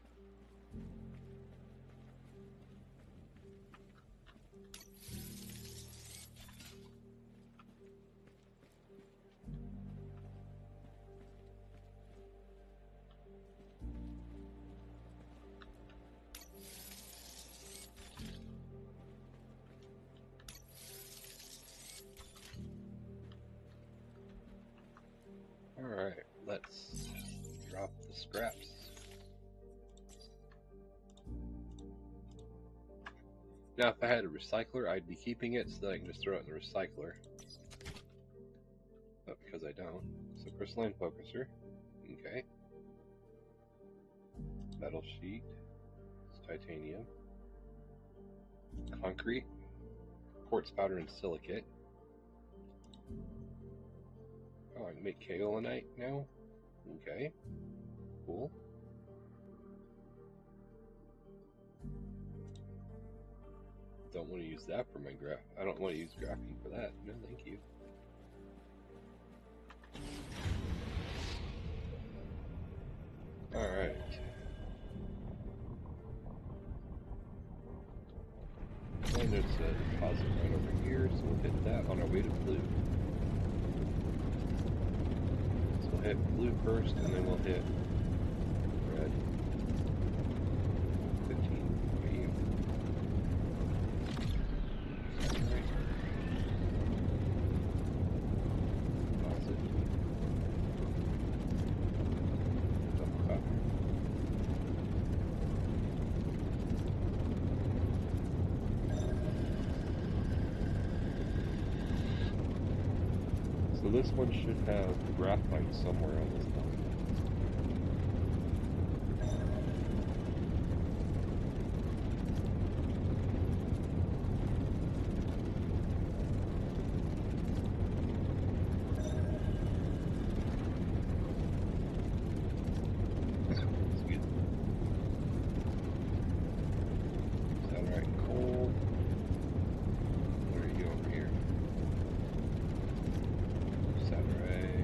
Alright, let's drop the scraps. Now, if I had a recycler, I'd be keeping it so that I can just throw it in the recycler. But because I don't. So, crystalline focuser. Okay. Metal sheet. It's titanium. Concrete. Quartz powder and silicate. Oh, I can make kaolinite now? Okay. Cool. Don't want to use that for my graph. I don't want to use graphene for that. No, thank you. Alright. And there's a deposit right over here, so we'll hit that on our way to blue. So we'll hit blue first, and then we'll hit red. 15 for you. Is that right? Deposit. Double copper. So this one should have graphite somewhere on this one. Excuse me. Is that right? Coal. Where are you over here? Saturday.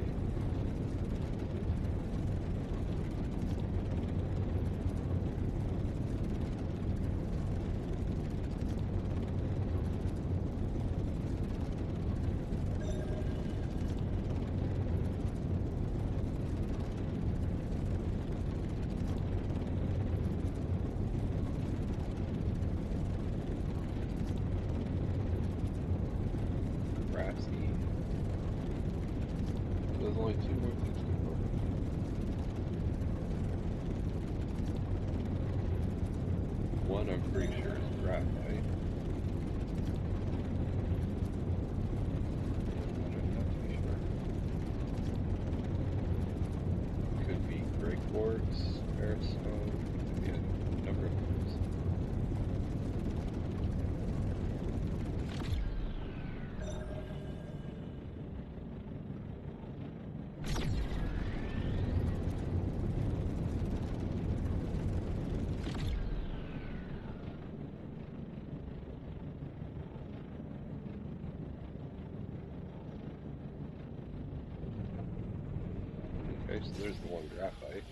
Brassy. There's only two more things to go. One I'm pretty sure is graphite. I'm not too sure. Could be gray quartz, ferrostone, could be a number of things. Okay, so there's the one graphite.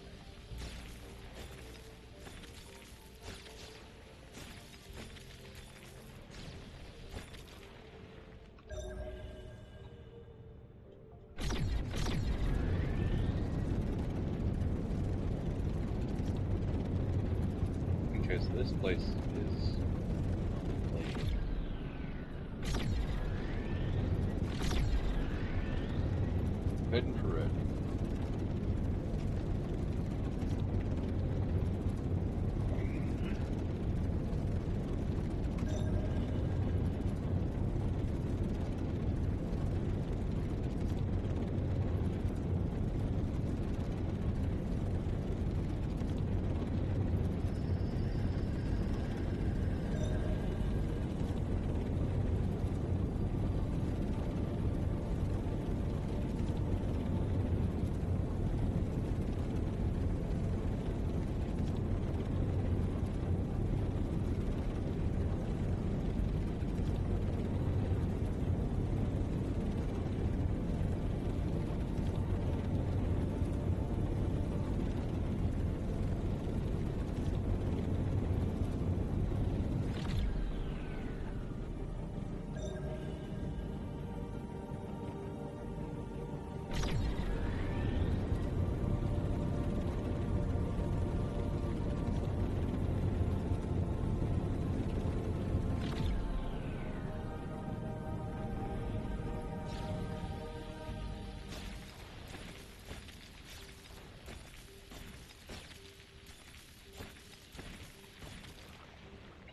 Okay, so this place is lame. Heading for red.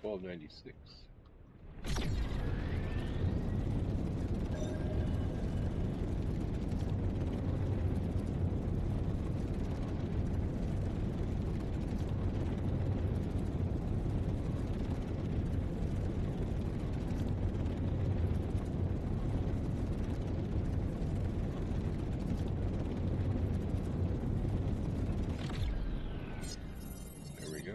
1296. There we go.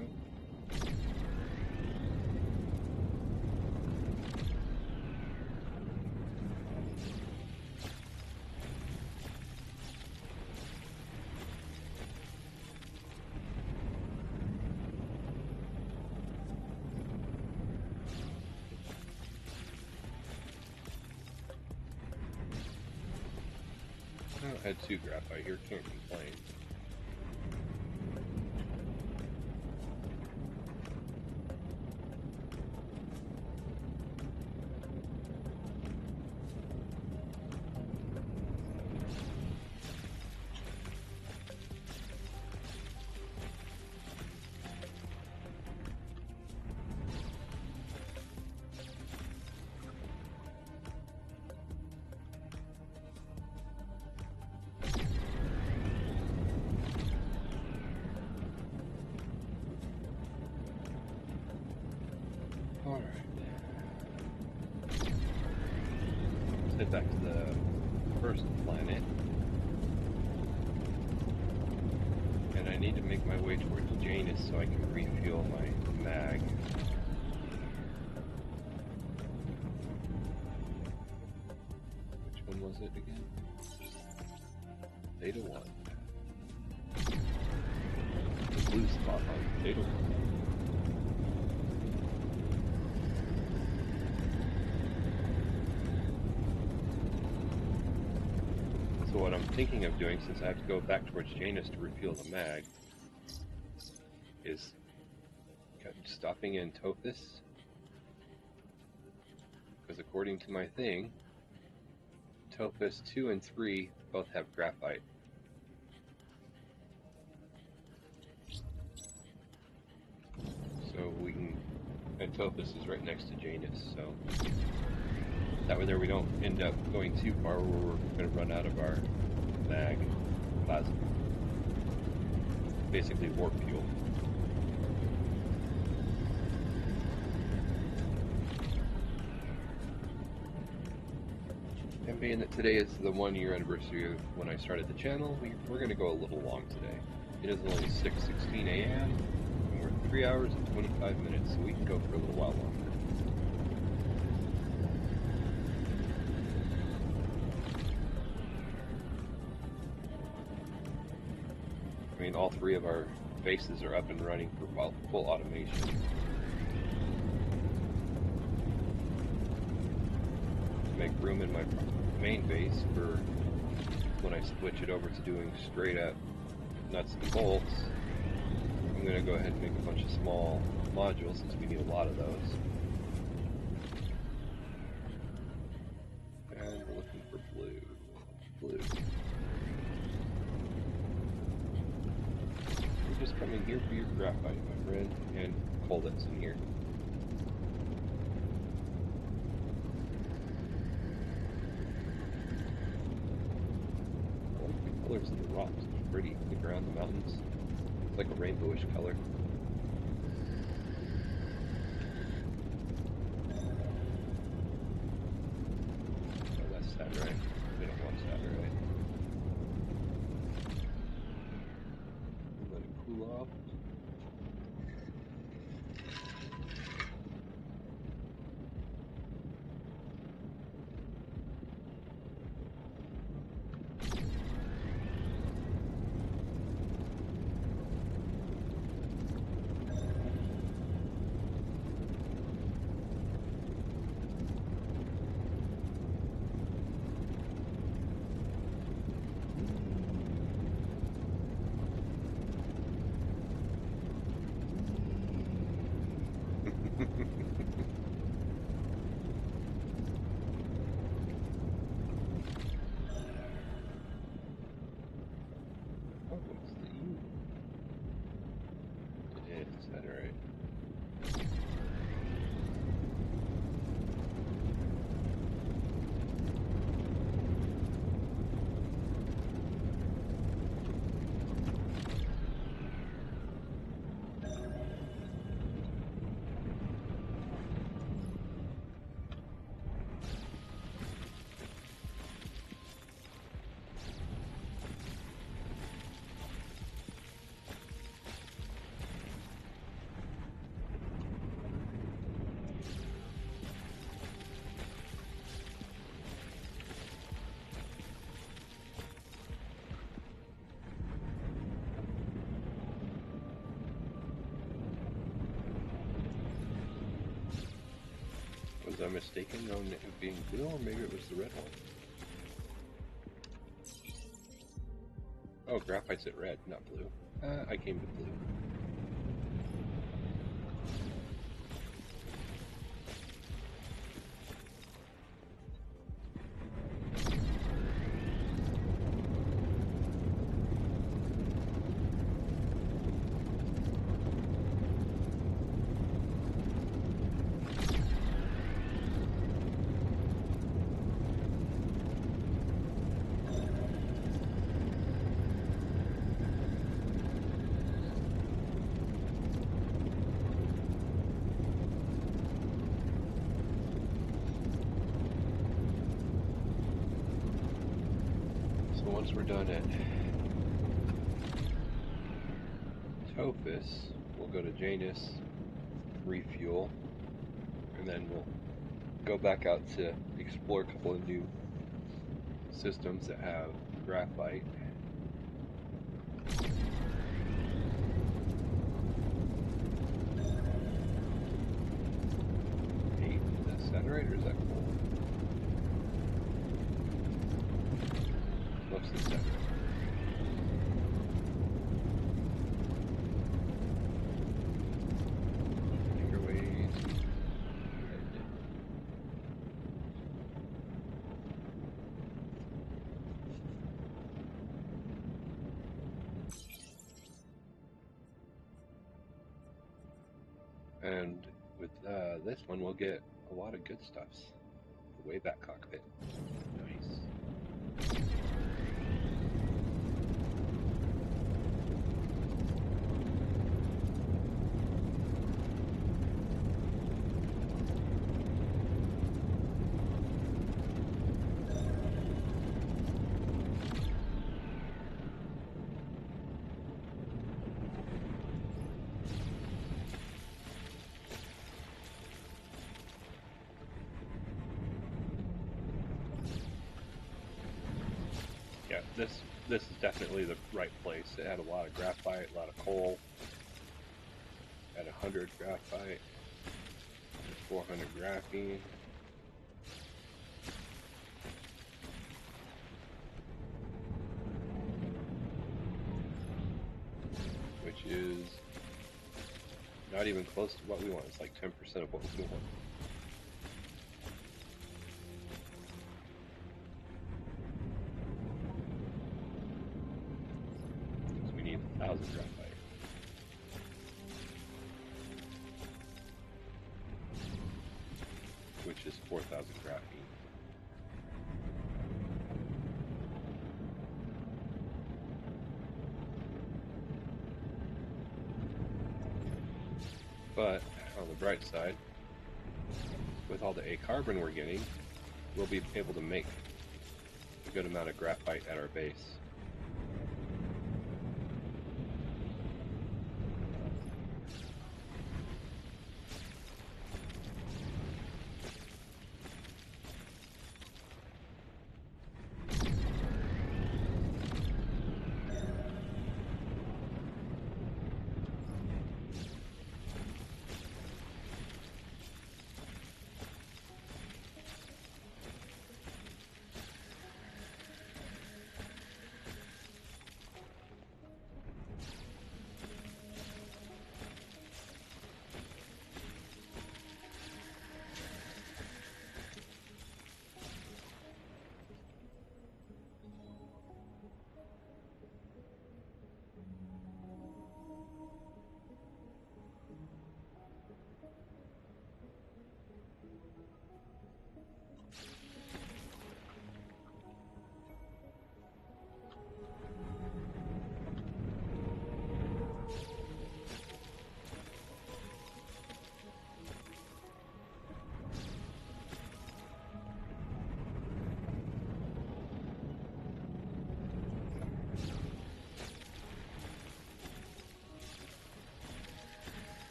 I had 2 graphite here, can't complain. Alright. Let's head back to the first planet. And I need to make my way towards Janus so I can refuel my mag. Which one was it again? Theta 1. The blue spot on Theta 1. So what I'm thinking of doing, since I have to go back towards Janus to refuel the mag, is stopping in Tophus. Because according to my thing, Tophus 2 and 3 both have graphite. So we can, and Tophus is right next to Janus, so that way there we don't end up going too far where we're going to run out of our mag plasma. Basically warp fuel. And being that today is the 1-year anniversary of when I started the channel, we're going to go a little long today. It is only 6:16 a.m. and we're 3 hours and 25 minutes, so we can go for a little while longer. I mean, all 3 of our bases are up and running for full automation. To make room in my main base for when I switch it over to doing straight up nuts and bolts, I'm going to go ahead and make a bunch of small modules since we need a lot of those. And we're looking for blue. Blue. Just come in here for your graphite, my friend, and coal that's in here. I like the colors of the rocks. It's pretty. The ground, the mountains. It's like a rainbowish color. Oh, that's saturite. We don't want saturite. Let it cool off. Was I mistaken on it being blue, or maybe it was the red one? Oh, graphite's at red, not blue. I came to blue. Once we're done at Tophus, we'll go to Janus, refuel, and then we'll go back out to explore a couple of new systems that have graphite. Hey, is that satellite or is that coal? Looks the satellite. And with this one, we'll get a lot of good stuffs. The Wayback Cockpit. Nice. Yeah, this is definitely the right place. It had a lot of graphite, a lot of coal. Had 100 graphite, 400 graphene. Which is not even close to what we want. It's like 10% of what we want. So we need 1,000 graphite. Which is 4,000 graphene. But on the bright side, with all the A carbon we're getting, we'll be able to make a good amount of graphite at our base.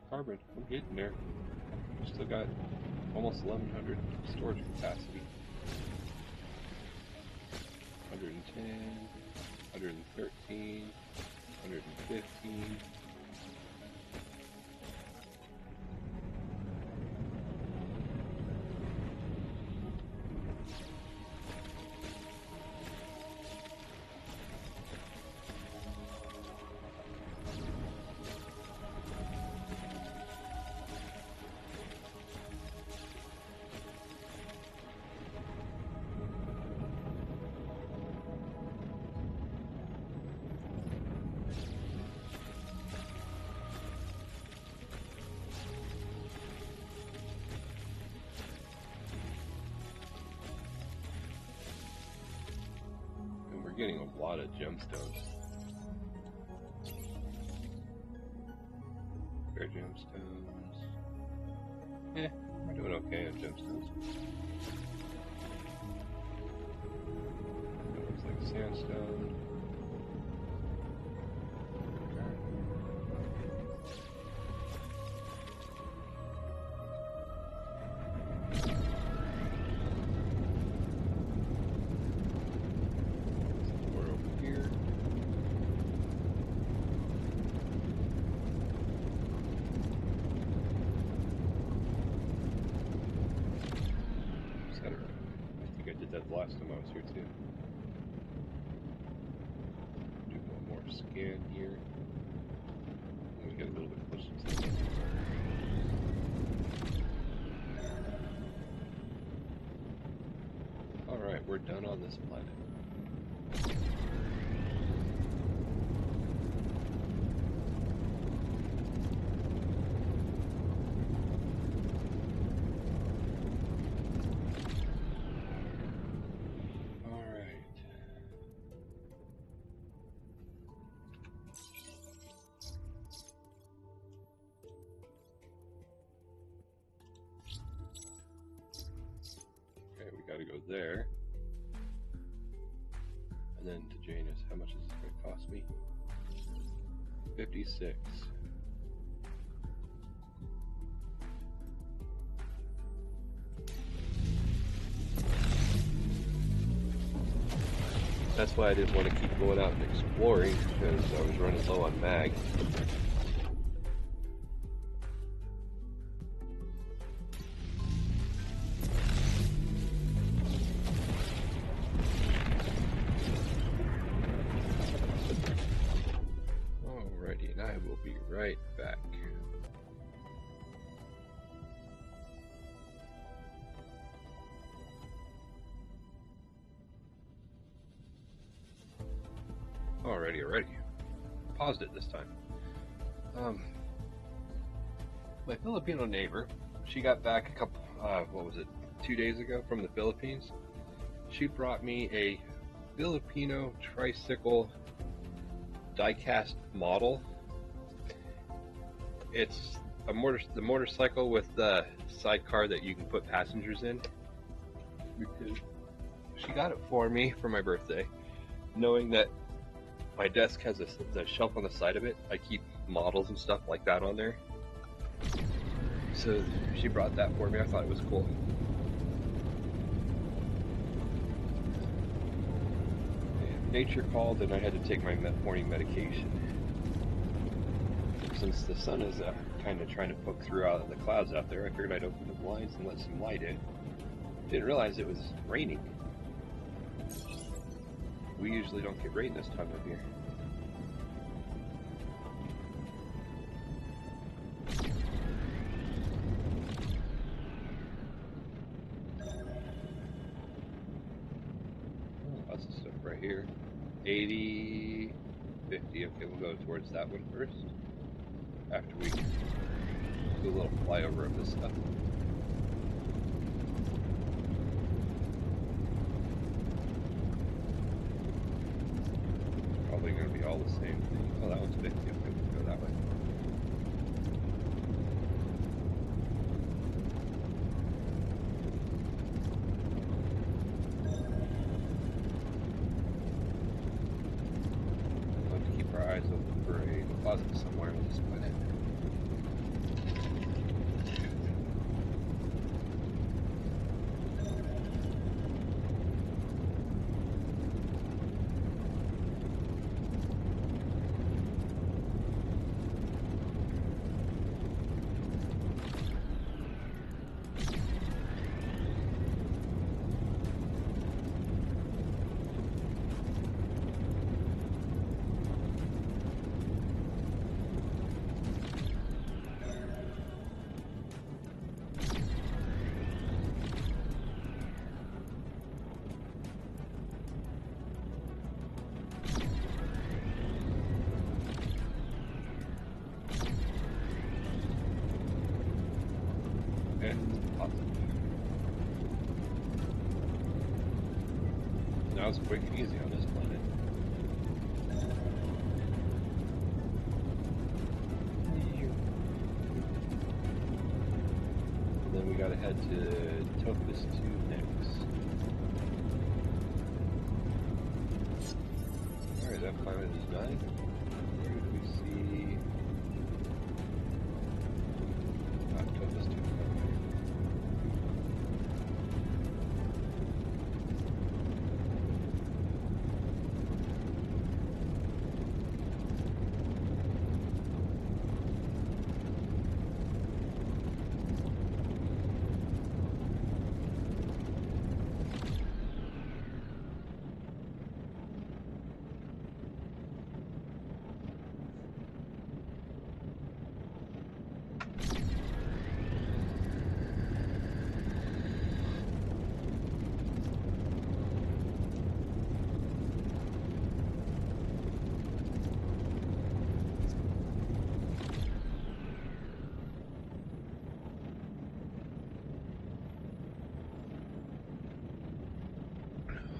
Carbon. I'm getting there. Still got almost 1,100 storage capacity. 110, 113, 115. getting a lot of gemstones. Fair gemstones. Yeah, we're doing okay on gemstones. That looks like sandstone. Last time I was here too. Do one more scan here. Let me get a little bit closer to the Alright, we're done on this planet. Gotta go there. And then to Janus, how much is this going to cost me? 56. That's why I didn't want to keep going out and exploring, because I was running low on mag. Right back. Alrighty. Paused it this time. My Filipino neighbor, she got back a couple, 2 days ago from the Philippines. She brought me a Filipino tricycle die-cast model. It's the motorcycle with the sidecar that you can put passengers in. Because she got it for me for my birthday, knowing that my desk has a shelf on the side of it. I keep models and stuff like that on there. So she brought that for me. I thought it was cool. Nature called and I had to take my morning medication. Since the sun is kind of trying to poke through out of the clouds out there, I figured I'd open the blinds and let some light in. Didn't realize it was raining. We usually don't get rain this time of year. Oh, lots of stuff right here. 80, 50. Okay, we'll go towards that one first. After we do a little flyover of this stuff. Probably going to be all the same thing. Oh, that one's 50. Okay, we'll go that way. We'll have to keep our eyes open for a deposit somewhere on this planet. Now it's quick and easy on this planet. gotta head to Topus 2 next. Alright, that planet is done. Where do we see... Topus 2.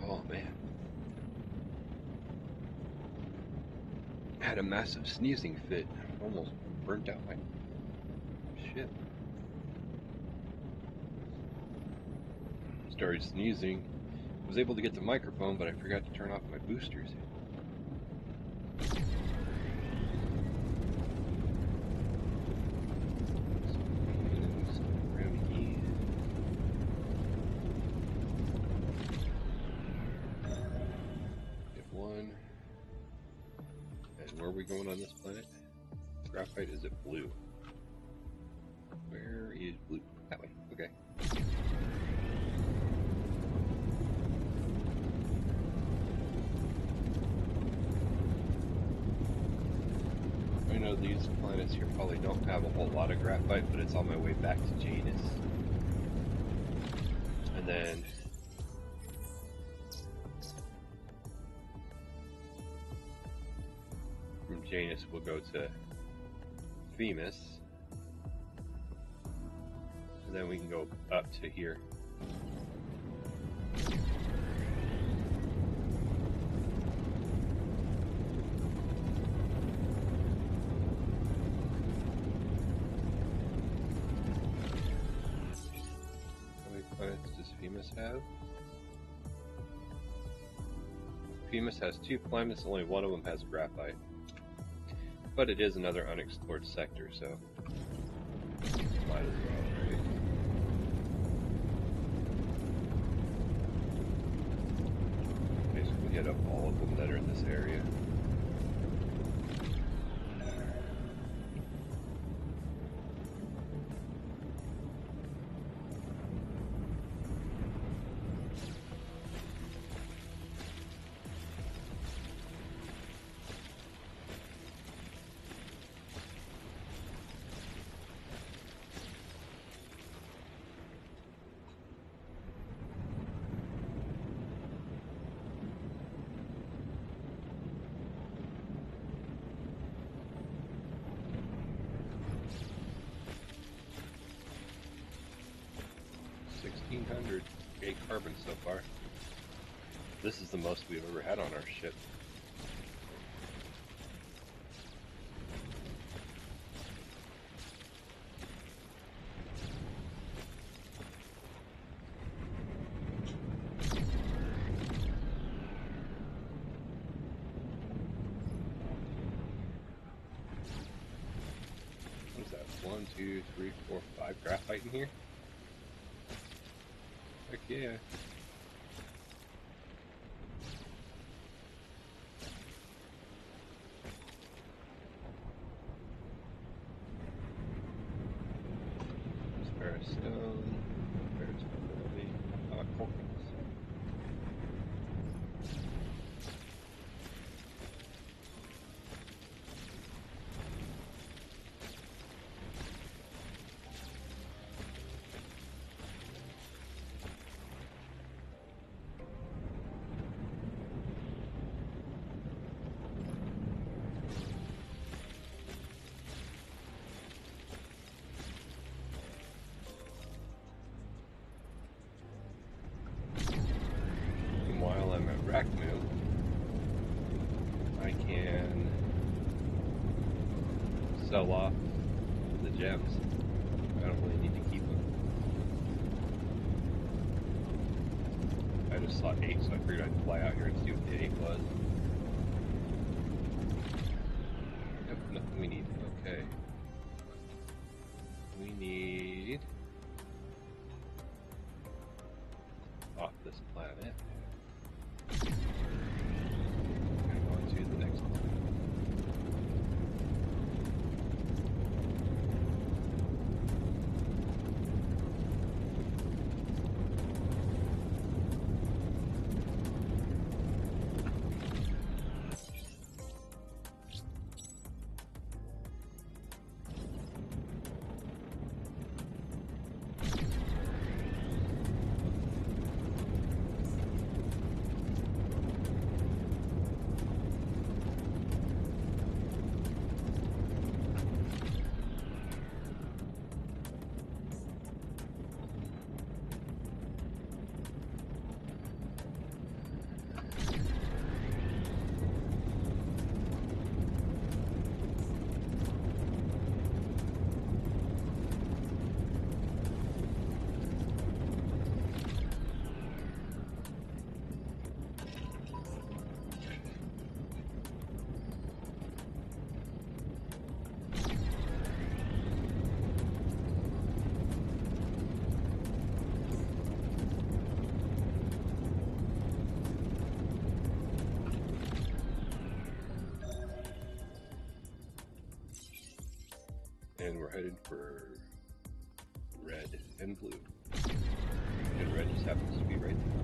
Oh man. Had a massive sneezing fit. Almost burnt out my shit. Started sneezing. Was able to get the microphone, but I forgot to turn off my boosters. Where are we going on this planet? Graphite, is it blue? Where is blue? That way, okay. I know these planets here probably don't have a whole lot of graphite, but it's on my way back to Janus. And then from Janus we'll go to Themis, and then we can go up to here. How many planets does Themis have? Themis has 2 planets, only one of them has graphite. But it is another unexplored sector, so might as well, right? Basically hit up all of them that are in this area. Carbon so far. This is the most we've ever had on our ship. What is that? 1, 2, 3, 4, 5 graphite in here? Heck yeah. Spare stone, spare stability, coal. I can sell off the gems. I don't really need to keep them. I just saw 8, so I figured I'd fly out here and see what the 8 was. Yep, nothing we need. Okay. We need... off this planet. And on to the next one. And we're headed for red and blue. And red just happens to be right there.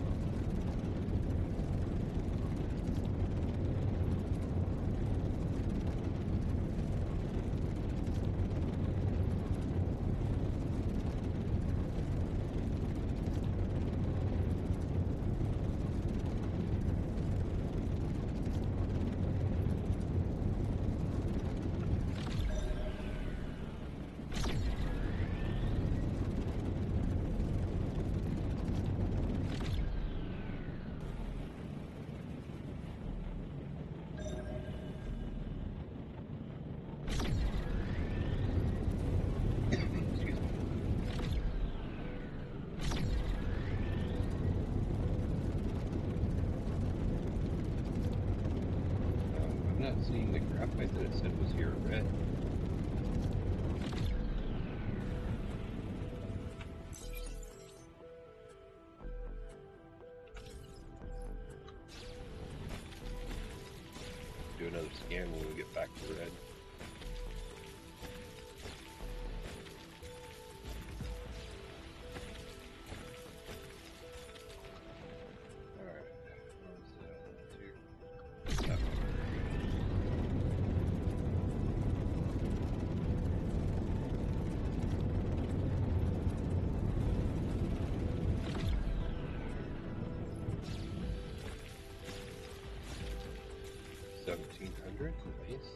I'm not seeing the graphite that it said was here red. Do another scan when we get back to red. Alright, what's here? That one. $1,700, nice.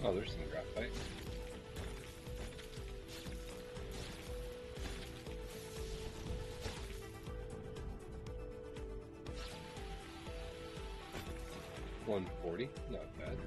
Oh, there's some graphite. $140, not bad.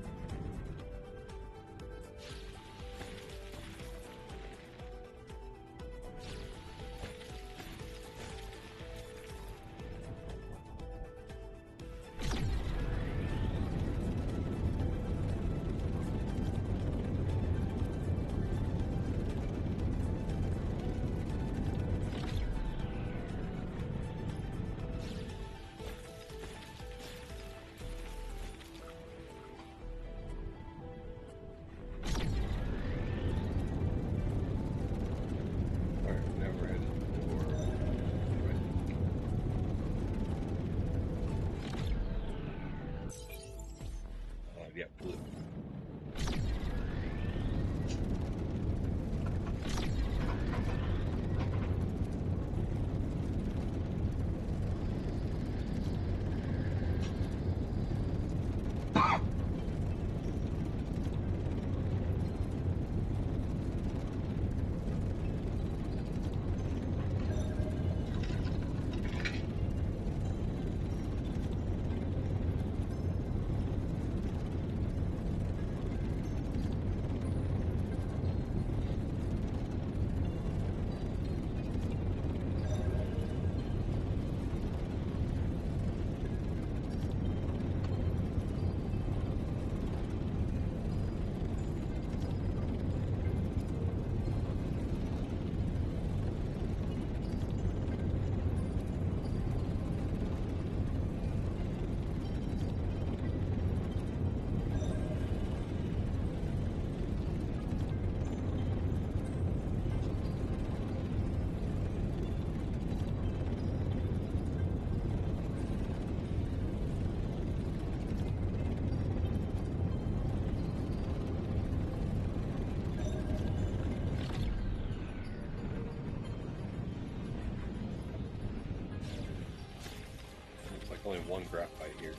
one graphite here.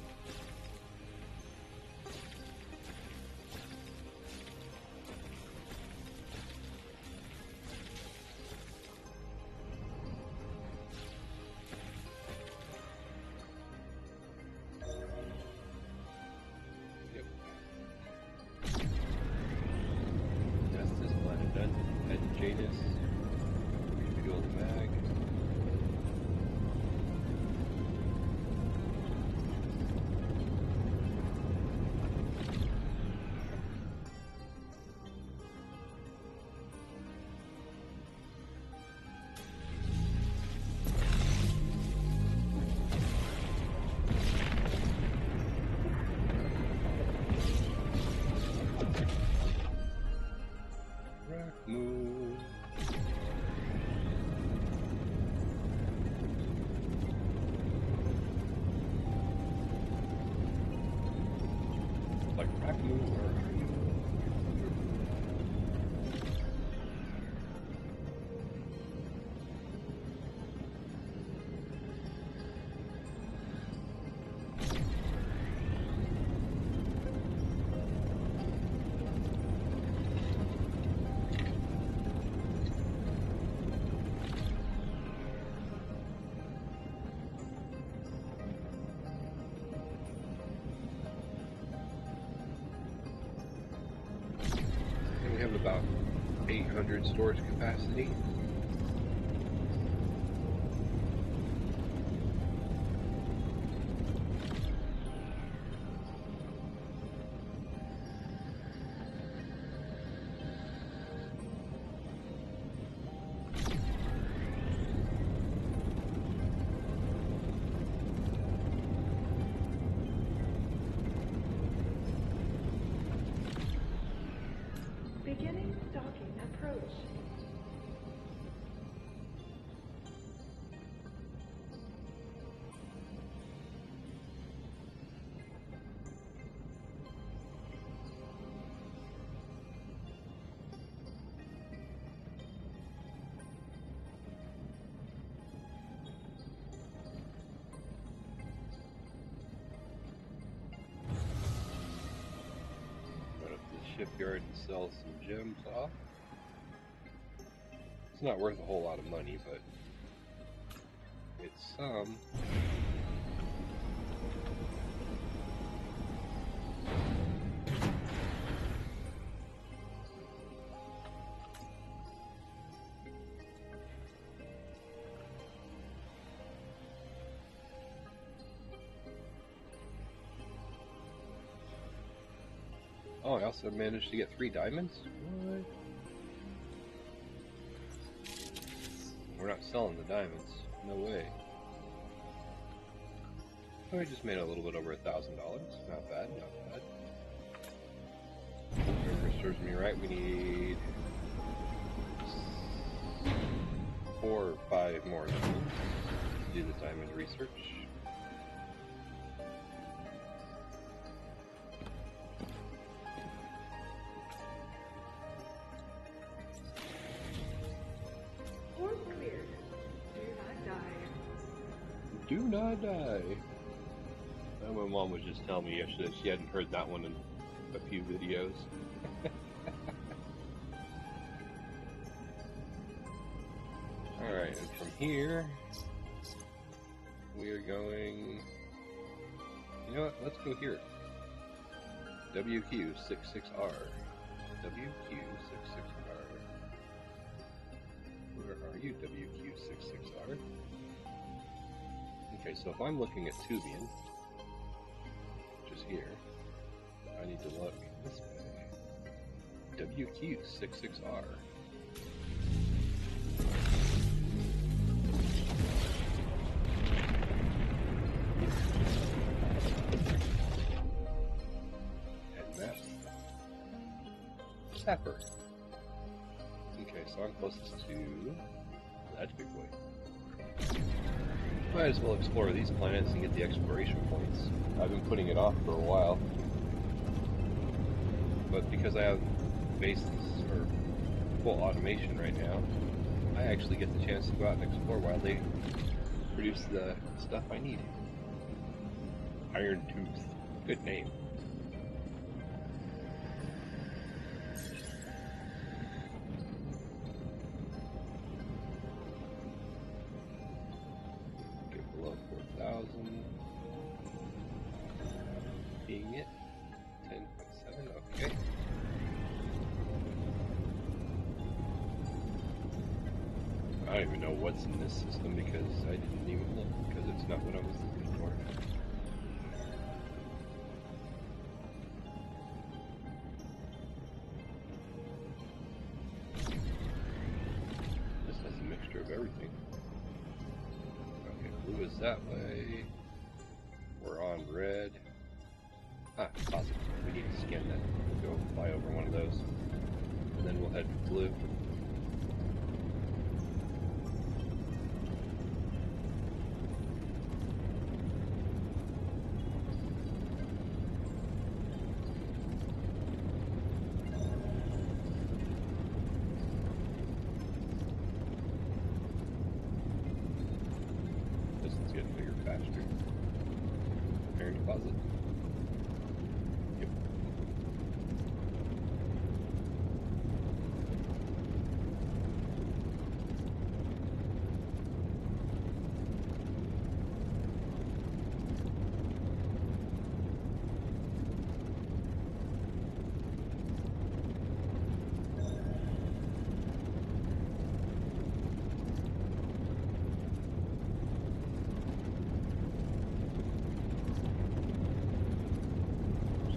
Yep. That's this planet done. Head to Jadis. Refuel the mag. Move. Like Rackmoo, where are you? We have about 800 storage capacity. Beginning docking approach. Go up to the shipyard and sell some gems off. It's not worth a whole lot of money, but it's some. Oh, I also managed to get 3 diamonds? What? We're not selling the diamonds. No way. Oh, I just made a little bit over $1,000. Not bad, not bad. If it serves me right, we need 4 or 5 more diamonds to do the diamond research. Port cleared. Do not die. Do not die. My mom was just telling me yesterday she hadn't heard that one in a few videos. Alright, and from here, we are going... You know what? Let's go here. WQ66R. WQ66R. Where are you, WQ66R? Okay, so if I'm looking at Tubian, which is here, I need to look this way. WQ66R. Head map. Sapper. Okay, so I'm closest to that big boy. Might as well explore these planets and get the exploration points. I've been putting it off for a while. But because I have bases or full automation right now, I actually get the chance to go out and explore while they produce the stuff I need. Iron Tooth. Good name. Get below 4,000. Being it. 10.7, okay. I don't even know what's in this system because I didn't even look because it's not what I was looking for. This has a mixture of everything. Okay, blue is that way. We're on red. Ah, positive. We need to scan that. We'll go fly over one of those. And then we'll head for blue.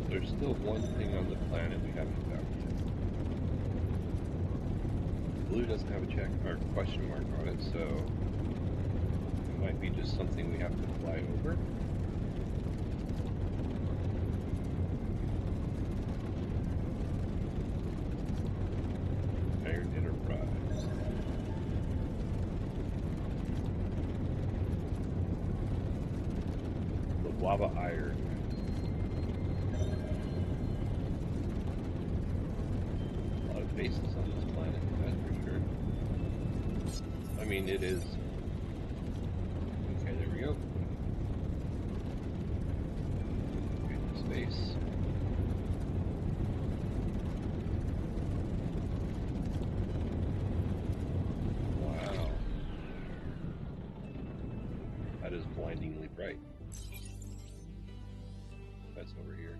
There's still one thing on the planet we haven't found yet. Blue doesn't have a check or question mark on it, so it might be just something we have to fly over. Iron Enterprise. The lava iron. Bases on this planet, that's for sure. I mean, it is. Okay, there we go. Into space. Wow. That is blindingly bright. That's over here.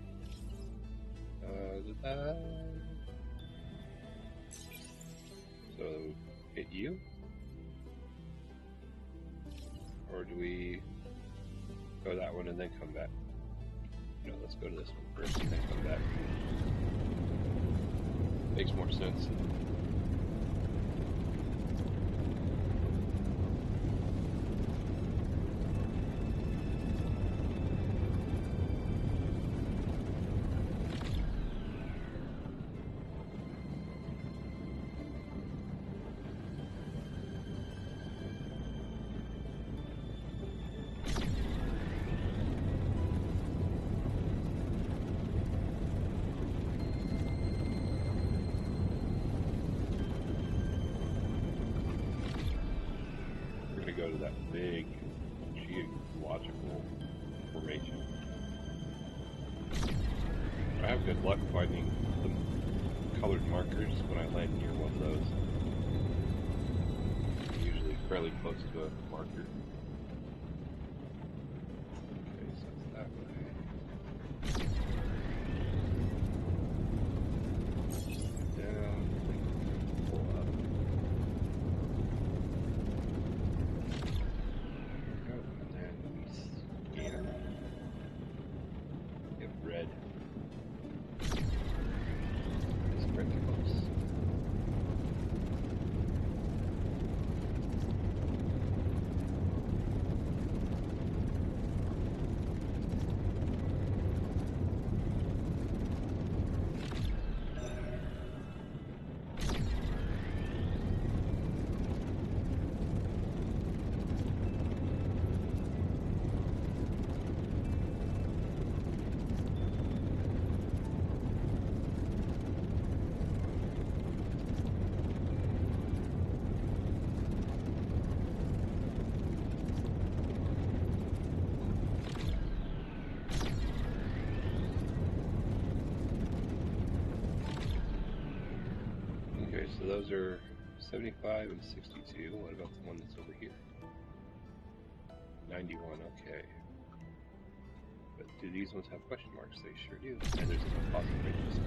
So, hit you? Or do we go that one and then come back? No, let's go to this one first and then come back. Makes more sense. Go to that big geological formation. I have good luck finding the colored markers when I land near one of those. I'm usually fairly close to a marker. Okay, so it's that way. Down, pull up. Okay, so those are 75 and 62. What about the one that's over here? 91, okay. But do these ones have question marks? They sure do. And there's a deposit right just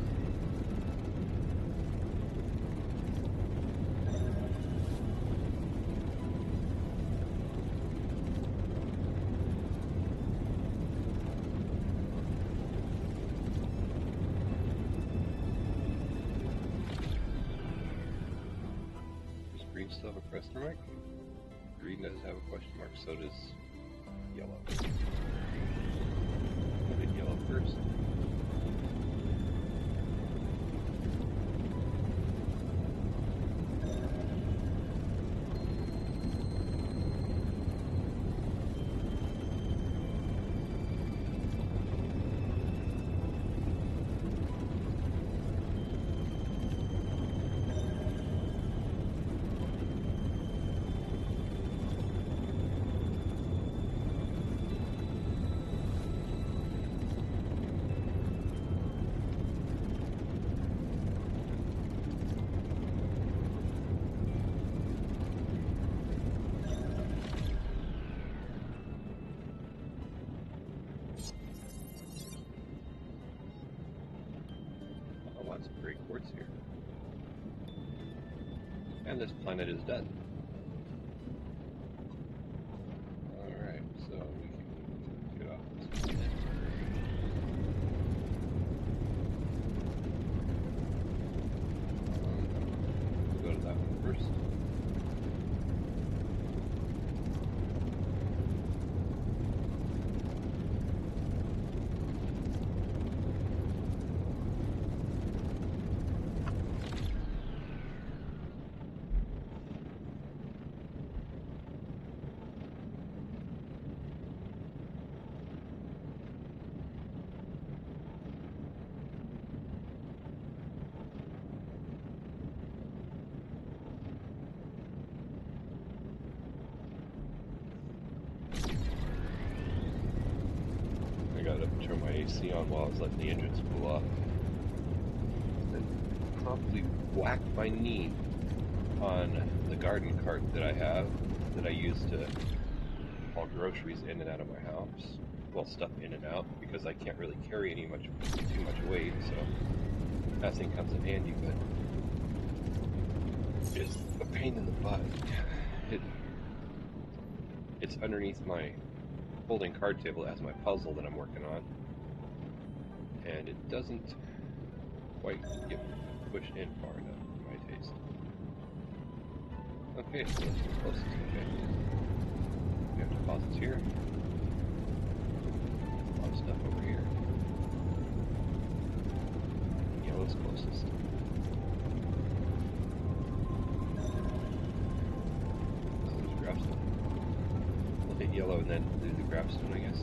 does green still have a question mark? Green does have a question mark, so does yellow. I did yellow first. Lots of great quartz here. And this planet is done. Alright, so we can get off this planet. We'll go to that one first. I gotta turn my AC on while I was letting the engines cool off. And promptly whacked my knee on the garden cart that I have, that I use to haul groceries in and out of my house. Well, stuff in and out, because I can't really carry too much weight, so that thing comes in handy, but it's a pain in the butt. It's underneath my folding card table as my puzzle that I'm working on, and it doesn't quite get pushed in far enough for my taste. Okay, so that's the closest. Okay, we have deposits here, a lot of stuff over here. Yellow's closest. Oh, there's a grapstone. We'll hit yellow and then do the grapstone, I guess.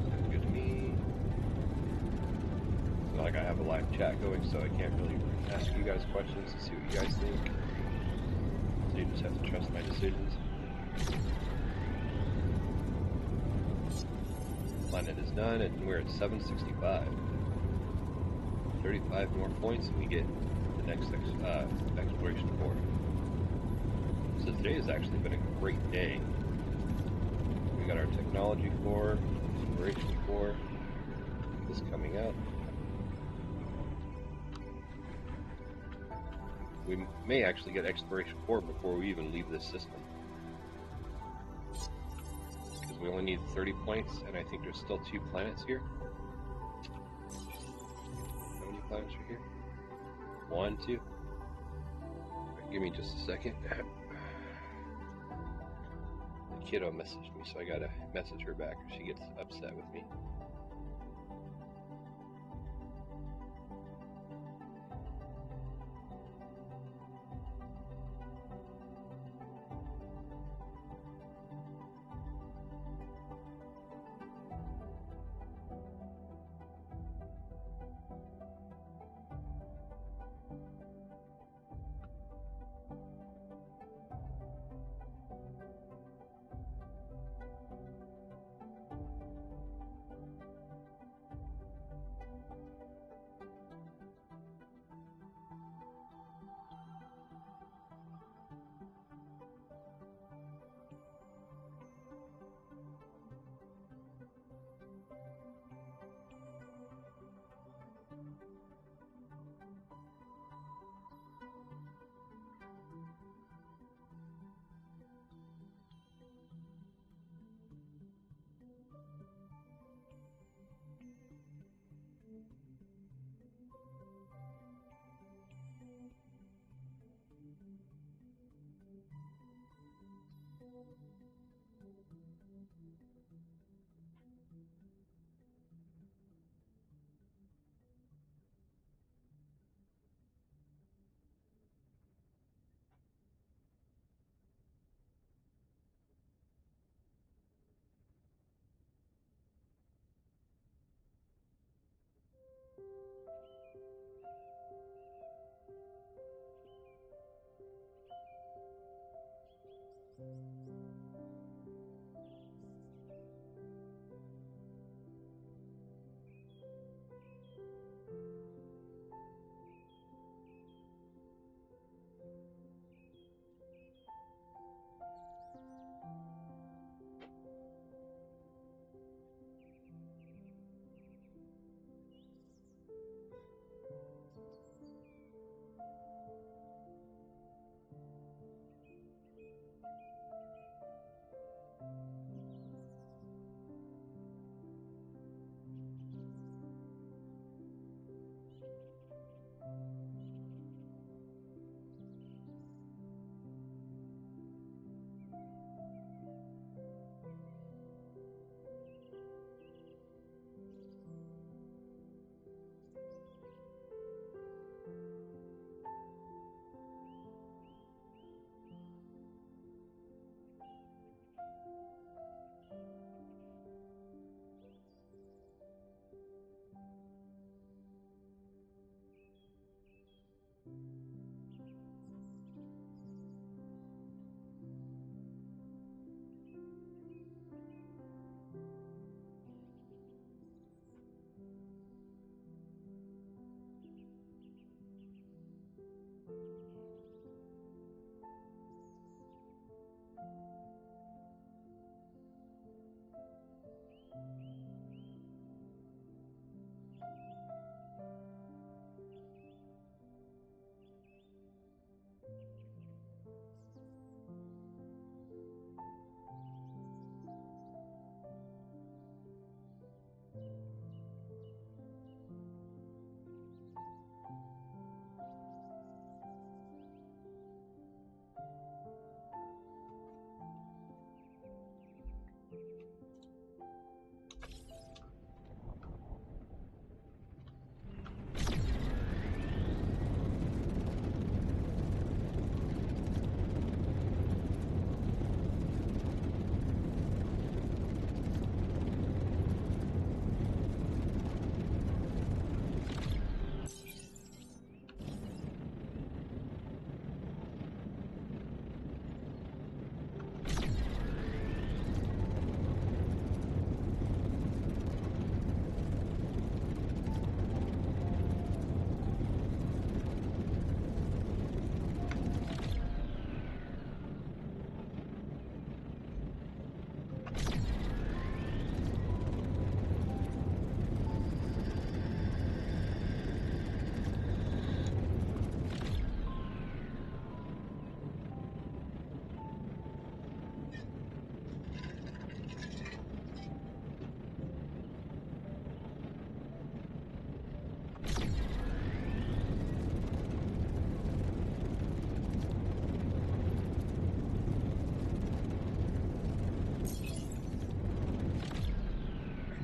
Sounds good to me. It's not like I have a live chat going, so I can't really ask you guys questions to see what you guys think. So you just have to trust my decisions. Planet is done, and we're at 765. 35 more points, and we get the next exploration core. So today has actually been a great day. We got our technology core, exploration core, this coming up. We may actually get exploration core before we even leave this system. Because we only need 30 points, and I think there's still 2 planets here. How many planets are here? 1, 2. Right, give me just a second. The kiddo messaged me, so I gotta message her back or she gets upset with me.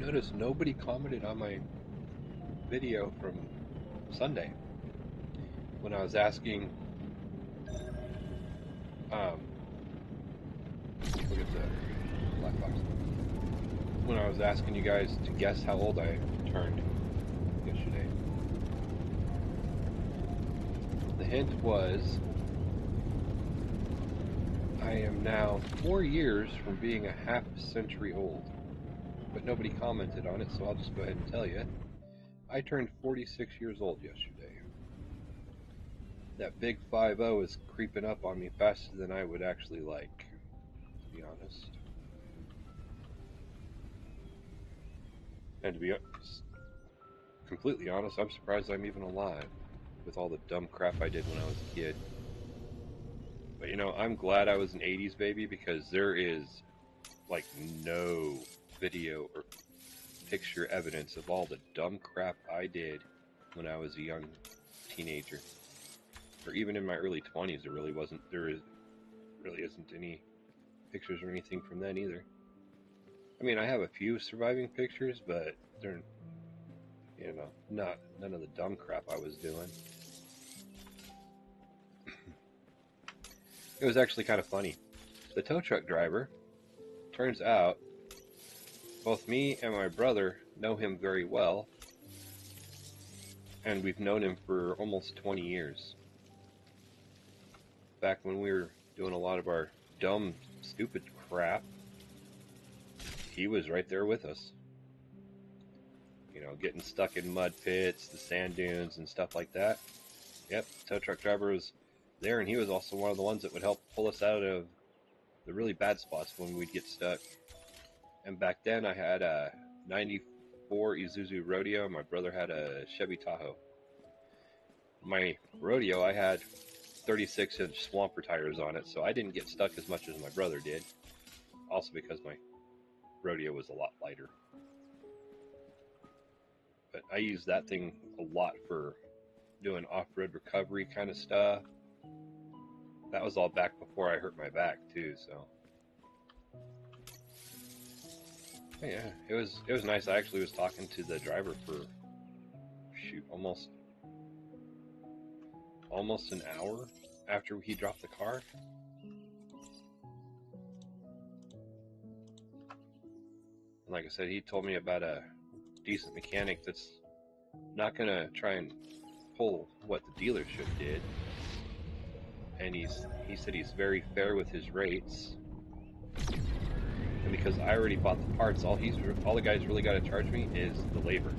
Notice nobody commented on my video from Sunday when I was asking. Look at the black box. When I was asking you guys to guess how old I turned yesterday. The hint was I am now 4 years from being a half century old. But nobody commented on it, so I'll just go ahead and tell you. I turned 46 years old yesterday. That big 5-0 is creeping up on me faster than I would actually like, to be honest. And to be completely honest, I'm surprised I'm even alive with all the dumb crap I did when I was a kid. But you know, I'm glad I was an 80s baby because there is like no video or picture evidence of all the dumb crap I did when I was a young teenager, or even in my early 20s. There really isn't any pictures or anything from then either. I mean, I have a few surviving pictures, but they're, none of the dumb crap I was doing. It was actually kind of funny. The tow truck driver, turns out, both me and my brother know him very well, and we've known him for almost 20 years. Back when we were doing a lot of our dumb, stupid crap, he was right there with us. You know, getting stuck in mud pits, the sand dunes, and stuff like that. Yep, tow truck driver was there, and he was also one of the ones that would help pull us out of the really bad spots when we'd get stuck. And back then, I had a '94 Isuzu Rodeo. My brother had a Chevy Tahoe. My Rodeo, I had 36-inch Swamper tires on it, so I didn't get stuck as much as my brother did. Also because my Rodeo was a lot lighter. But I used that thing a lot for doing off-road recovery kind of stuff. That was all back before I hurt my back too, so. But yeah, it was nice. I actually was talking to the driver for almost an hour after he dropped the car. And like I said, he told me about a decent mechanic that's not gonna try and pull what the dealership did. And he said he's very fair with his rates. And because I already bought the parts, all the guy's really got to charge me is the labor.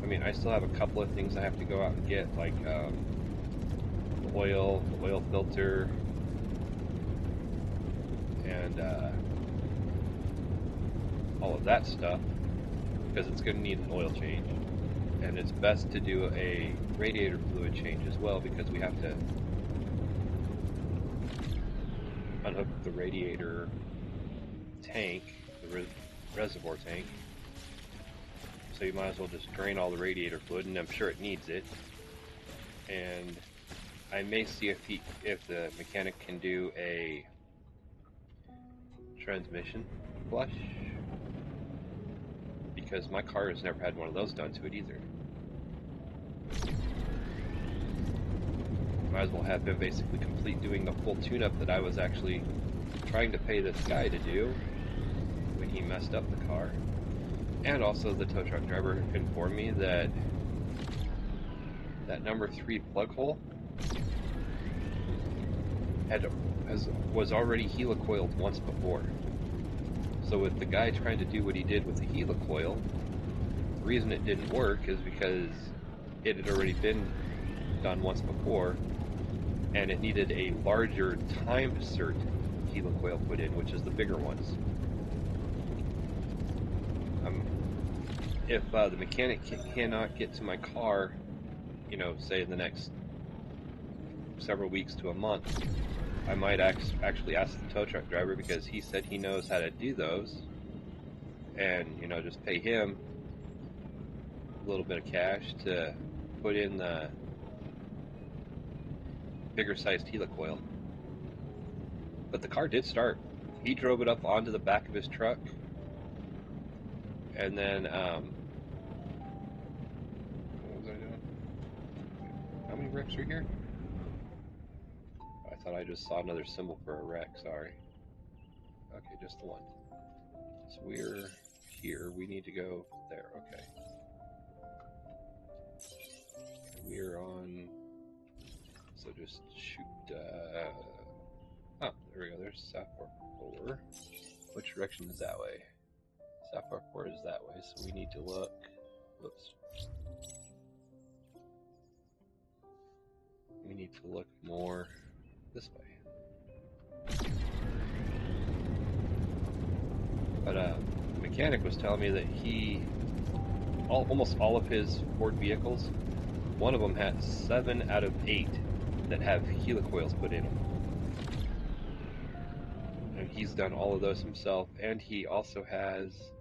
I mean, I still have a couple of things I have to go out and get, like the oil filter, and all of that stuff, because it's going to need an oil change. And it's best to do a radiator fluid change as well, because we have to unhook the radiator tank, the reservoir tank. So you might as well just drain all the radiator fluid, and I'm sure it needs it. And I may see if the mechanic can do a transmission flush, because my car has never had one of those done to it either. Might as well have him basically complete doing the full tune-up that I was actually trying to pay this guy to do when he messed up the car. And also the tow truck driver informed me that that number 3 plug hole was already helicoiled once before. So with the guy trying to do what he did with the helicoil, the reason it didn't work is because it had already been done once before, and it needed a larger time cert helicoil put in, which is the bigger ones. If the mechanic cannot get to my car, you know, say in the next several weeks to a month, I might actually ask the tow truck driver, because he said he knows how to do those, and, you know, just pay him a little bit of cash to put in the bigger sized helicoil. But the car did start. He drove it up onto the back of his truck, and then what was I doing? How many wrecks are here? I thought I just saw another symbol for a wreck. Sorry. Okay, just the one. So we're here. We need to go there. Okay. We're on. So just shoot. Oh, there we go. There's Sapphire 4. Which direction is that way? Sapphire 4 is that way, so we need to look. Whoops. We need to look more this way. But the mechanic was telling me that almost all of his Ford vehicles, one of them had 7 out of 8 that have helicoils put in them. And he's done all of those himself, and he also has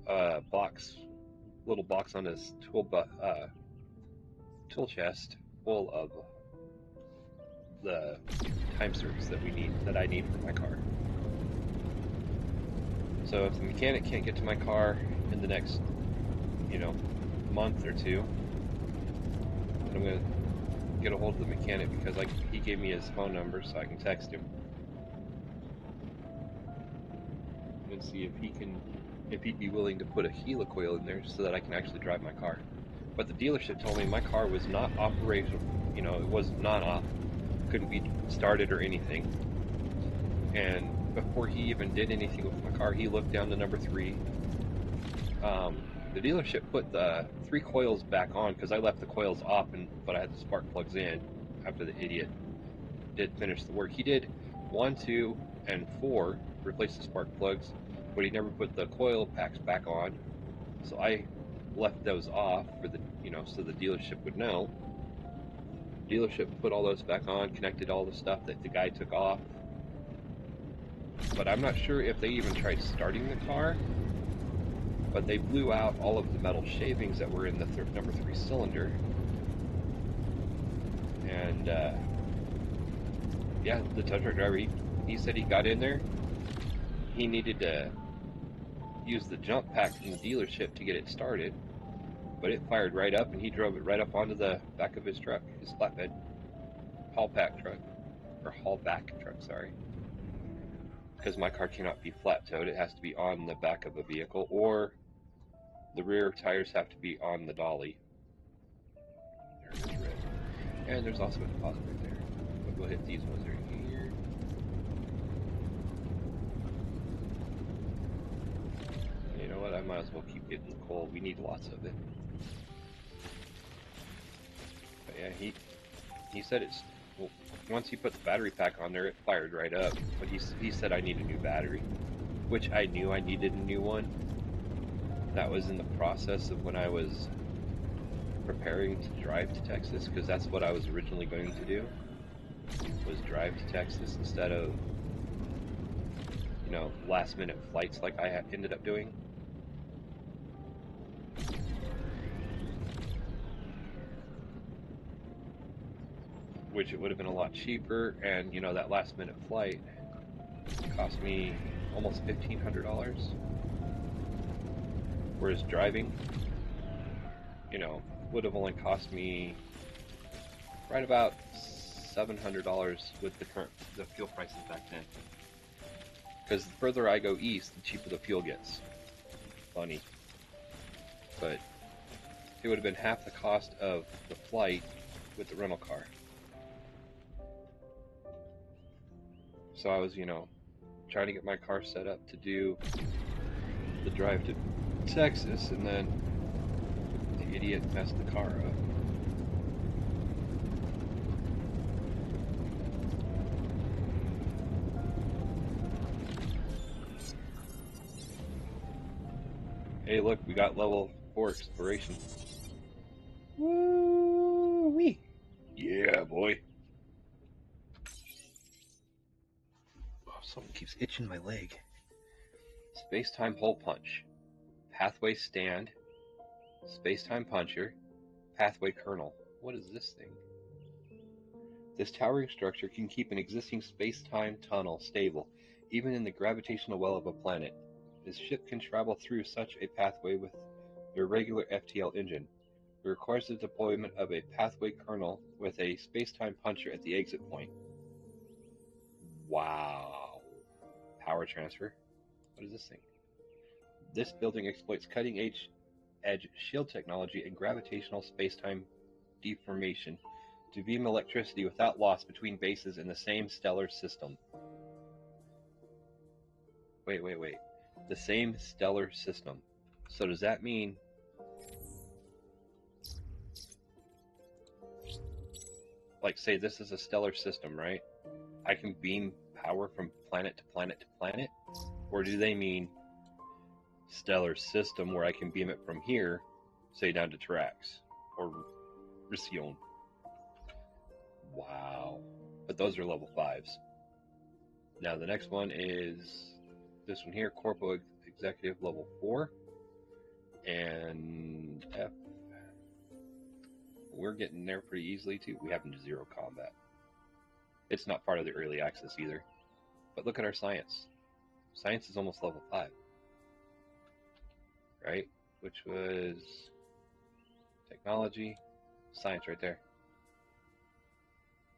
a little box on his tool chest full of the time certs that I need for my car. So if the mechanic can't get to my car in the next, month or two, then I'm gonna get a hold of the mechanic, because he gave me his phone number so I can text him and see if he'd be willing to put a helicoil in there so that I can actually drive my car. But the dealership told me my car was not operational. It was not off. couldn't be started or anything. And before he even did anything with my car, he looked down to number 3. The dealership put the 3 coils back on because I left the coils off, but I had the spark plugs in after the idiot did finish the work. He did 1, 2, and 4, replace the spark plugs, but he never put the coil packs back on. So I left those off for the, so the dealership would know. Dealership put all those back on, connected all the stuff that the guy took off. But I'm not sure if they even tried starting the car. But they blew out all of the metal shavings that were in the number 3 cylinder. And yeah, the tow truck driver, he said he got in there. He needed to use the jump pack from the dealership to get it started. But it fired right up, and he drove it right up onto the back of his truck, his flatbed, haulback truck, sorry. Because my car cannot be flat-towed, it has to be on the back of a vehicle, or the rear tires have to be on the dolly. There it is, red. And there's also a deposit right there. But we'll hit these ones right here. You know what, I might as well keep getting the coal. We need lots of it. But yeah, he said it's... Well, once he put the battery pack on there, it fired right up. But he said I need a new battery. Which I knew I needed a new one. That was in the process of when I was preparing to drive to Texas, because that's what I was originally going to do, was drive to Texas instead of, last minute flights like I ended up doing. Which it would have been a lot cheaper, and that last minute flight cost me almost $1,500. Whereas driving, would have only cost me right about $700 with the fuel prices back then. Because the further I go east, the cheaper the fuel gets. Funny. But it would have been half the cost of the flight with the rental car. So I was, trying to get my car set up to do the drive to Texas, and then the idiot messed the car up. Hey, look, we got level 4 exploration. Woo-wee! Yeah, boy. Oh, something keeps itching my leg. Space-time hole punch. Pathway stand. Space-time puncher. Pathway kernel. What is this thing? This towering structure can keep an existing space-time tunnel stable, even in the gravitational well of a planet. This ship can travel through such a pathway with a regular FTL engine. It requires the deployment of a pathway kernel with a space-time puncher at the exit point. Wow. Power transfer. What is this thing? This building exploits cutting-edge shield technology and gravitational space-time deformation to beam electricity without loss between bases in the same stellar system. Wait. The same stellar system. So does that mean... Like, say this is a stellar system, right? I can beam power from planet to planet to planet? Or do they mean stellar system where I can beam it from here, say down to Trax or Riccione? Wow. But those are level 5s. Now the next one is this one here, Corpo Executive level 4. And F. We're getting there pretty easily too. We have 0 combat. It's not part of the early access either. But look at our science. Science is almost level 5. Right? Which was technology, science right there.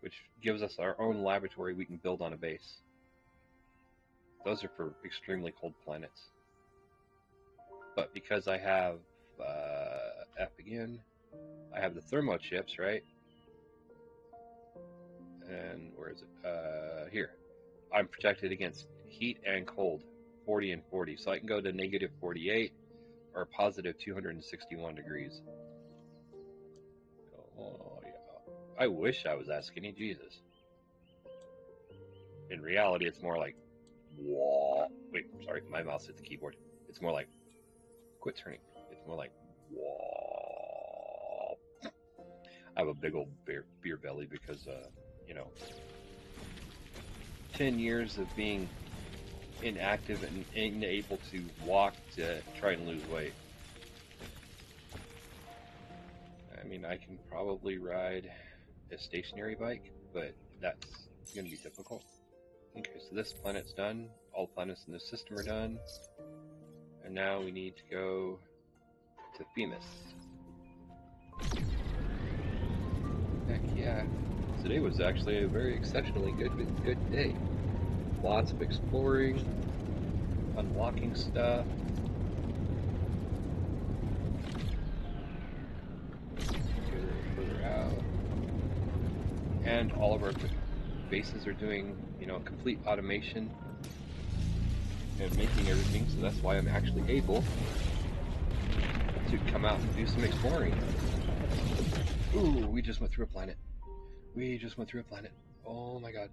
Which gives us our own laboratory we can build on a base. Those are for extremely cold planets. But because I have F again, I have the thermo chips, right? And where is it? Here. I'm protected against heat and cold, 40 and 40. So I can go to negative 48 or positive 261 degrees. Oh, yeah. I wish I was that skinny, Jesus. In reality, it's more like, whoa. Wait, sorry, my mouse hit the keyboard. It's more like, quit turning. It's more like, whoa. I have a big old beer belly because, 10 years of being inactive and unable to walk to try and lose weight. I mean, I can probably ride a stationary bike, but that's going to be difficult. Okay, so this planet's done. All planets in the system are done. And now we need to go to Themis. Heck yeah. Today was actually a very exceptionally good day. Lots of exploring, unlocking stuff. Get a little further out. And all of our bases are doing, complete automation and making everything, so that's why I'm actually able to come out and do some exploring. Ooh, we just went through a planet. Oh my god.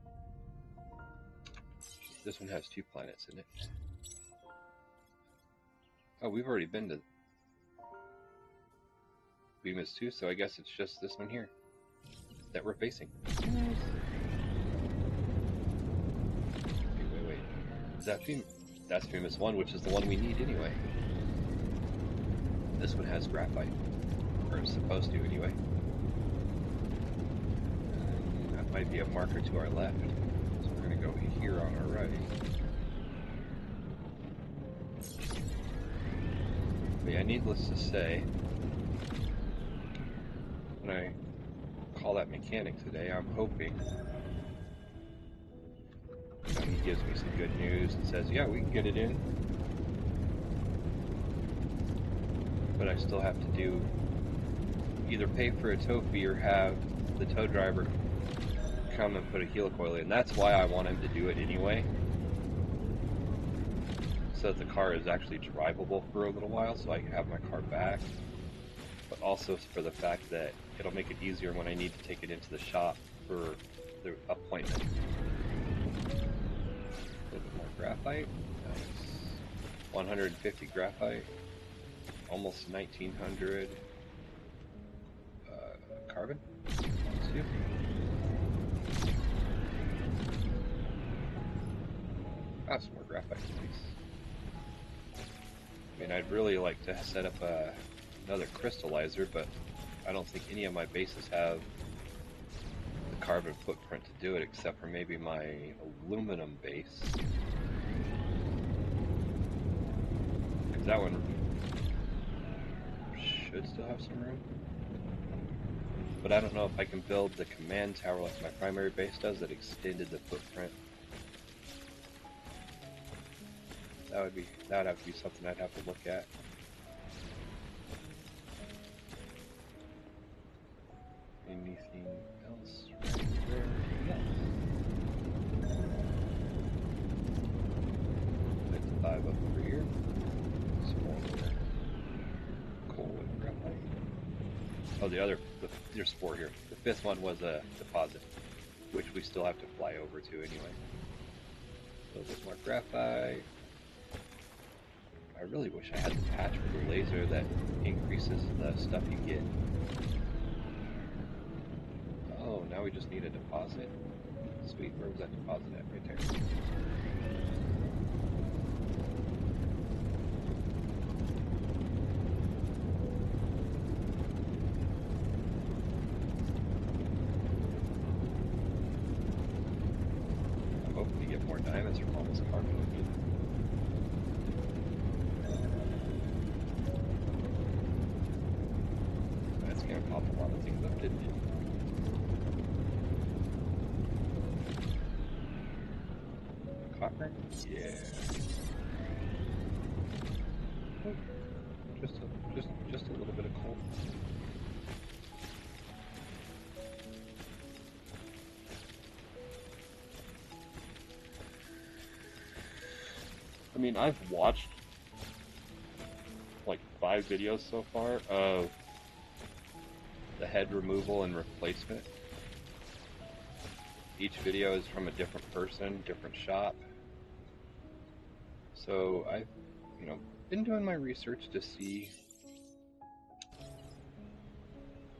This one has 2 planets in it. Oh, we've already been to Themis 2, so I guess it's just this one here that we're facing. Wait. Is that Themis? That's Themis 1, which is the one we need anyway. This one has graphite. Or it's supposed to anyway. That might be a marker to our left. So we're going to go here on our right. But yeah, needless to say, when I call that mechanic today, I'm hoping he gives me some good news and says, yeah, we can get it in. But I still have to either pay for a tow fee or have the tow driver come and put a helicoil in. That's why I want him to do it anyway, so that the car is actually drivable for a little while, so I can have my car back. But also for the fact that it'll make it easier when I need to take it into the shop for the appointment. A little bit more graphite. Nice. 150 graphite. Almost 1900 carbon. See? Ah, some more graphite, please. I mean, I'd really like to set up another crystallizer, but I don't think any of my bases have the carbon footprint to do it, except for maybe my aluminum base. Because that one should still have some room. But I don't know if I can build the command tower like my primary base does that extended the footprint. That would have to be something I'd have to look at. Anything else right there? Yes. Let's dive up over here. Some more coal and graphite. Oh, there's 4 here. The 5th one was a deposit, which we still have to fly over to anyway. A little bit more graphite. I really wish I had the patch for the laser that increases the stuff you get. Oh, now we just need a deposit. Sweet, where was that deposit at? Right there. I'm hoping to get more diamonds from all this carbon we get. That's gonna pop a lot of things up, didn't it? Copper? Yeah. Oh, just a little bit of coal. I mean, I've watched like 5 videos so far of the head removal and replacement. Each video is from a different person, different shop. So I've, been doing my research to see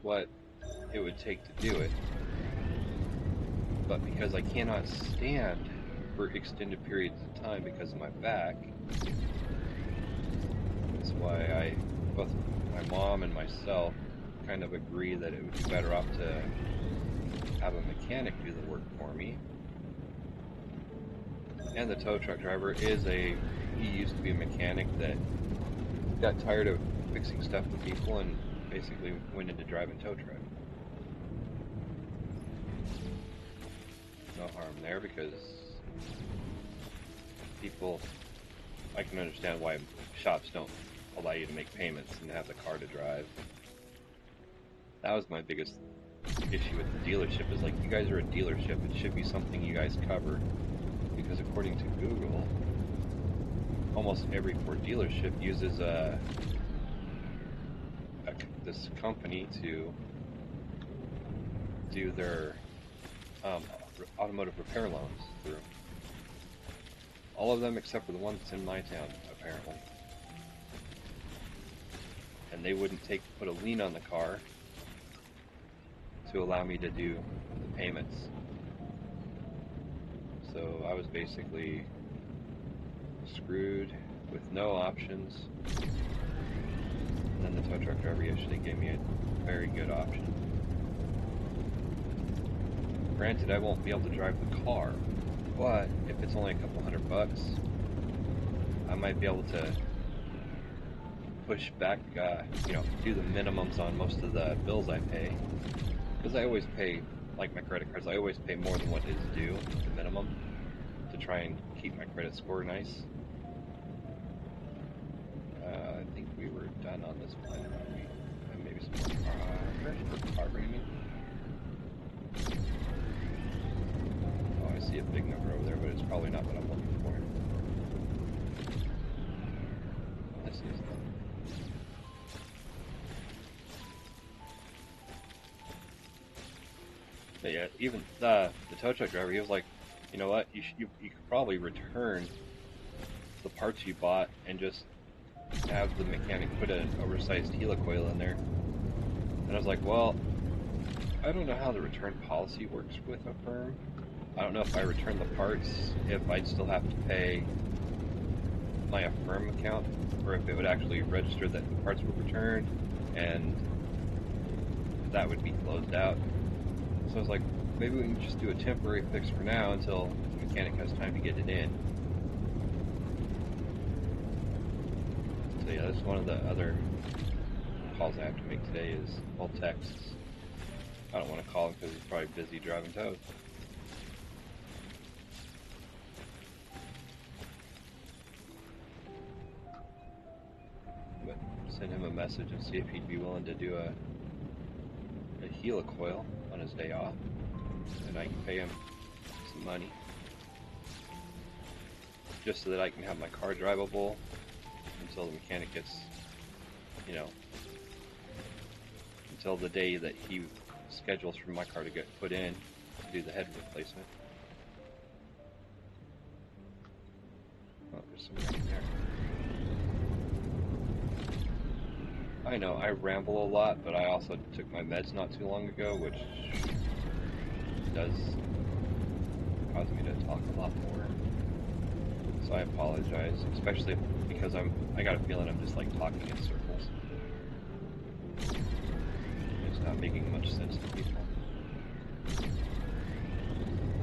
what it would take to do it. But because I cannot stand for extended periods of time because of my back, that's why both my mom and myself kind of agree that it would be better off to have a mechanic do the work for me. And the tow truck driver he used to be a mechanic that got tired of fixing stuff for people and basically went into driving tow truck. No harm there because I can understand why shops don't allow you to make payments and have the car to drive. That was my biggest issue with the dealership, is like, you guys are a dealership, it should be something you guys cover, because according to Google, almost every Ford dealership uses this company to do their automotive repair loans through. All of them except for the one that's in my town, apparently. And they wouldn't put a lien on the car to allow me to do the payments. So I was basically screwed with no options. And then the tow truck driver yesterday gave me a very good option. Granted, I won't be able to drive the car, but if it's only a couple $100, I might be able to push back, do the minimums on most of the bills I pay. Because I always pay, like my credit cards, I always pay more than what is due, the minimum, to try and keep my credit score nice. I think we were done on this planet, aren't we? And maybe some more car bringing. Oh, I see a big number over there, but it's probably not what I'm looking for. This is it. But yeah, even the tow truck driver, he was like, you know what, you could probably return the parts you bought and just have the mechanic put an oversized helicoil in there. And I was like, well, I don't know how the return policy works with a firm. I don't know if I return the parts, if I'd still have to pay my Affirm account, or if it would actually register that the parts were returned, and that would be closed out. So I was like, maybe we can just do a temporary fix for now until the mechanic has time to get it in. So yeah, that's one of the other calls I have to make today is all texts. I don't want to call him because he's probably busy driving tow. But send him a message and see if he'd be willing to do a helicoil on his day off, and I can pay him some money just so that I can have my car drivable until the mechanic gets, until the day that he schedules for my car to get put in to do the head replacement. Oh, there's some right there. I know, I ramble a lot, but I also took my meds not too long ago, which does cause me to talk a lot more. So I apologize, especially because I got a feeling I'm just like talking in circles. It's not making much sense to people.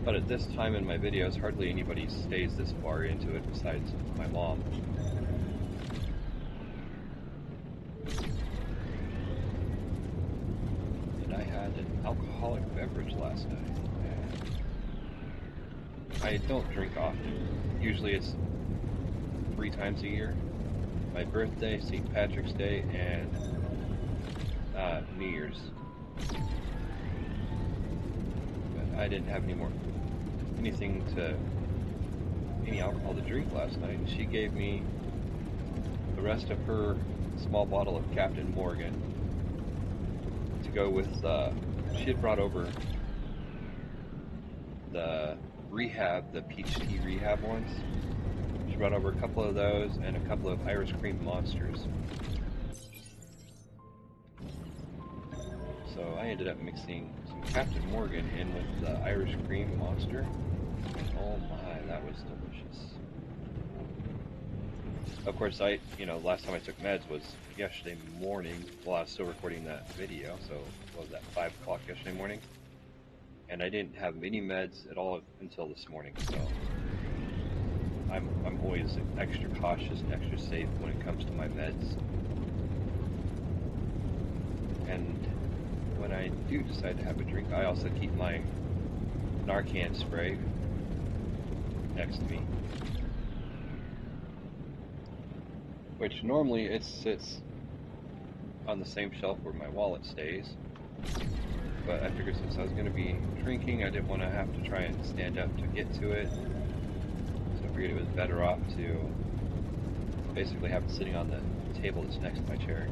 But at this time in my videos, hardly anybody stays this far into it besides my mom. I had an alcoholic beverage last night. I don't drink often. Usually it's 3 times a year. My birthday, St. Patrick's Day, and New Year's. But I didn't have anything to, any alcohol to drink last night, and she gave me the rest of her small bottle of Captain Morgan to go with. She had brought over the rehab, the peach tea rehab ones. She brought over a couple of those and a couple of Irish cream monsters. So I ended up mixing some Captain Morgan in with the Irish cream monster. And oh my, that was delicious. Of course, last time I took meds was yesterday morning while I was still recording that video. So what was that, 5 o'clock yesterday morning? And I didn't have any meds at all until this morning. So I'm always extra cautious and extra safe when it comes to my meds. And when I do decide to have a drink, I also keep my Narcan spray next to me, which normally it sits on the same shelf where my wallet stays, but I figured since I was going to be drinking, I didn't want to have to try and stand up to get to it, so I figured it was better off to basically have it sitting on the table that's next to my chair.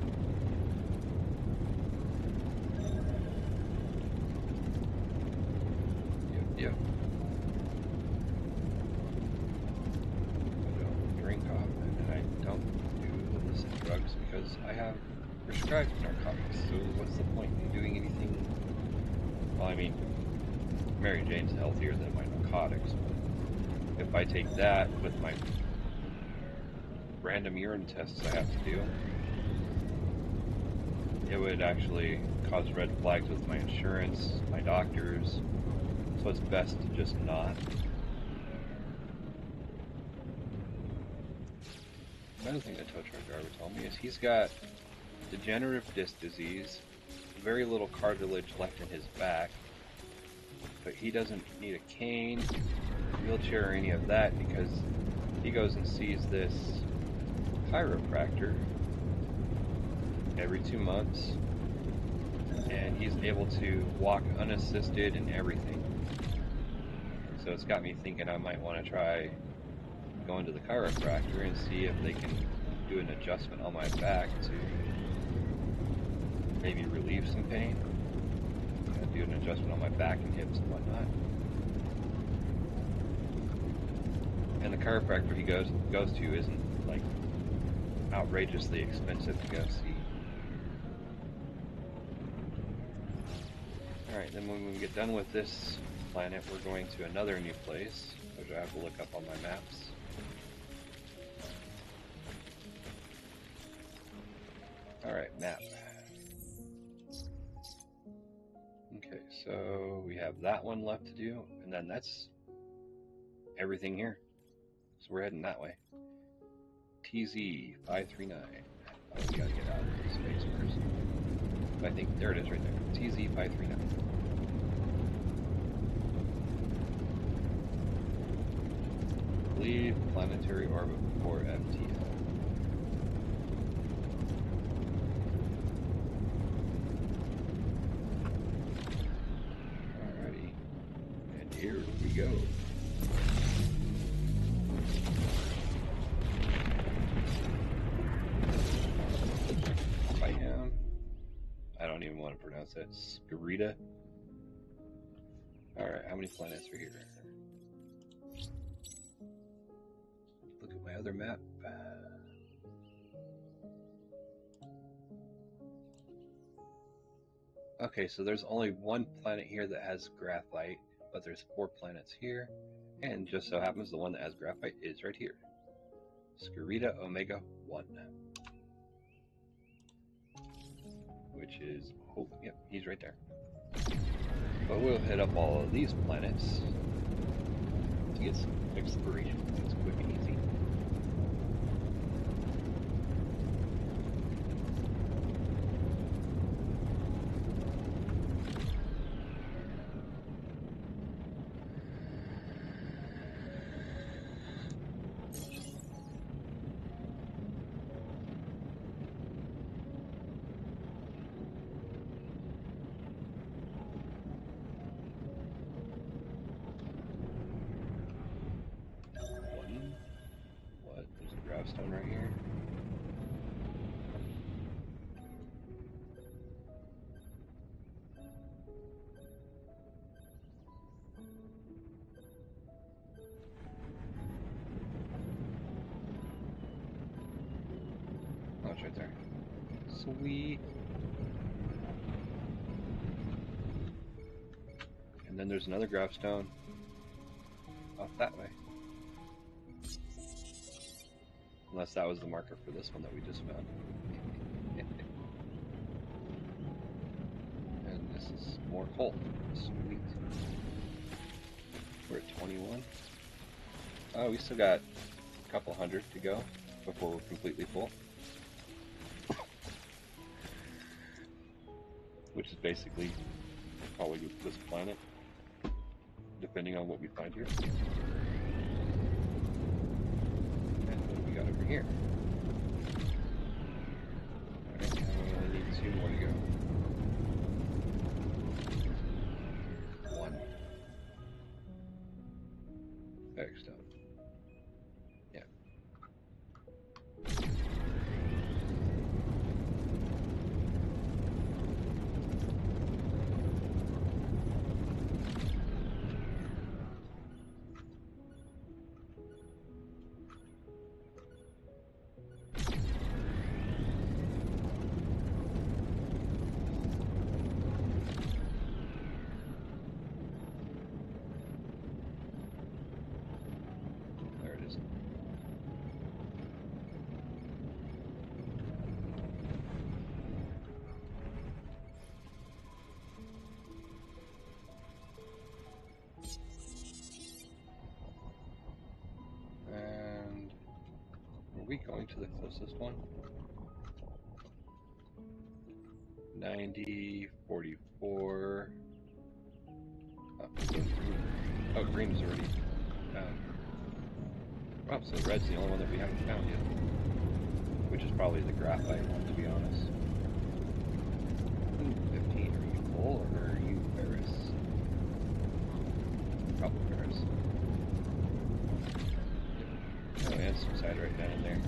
Yep. I don't drink often, and I don't do illicit drugs because I have prescribed narcotics, so what's the point in doing anything? Well, I mean, Mary Jane's healthier than my narcotics, but if I take that with my random urine tests I have to do, it would actually cause red flags with my insurance, my doctors, so it's best to just not. Another thing that tow truck driver told me is he's got degenerative disc disease, very little cartilage left in his back, but he doesn't need a cane, wheelchair, or any of that because he goes and sees this chiropractor every 2 months, and he's able to walk unassisted and everything. So it's got me thinking I might want to try going to the chiropractor and see if they can do an adjustment on my back to maybe relieve some pain. Do an adjustment on my back and hips and whatnot. And the chiropractor he goes to isn't like outrageously expensive to go see. Alright, then when we get done with this planet, we're going to another new place, which I have to look up on my maps. Alright, map. Okay, so we have that one left to do, and then that's everything here. So we're heading that way. TZ 539. Oh, we gotta get out of space first. I think there it is right there. TZ 539. Leave planetary orbit before FTL. Alrighty. And here we go. Bam. I don't even want to pronounce that. Scarita. Alright, how many planets are here? Look at my other map. Okay, so there's only one planet here that has graphite, but there's 4 planets here, and just so happens the one that has graphite is right here. Scarita Omega 1. Which is, oh, yep, he's right there. But we'll hit up all of these planets to get some exploration points quick and easy. Sweet. And then there's another gravstone off that way. Unless that was the marker for this one that we just found. And this is more coal. Sweet. We're at 21. Oh, we still got a couple hundred to go before we're completely full. Which is basically probably this planet, depending on what we find here. And what do we got over here? Alright, now we only need 2 more to go. 1. Stone. Yeah. Are we going to the closest one? 90, 44. Oh, green. Oh, green is already found. Oh, so red's the only one that we haven't found yet. Which is probably the graphite one, to be honest. 15, are you full or are you Ferris? Probably Ferris. Oh, and some side right down in there.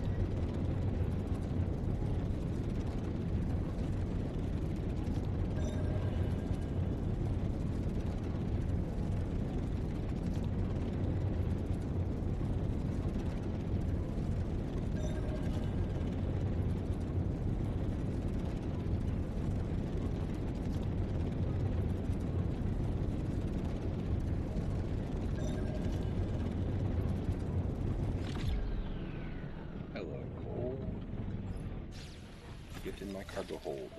In my cargo hold.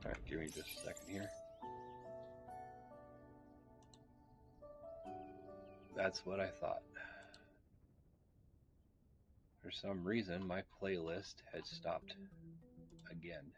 Alright, give me just a second here. That's what I thought. For some reason, my playlist had stopped again.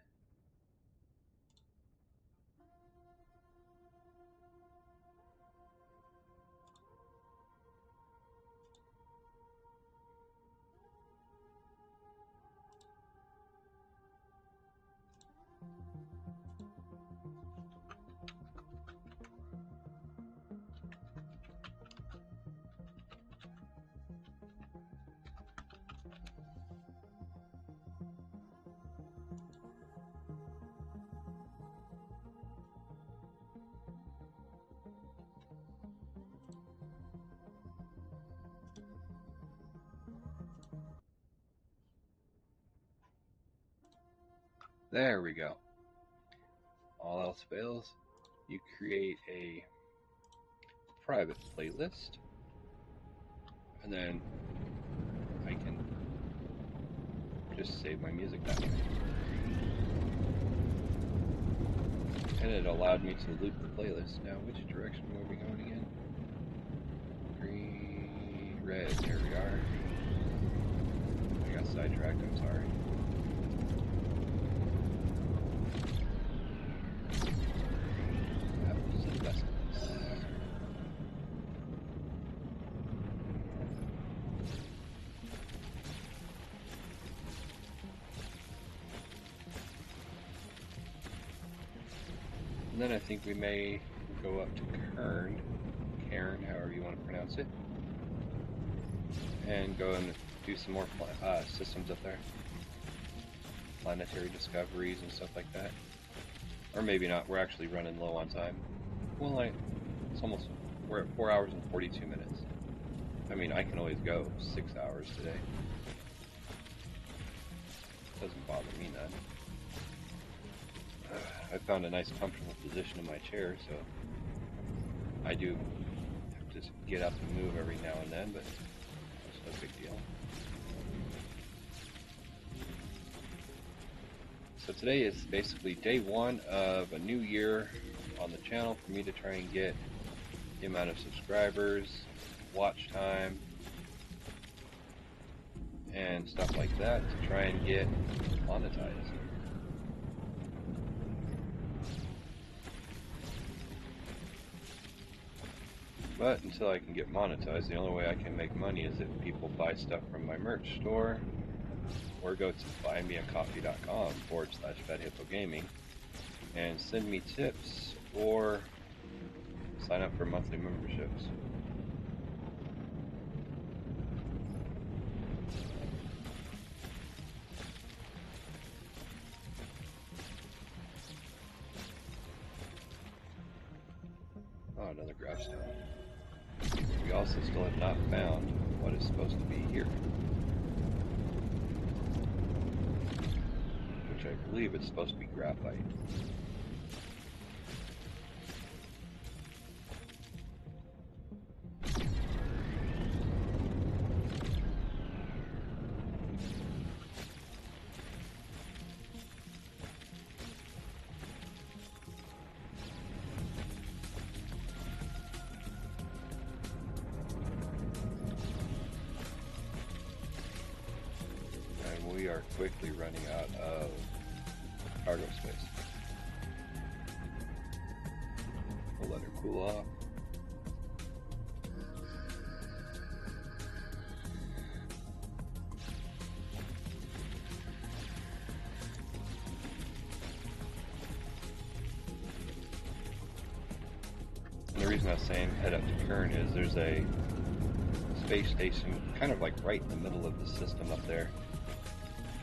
There we go. All else fails, you create a private playlist, and then I can just save my music that way. And it allowed me to loop the playlist. Now, which direction were we going again? Green, red, there we are. I got sidetracked, I'm sorry. And then I think we may go up to Cairn, however you want to pronounce it, and go and do some more systems up there. planetary discoveries and stuff like that. Or maybe not, we're actually running low on time. Well, we're at 4 hours and 42 minutes. I mean, I can always go 6 hours today. Doesn't bother me none. I found a nice comfortable position in my chair, so I do have to get up and move every now and then, but it's no big deal. So today is basically day one of a new year on the channel for me to try and get the amount of subscribers, watch time, and stuff like that to try and get monetized. But until I can get monetized, the only way I can make money is if people buy stuff from my merch store, or go to buymeacoffee.com/FatHippoGaming and send me tips or sign up for monthly memberships. Oh, another gravestone. We also still have not found what is supposed to be here, which I believe it's supposed to be graphite. We are quickly running out of cargo space. We'll let her cool off. And the reason I was saying head up to Kern is there's a space station kind of like right in the middle of the system up there,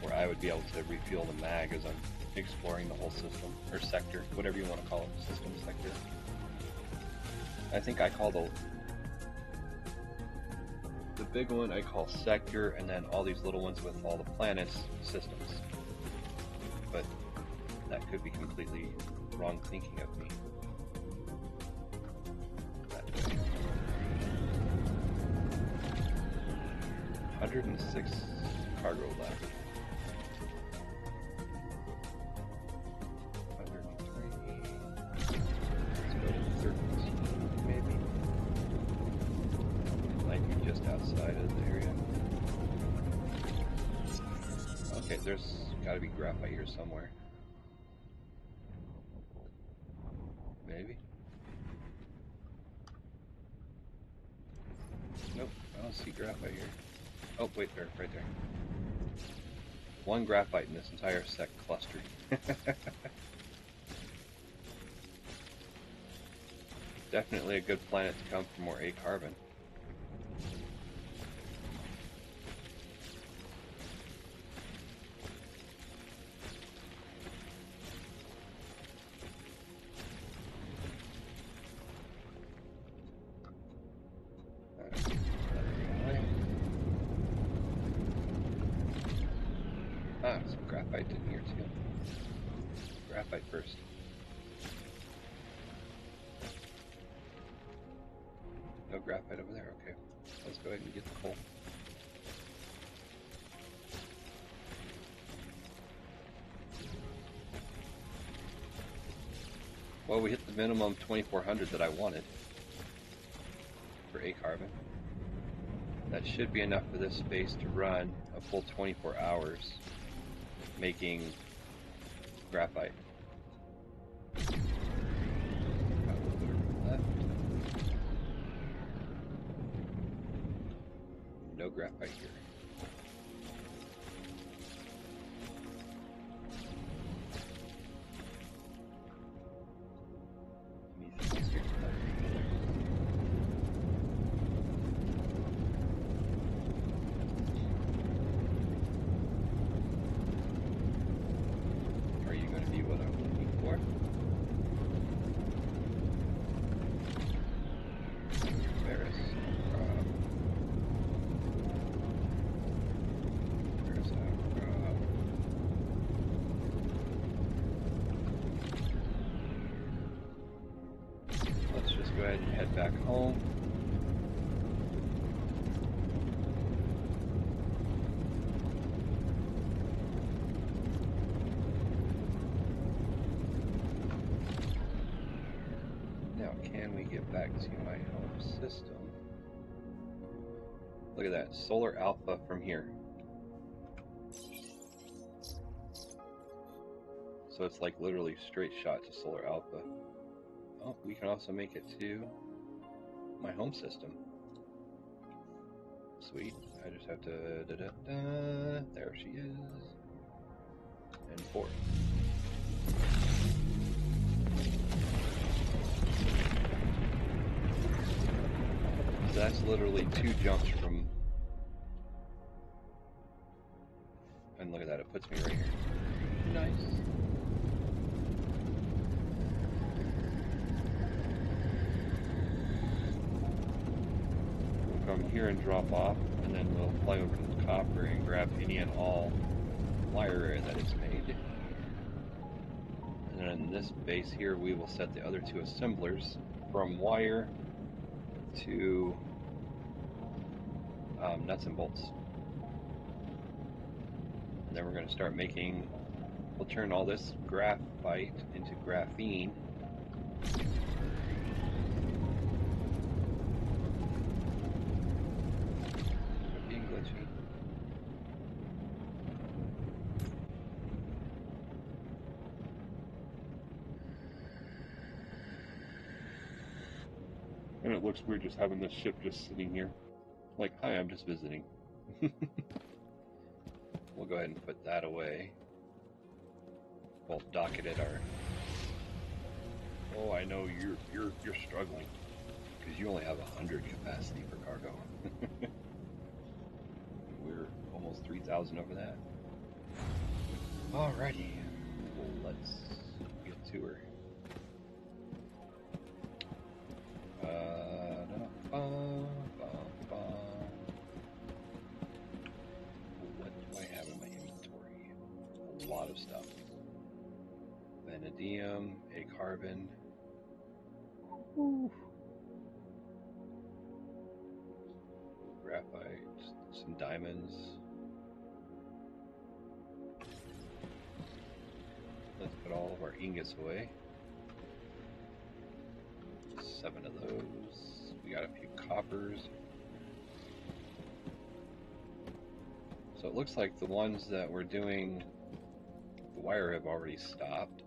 where I would be able to refuel the mag as I'm exploring the whole system, or sector, whatever you want to call it, system, sector. I think I call the big one I call sector, and then all these little ones with all the planets, systems. But that could be completely wrong thinking of me. That way. 106 cargo left. Outside of the area. Okay, there's gotta be graphite here somewhere. Maybe? Nope, I don't see graphite here. Oh, wait, there, right there. One graphite in this entire sect cluster. Definitely a good planet to come for more A carbon. Ah, some graphite in here too. Graphite first. No graphite over there, okay. Let's go ahead and get the coal. Well, we hit the minimum 2400 that I wanted for A carbon. That should be enough for this space to run a full 24 hours making graphite. Got a little bit of room left. No graphite here. Anything else here? ahead and head back home. Now, can we get back to my home system? Look at that, solar alpha from here. So it's like literally straight shot to solar alpha. Oh, we can also make it to my home system. Sweet. I just have to there she is. And 4. So that's literally 2 jumps from. And look at that, it puts me right here. Nice. We'll come here and drop off, and then we'll fly over to the copper and grab any and all wire that it's made. And then in this base here, we will set the other 2 assemblers from wire to nuts and bolts. And then we're going to start making, we'll turn all this graphite into graphene. Being glitchy. And it looks weird just having this ship just sitting here. Like, hi, I'm just visiting. We'll go ahead and put that away. We'll dock it at our. Oh, I know you're struggling because you only have 100 capacity for cargo. We're almost 3,000 over that. Alrighty, well, let's get to her. What do I have in my inventory? A lot of stuff. Vanadium, a carbon. Woo. Graphite, some diamonds. Let's put all of our ingots away. 7 of those. We got a few coppers. So it looks like the ones that we're doing the wire have already stopped.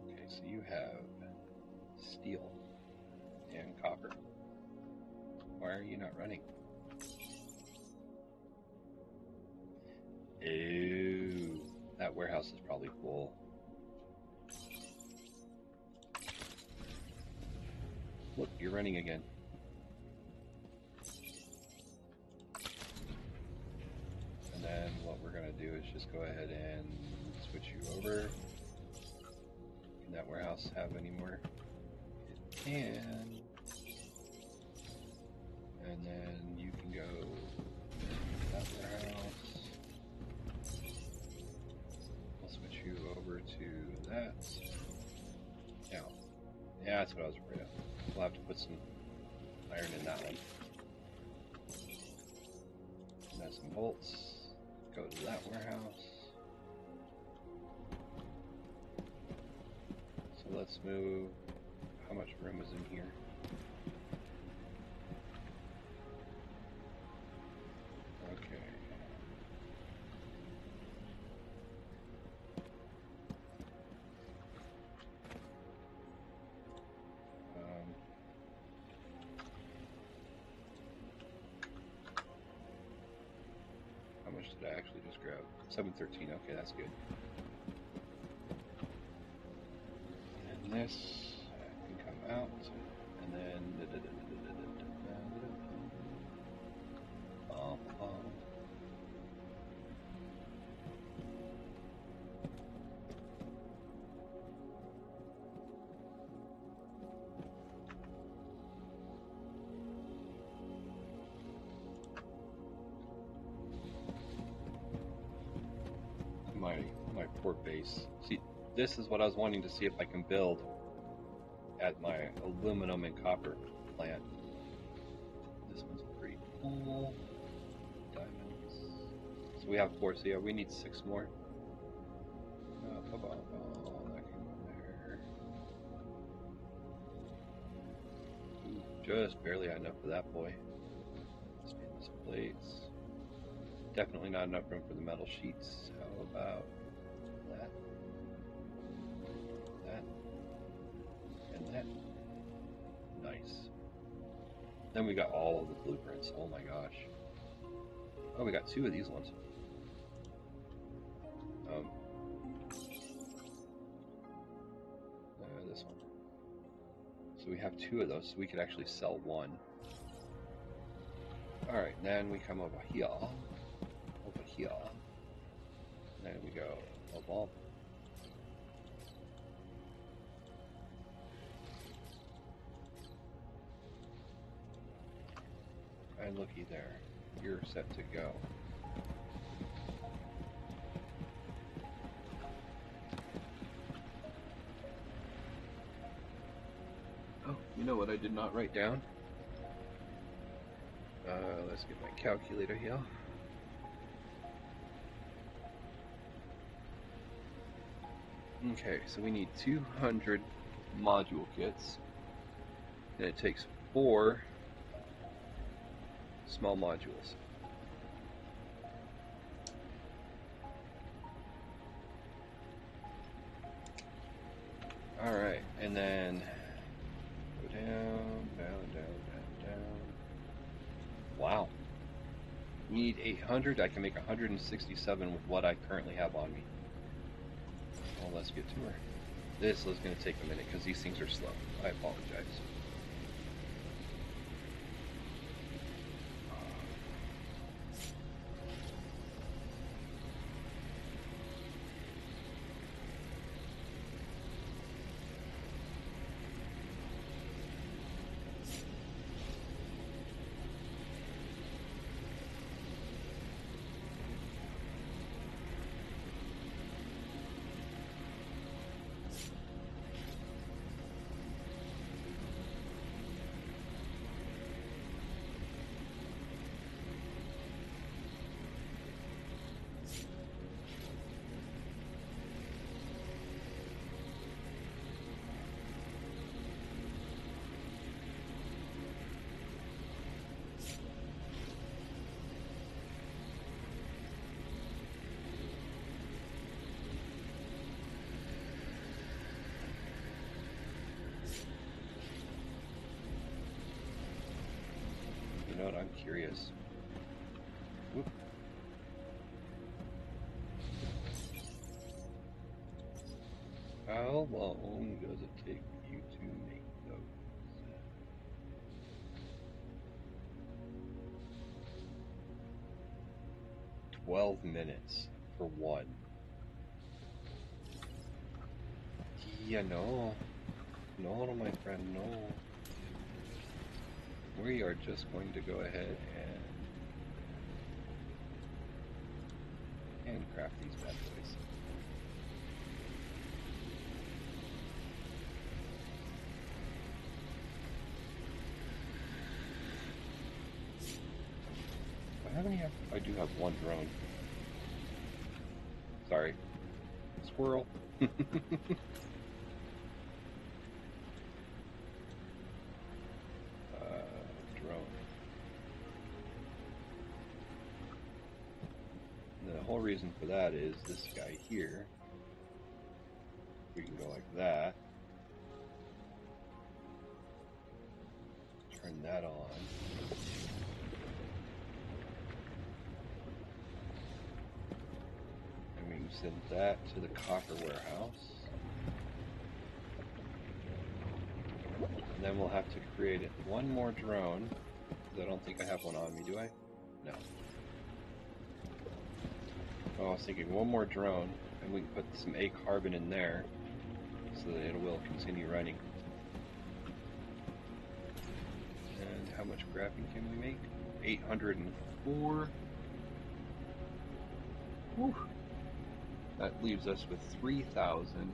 Okay, so you have steel and copper. Why are you not running? Ew, that warehouse is probably full. Look, you're running again. And then what we're going to do is just go ahead and switch you over. Can that warehouse have any more? It can. And then you can go to that warehouse. I'll switch you over to that. Now, yeah, that's what I was afraid of. We'll have to put some iron in that one. And then some bolts. Go to that warehouse. So let's move. How much room is in here? Okay. How much did I actually just grab? 713. Okay, that's good. And this can come out, and then my poor base. See, this is what I was wanting to see if I can build at my aluminum and copper plant. This one's pretty cool. Diamonds. So we have 4, so yeah, we need 6 more. That can go there. Ooh, just barely had enough for that boy. Stainless plates. Definitely not enough room for the metal sheets. How about that? That. And that. Nice. Then we got all of the blueprints. Oh my gosh. Oh, we got 2 of these ones. This one. So we have 2 of those, so we could actually sell 1. Alright, then we come over here. Over here. Then we go evolve. And looky there. You're set to go. Oh, you know what I did not write down? Let's get my calculator here. Okay, so we need 200 module kits. And it takes 4 small modules. Alright, and then go down, down, down, down, down. Wow. We need 800. I can make 167 with what I currently have on me. Well, let's get to her. This is going to take a minute because these things are slow. I apologize. You know what? I'm curious. Oop. How long does it take you to make those? 12 minutes for one. Yeah, no. No, my friend, no. We are just going to go ahead and handcraft these bad boys. Do I have any? I do have one drone. Sorry. Squirrel. Drone. And the whole reason for that is this guy here. We can go like that. Turn that on. And we can send that to the copper warehouse. And then we'll have to create one more drone. Because I don't think I have one on me, do I? No. Oh, I was thinking one more drone, and we can put some A carbon in there, so that it will continue running. And how much graphene can we make? 804. Whew. That leaves us with 3,000.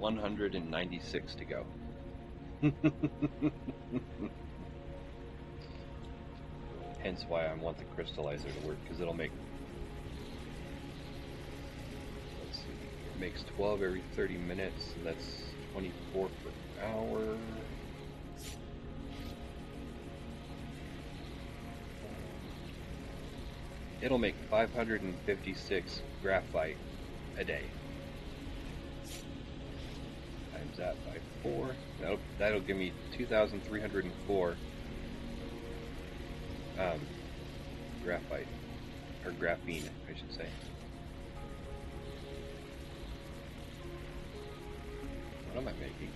196 to go. Hence why I want the crystallizer to work, because it'll make, let's see, it makes 12 every 30 minutes, so that's 24 per hour. It'll make 556 graphite a day. Times that by 4. That'll give me 2,304 graphite, or graphene, I should say. What am I making?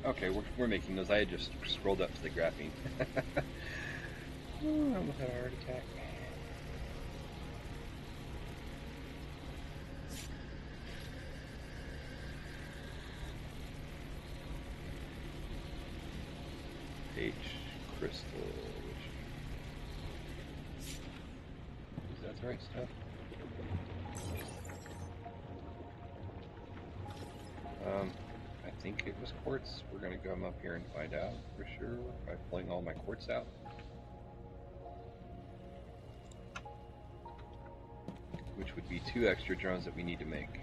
Okay, we're making those. I had just scrolled up to the graphene. Ooh, I almost had a heart attack. H crystal. Is that the right stuff? I think it was quartz. We're gonna come up here and find out for sure by pulling all my quartz out. Which would be 2 extra drones that we need to make.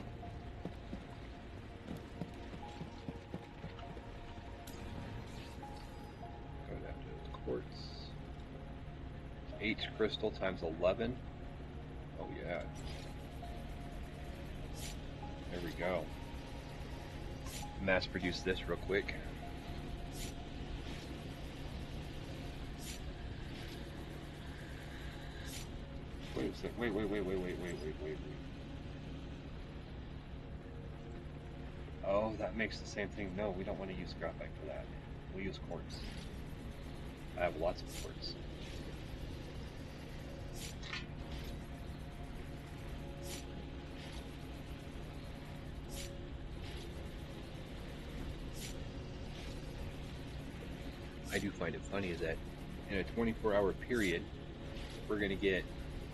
Go down to quartz. H crystal times 11. Oh yeah. There we go. Mass produce this real quick. Wait a sec. Wait. Oh, that makes the same thing. No, we don't want to use graphite for that. We'll use quartz. I have lots of quartz. I do find it funny is that in a 24-hour period, we're going to get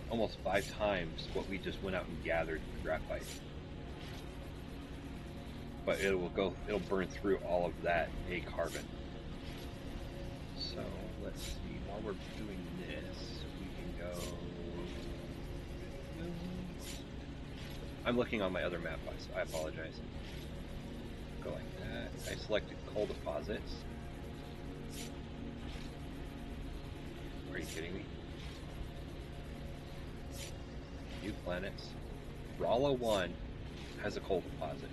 almost 5 times what we just went out and gathered graphite. But it'll burn through all of that A carbon. So let's see, while we're doing this, we can go. I'm looking on my other map, so I apologize. Go like that. I selected coal deposits. Are you kidding me? New planets. Rala 1 has a coal deposit.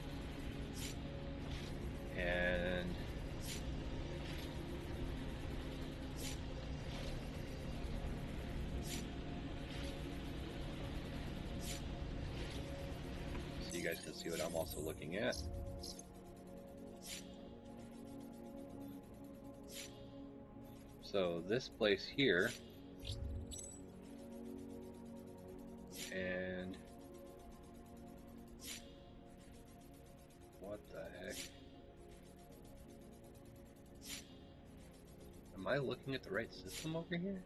And so you guys can see what I'm also looking at. So this place here, and what the heck? Am I looking at the right system over here?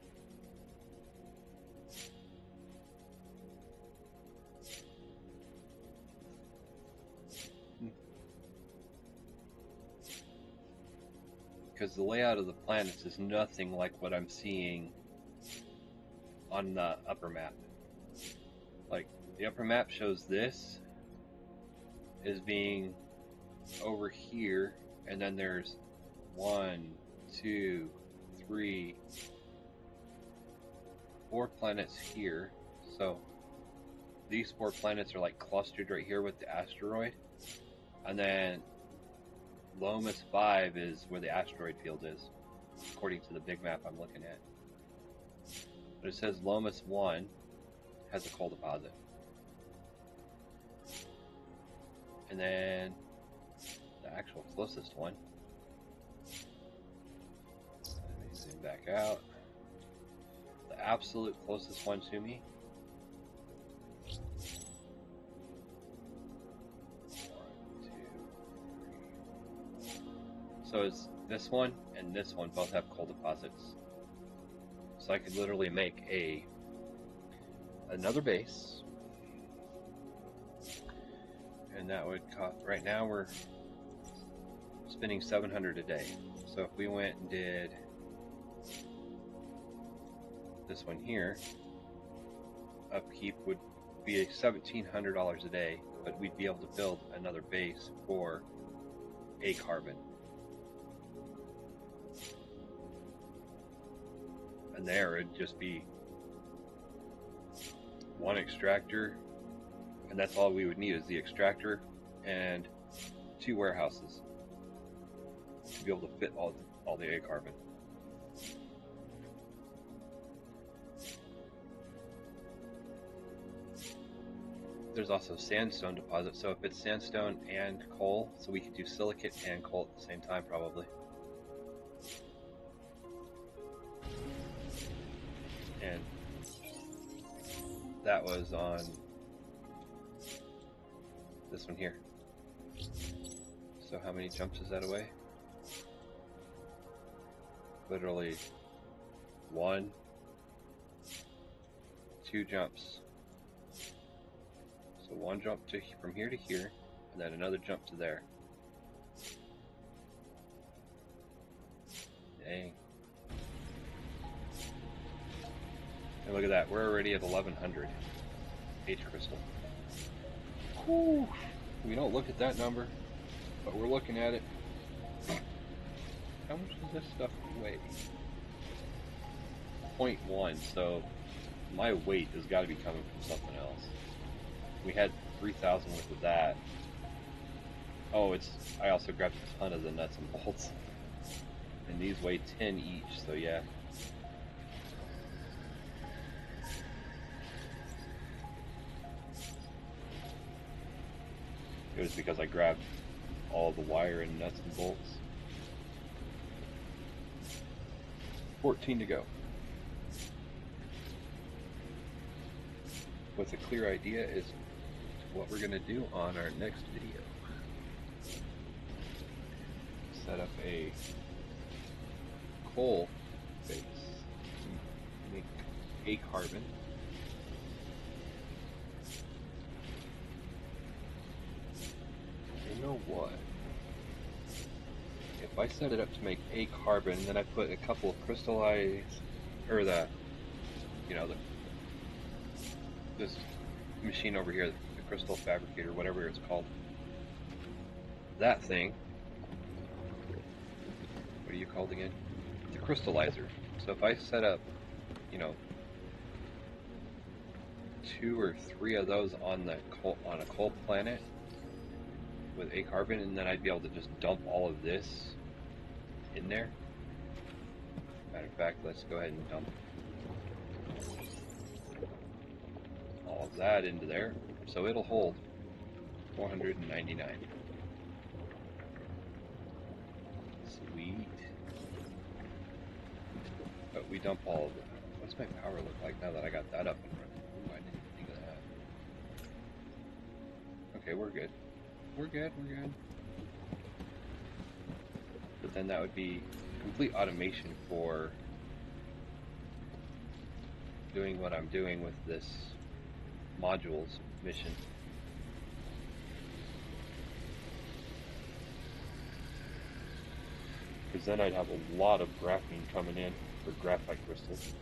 Because the layout of the planets is nothing like what I'm seeing on the upper map. Like, the upper map shows this as being over here, and then there's 1, 2, 3, 4 planets here. So these 4 planets are like clustered right here with the asteroid, and then Lomas 5 is where the asteroid field is, according to the big map I'm looking at. But it says Lomas 1 has a coal deposit. And then the actual closest one, let me zoom back out. The absolute closest one to me, so it's this one and this one both have coal deposits. So I could literally make another base and that would cost. Right now we're spending 700 a day. So if we went and did this one here, upkeep would be $1,700 a day, but we'd be able to build another base for a carbon. And there it'd just be one extractor, and that's all we would need is the extractor and 2 warehouses to be able to fit all the A carbon. There's also sandstone deposits, so if it's sandstone and coal, so we could do silicate and coal at the same time probably. And that was on this one here. So how many jumps is that away? Literally 1, 2 jumps. So 1 jump from here to here, and then another jump to there. Dang. And look at that, we're already at 1100 H crystal. Whew. We don't look at that number, but we're looking at it. How much does this stuff weigh? 0.1, so my weight has got to be coming from something else. We had 3,000 worth of that. Oh, I also grabbed a ton of the nuts and bolts. And these weigh 10 each, so yeah. It was because I grabbed all the wire and nuts and bolts. 14 to go. With a clear idea is what we're going to do on our next video. Set up a coal base, make a carbon. You know what? If I set it up to make a carbon, then I put a couple of crystallized, or this machine over here, the crystal fabricator, whatever it's called. That thing. What are you called again? The crystallizer. So if I set up, 2 or 3 of those on a coal planet with a carbon, and then I'd be able to just dump all of this in there. Matter of fact, let's go ahead and dump all of that into there, so it'll hold 499. Sweet. But we dump all of it. What's my power look like now that I got that up and running? Ooh, I didn't think of that. Okay, we're good. We're good. But then that would be complete automation for doing what I'm doing with this modules mission. Because then I'd have a lot of graphene coming in for graphite crystals.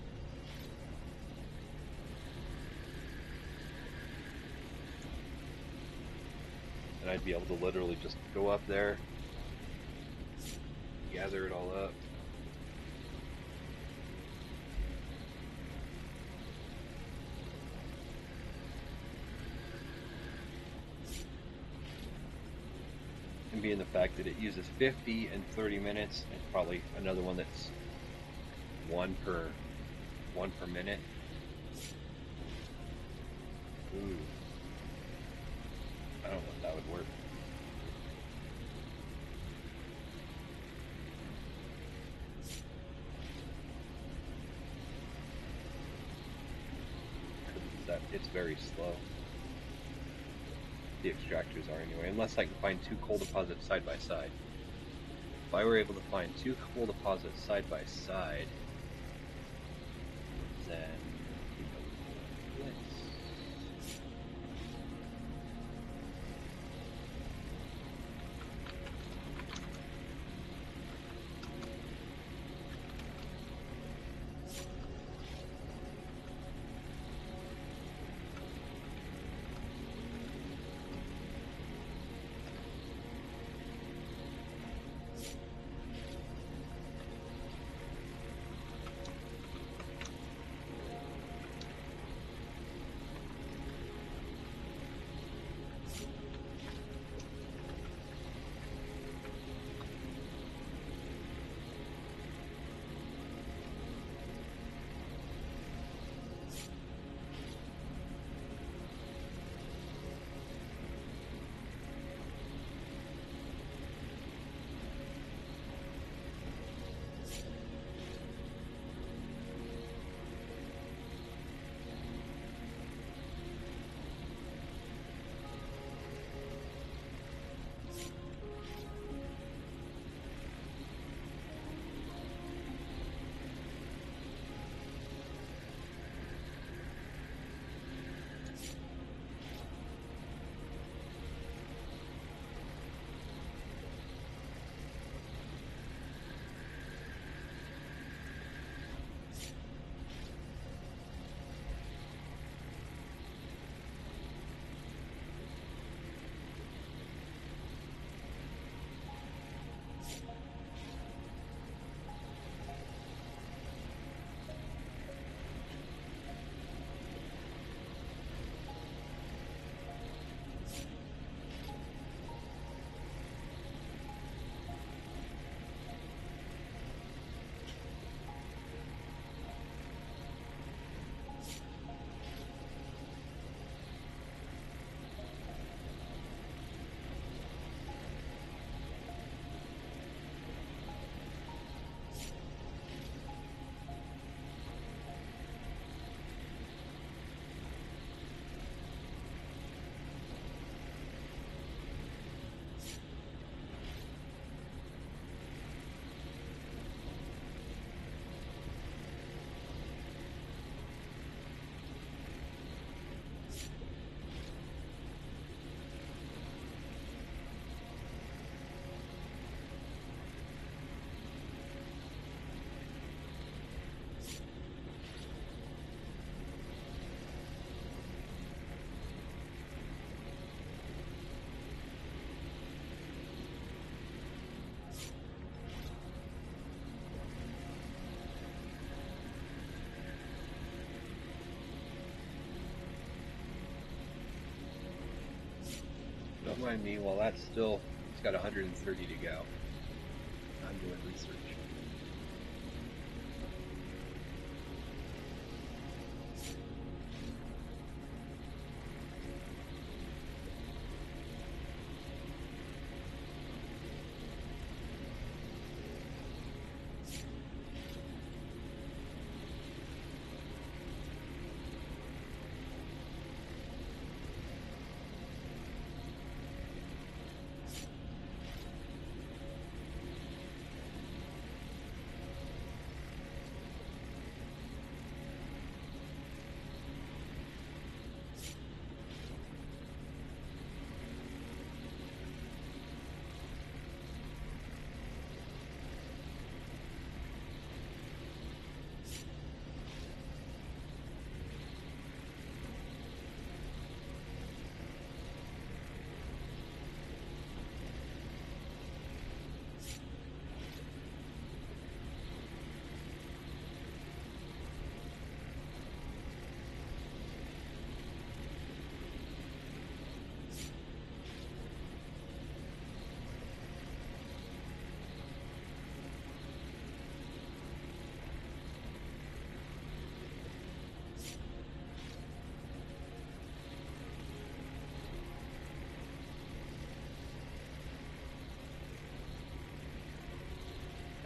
And I'd be able to literally just go up there, gather it all up, and being the fact that it uses 50 and 30 minutes, and probably another one that's one per minute. Ooh. I don't know if that would work. It's very slow. The extractors are anyway, unless I can find 2 coal deposits side by side. If I were able to find 2 coal deposits side by side, then Don't mind me while that's still, it's got 130 to go. I'm doing research.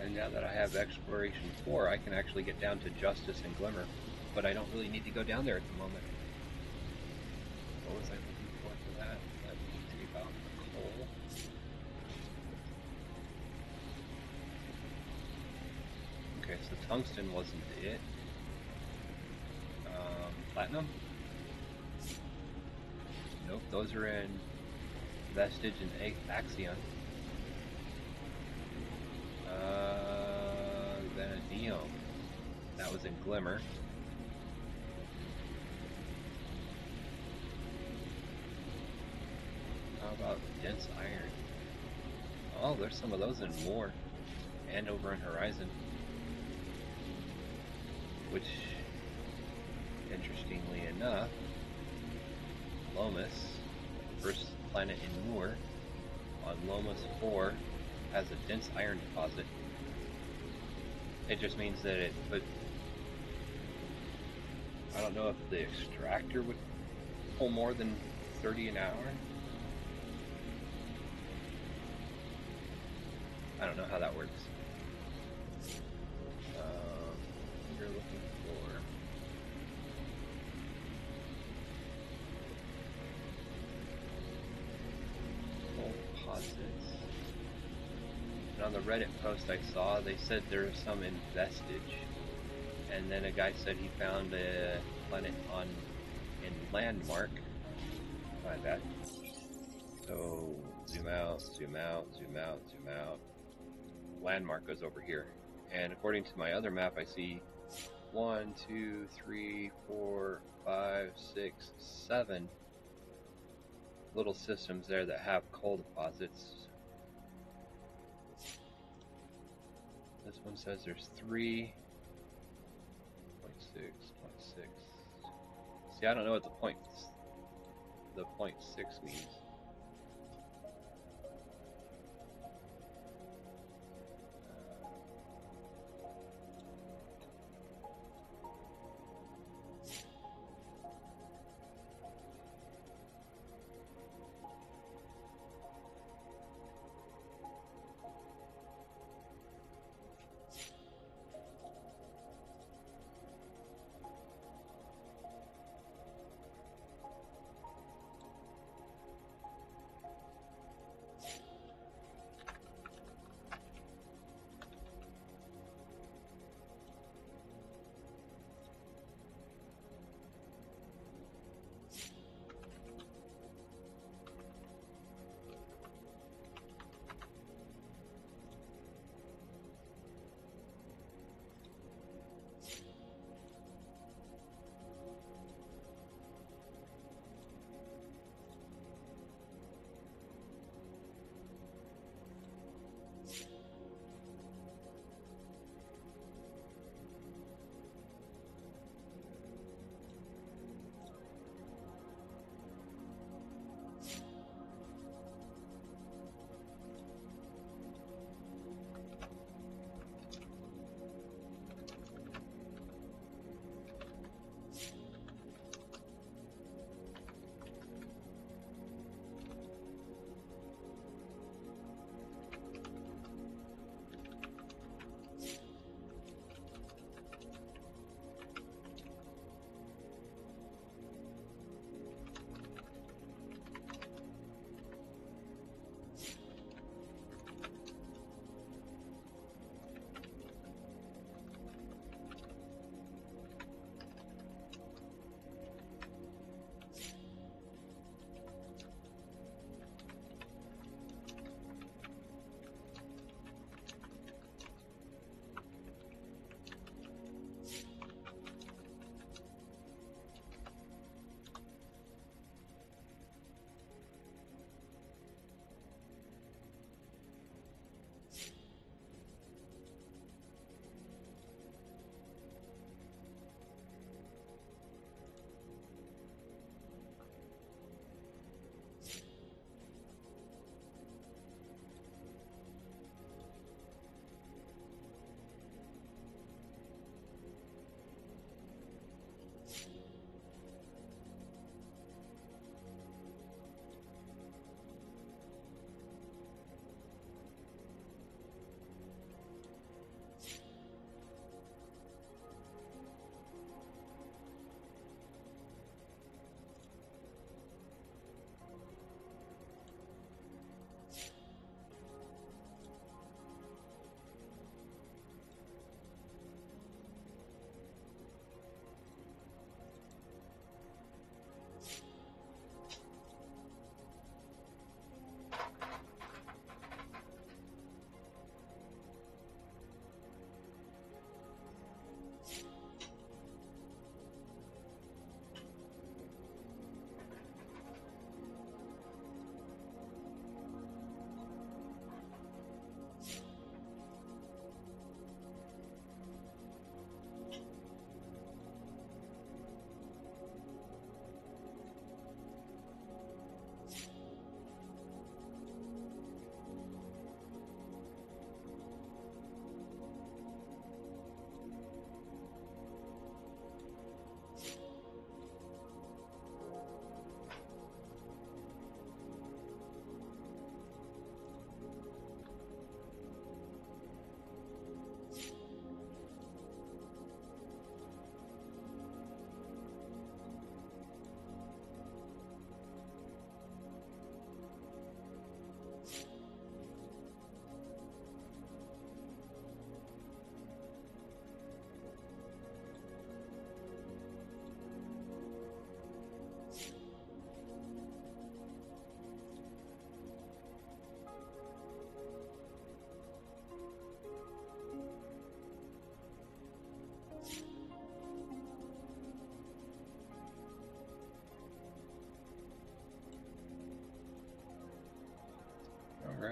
And now that I have Exploration 4, I can actually get down to Justice and Glimmer. But I don't really need to go down there at the moment. What was I looking for that? Let me take off the coal. Okay, so tungsten wasn't it. Platinum? Nope, those are in Vestige and Axion. Vanadium. That was in Glimmer. How about dense iron? Oh, there's some of those in Moore and over in Horizon. Which, interestingly enough, Lomas, first planet in Moore, on Lomas 4, has a dense iron deposit. It just means that it put... I don't know if the extractor would pull more than 30 an hour. I don't know how that works. You're looking for... composites. And on the Reddit post I saw, they said there are some in Vestige. And then a guy said he found a planet in Landmark. My bad. So zoom out, zoom out, zoom out, zoom out. Landmark goes over here. And according to my other map, I see 1, 2, 3, 4, 5, 6, 7 little systems there that have coal deposits. This one says there's 3. 0.6, 0.6. See, I don't know what the 0.6 means.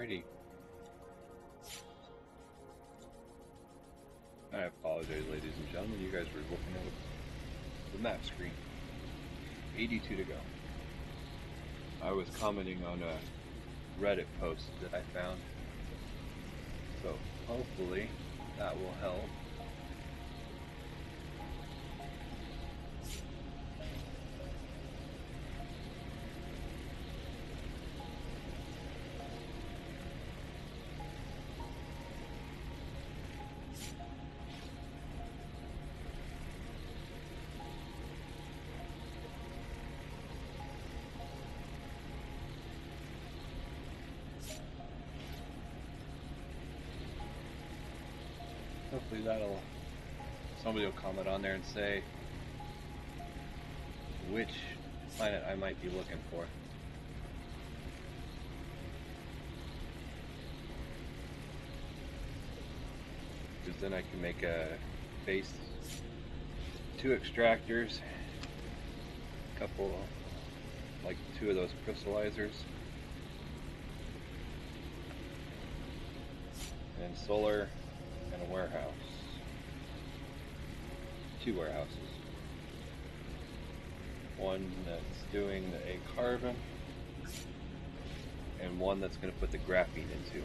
Alrighty. I apologize, ladies and gentlemen. You guys were looking at the map screen. 82 to go. I was commenting on a Reddit post that I found. So hopefully that will help. Hopefully somebody will comment on there and say which planet I might be looking for. Because then I can make a base, 2 extractors, a couple, like 2 of those crystallizers, and solar, and a warehouse. 2 warehouses. One that's doing the A carbon, and one that's going to put the graphene into.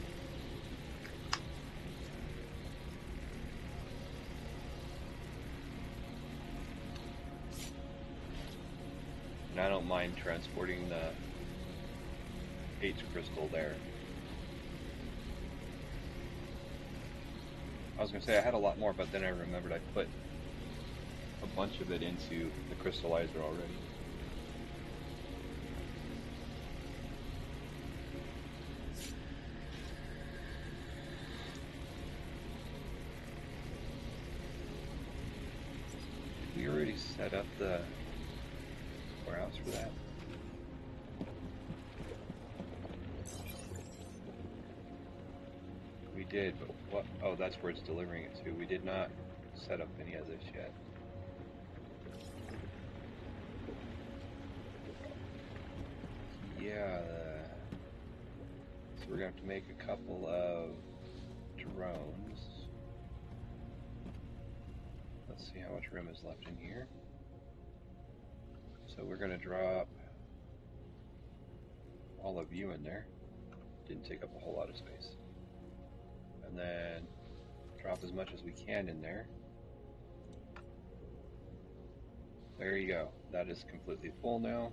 And I don't mind transporting the H crystal there. I was going to say I had a lot more, but then I remembered I put a bunch of it into the crystallizer already. Did we already set up the warehouse for that? We did, but what? Oh, that's where it's delivering it to. We did not set up any of this yet. Yeah, so we're going to have to make a couple of drones. Let's see how much room is left in here. So we're going to drop all of you in there. Didn't take up a whole lot of space. And then drop as much as we can in there. There you go. That is completely full now.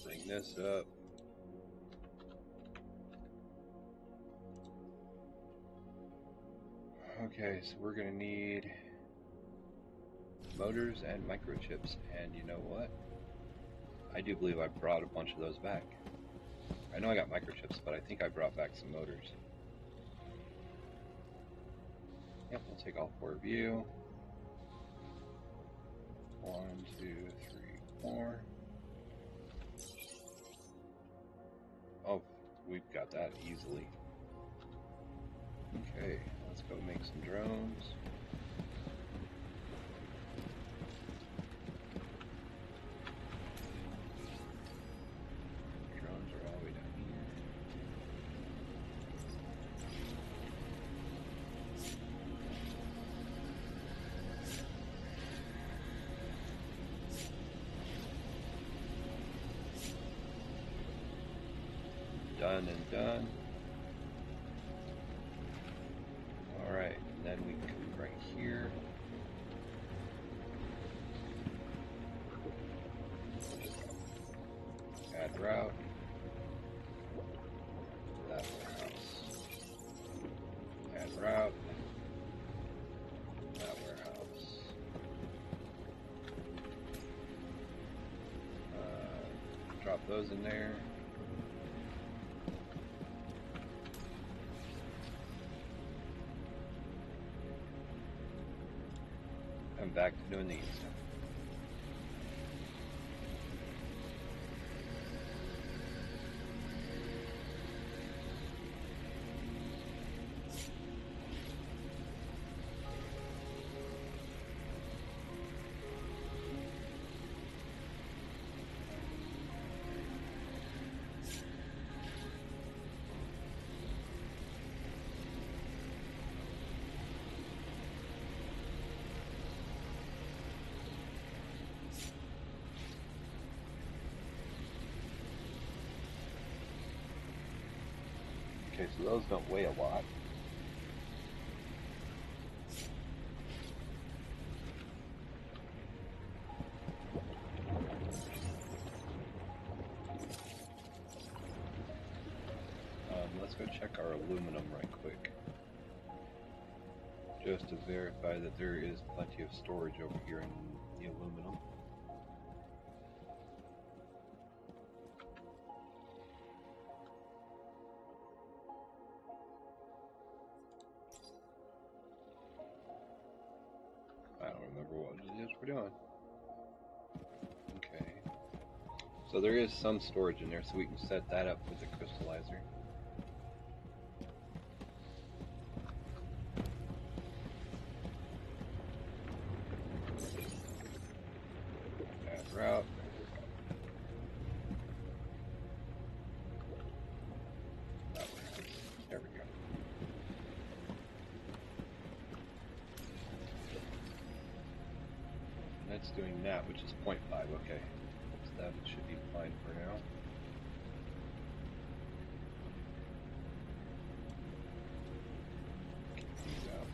Bring this up. Okay, so we're going to need motors and microchips, and you know what? I do believe I brought a bunch of those back. I know I got microchips, but I think I brought back some motors. Yep, we'll take all 4 of you. 1, 2, 3, 4. Oh, we've got that easily. Okay, let's go make some drones. Drones are all the way down here. Done and done. Alright, and then we come right here. Add route. That warehouse. Add route. That warehouse. Drop those in there. I'm back to doing these. Okay, so those don't weigh a lot. Let's go check our aluminum right quick. Just to verify that there is plenty of storage over here in the aluminum. I don't remember what it is we're doing. Okay. So there is some storage in there, so we can set that up with the crystallizer. Add route. There we go. That's doing that, which is 0.5. Okay. So that should be fine for now. These out.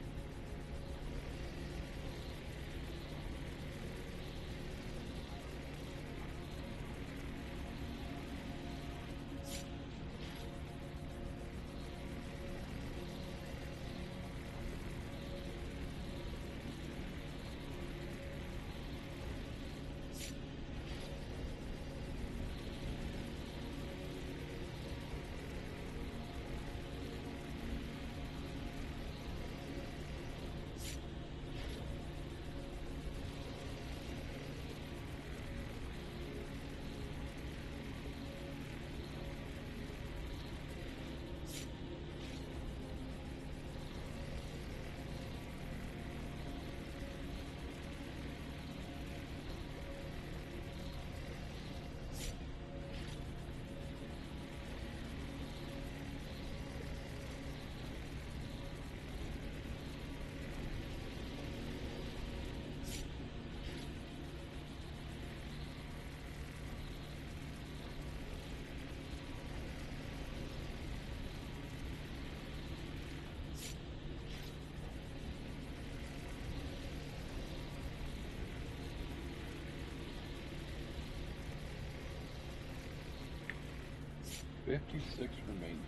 $56 remaining.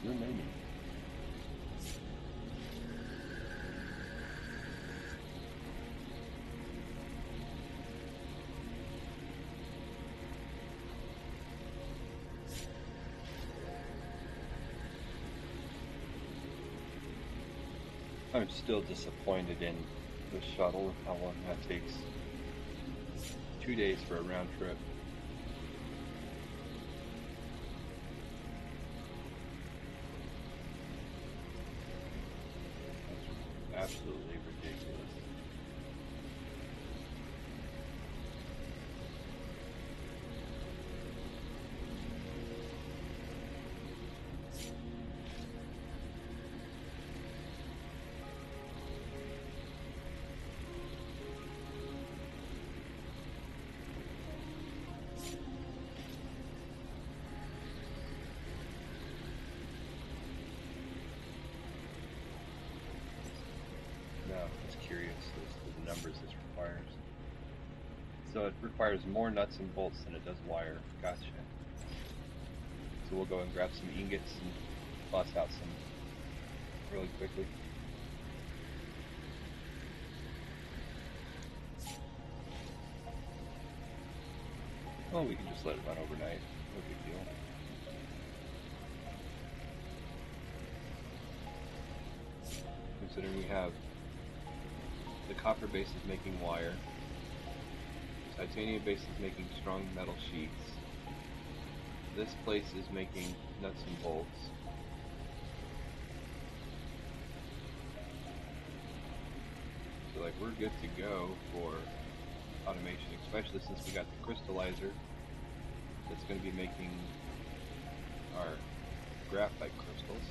Remaining. I'm still disappointed in the shuttle, how long that takes. 2 days for a round trip. That's absolutely ridiculous. So it requires more nuts and bolts than it does wire. Gotcha. So we'll go and grab some ingots and bust out some really quickly. Oh, we can just let it run overnight. No big deal. Considering we have the copper base is making wire, the titanium base is making strong metal sheets, this place is making nuts and bolts. So like we're good to go for automation, especially since we got the crystallizer that's going to be making our graphite crystals.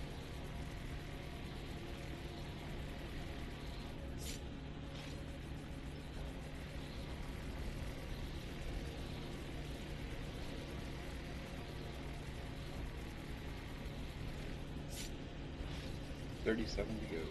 $37 to go.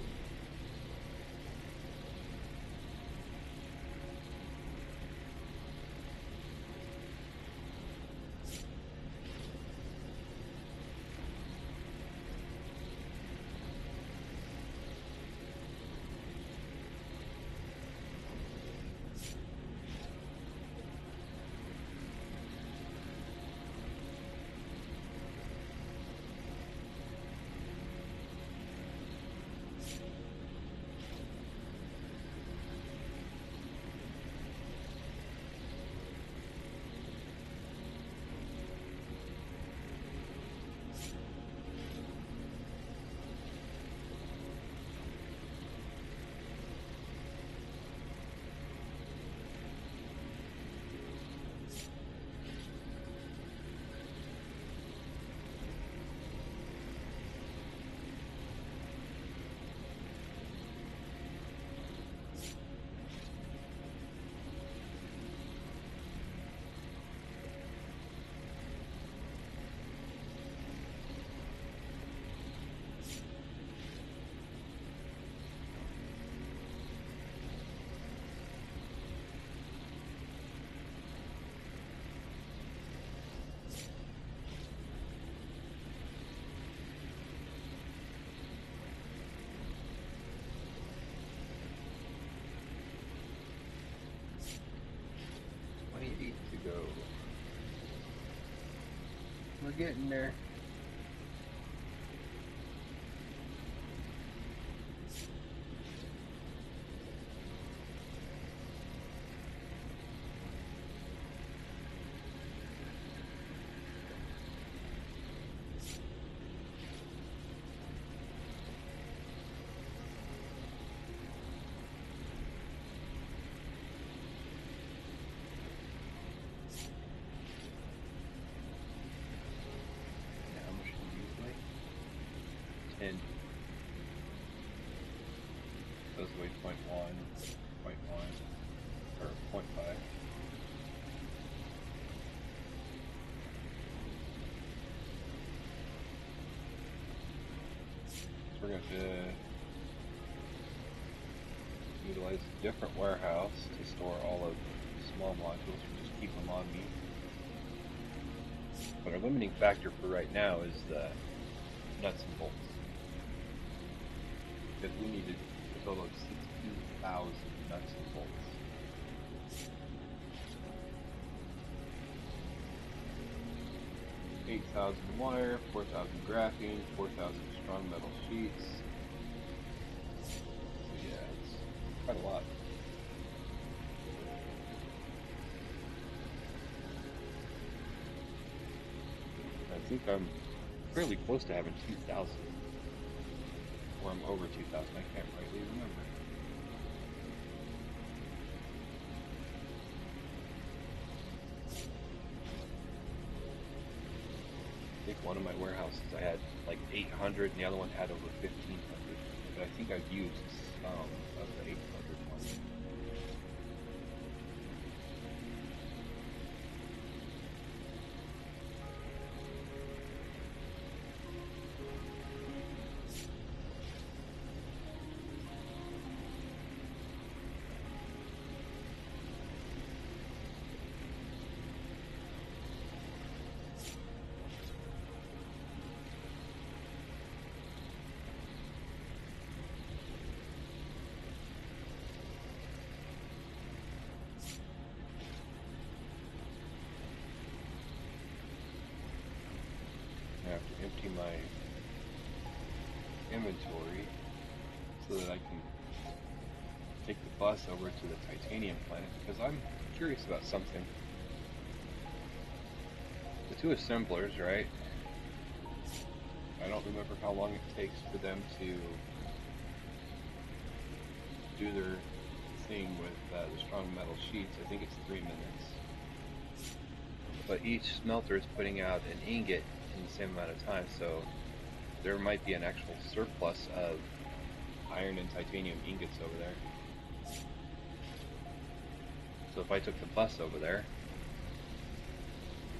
To go. We're getting there. And those weigh 0.1, 0.1, or 0.5. So we're going to utilize a different warehouse to store all of the small modules, or just keep them on me. But our limiting factor for right now is the nuts and bolts. Because we needed a total of 16,000 nuts and bolts. $8,000 wire, 4,000 graphene, 4,000 strong metal sheets. So yeah, it's quite a lot. I think I'm fairly close to having 2,000. Or I'm over 2,000, I can't rightly remember. I think one of my warehouses I had like 800 and the other one had over 1,500. But I think I've used some of the 800 ones. empty my inventory so that I can take the bus over to the titanium planet, because I'm curious about something. The two assemblers, right? I don't remember how long it takes for them to do their thing with the strong metal sheets. I think it's 3 minutes. But each smelter is putting out an ingot in the same amount of time, so there might be an actual surplus of iron and titanium ingots over there. So if I took the bus over there,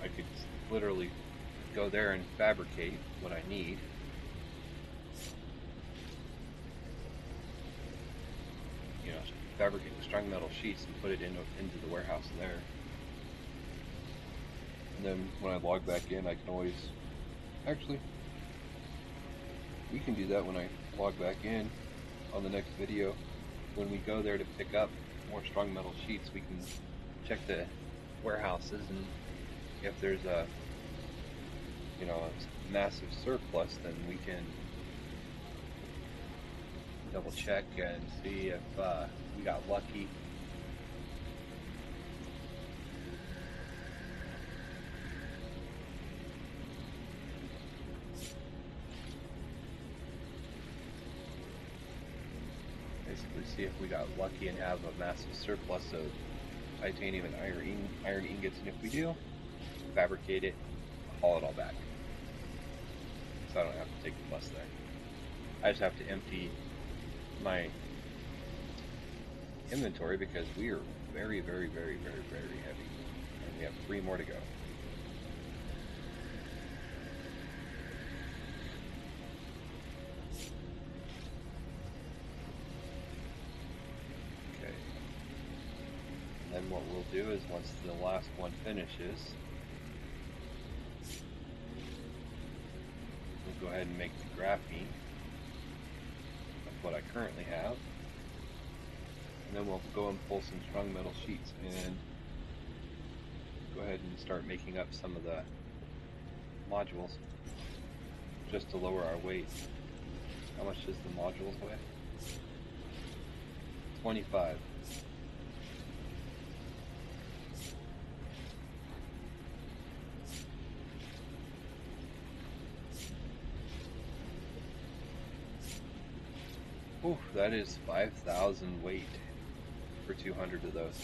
I could literally go there and fabricate what I need. You know, fabricate the strong metal sheets and put it into the warehouse there. And then when I log back in, I can always... Actually, we can do that when I log back in on the next video. When we go there to pick up more strong metal sheets, we can check the warehouses, and if there's a massive surplus, then we can double check and see if we got lucky. Basically see if we got lucky and have a massive surplus of titanium and iron ingots, and if we do, fabricate it, haul it all back. So I don't have to take the bus there. I just have to empty my inventory because we are very, very, very, very, very heavy. And we have 3 more to go. Okay. And then what we'll do is once the last one finishes, go ahead and make the graphene. That's what I currently have. And then we'll go and pull some strong metal sheets and go ahead and start making up some of the modules just to lower our weight. How much does the modules weigh? 25. Oof, that is 5,000 weight for 200 of those.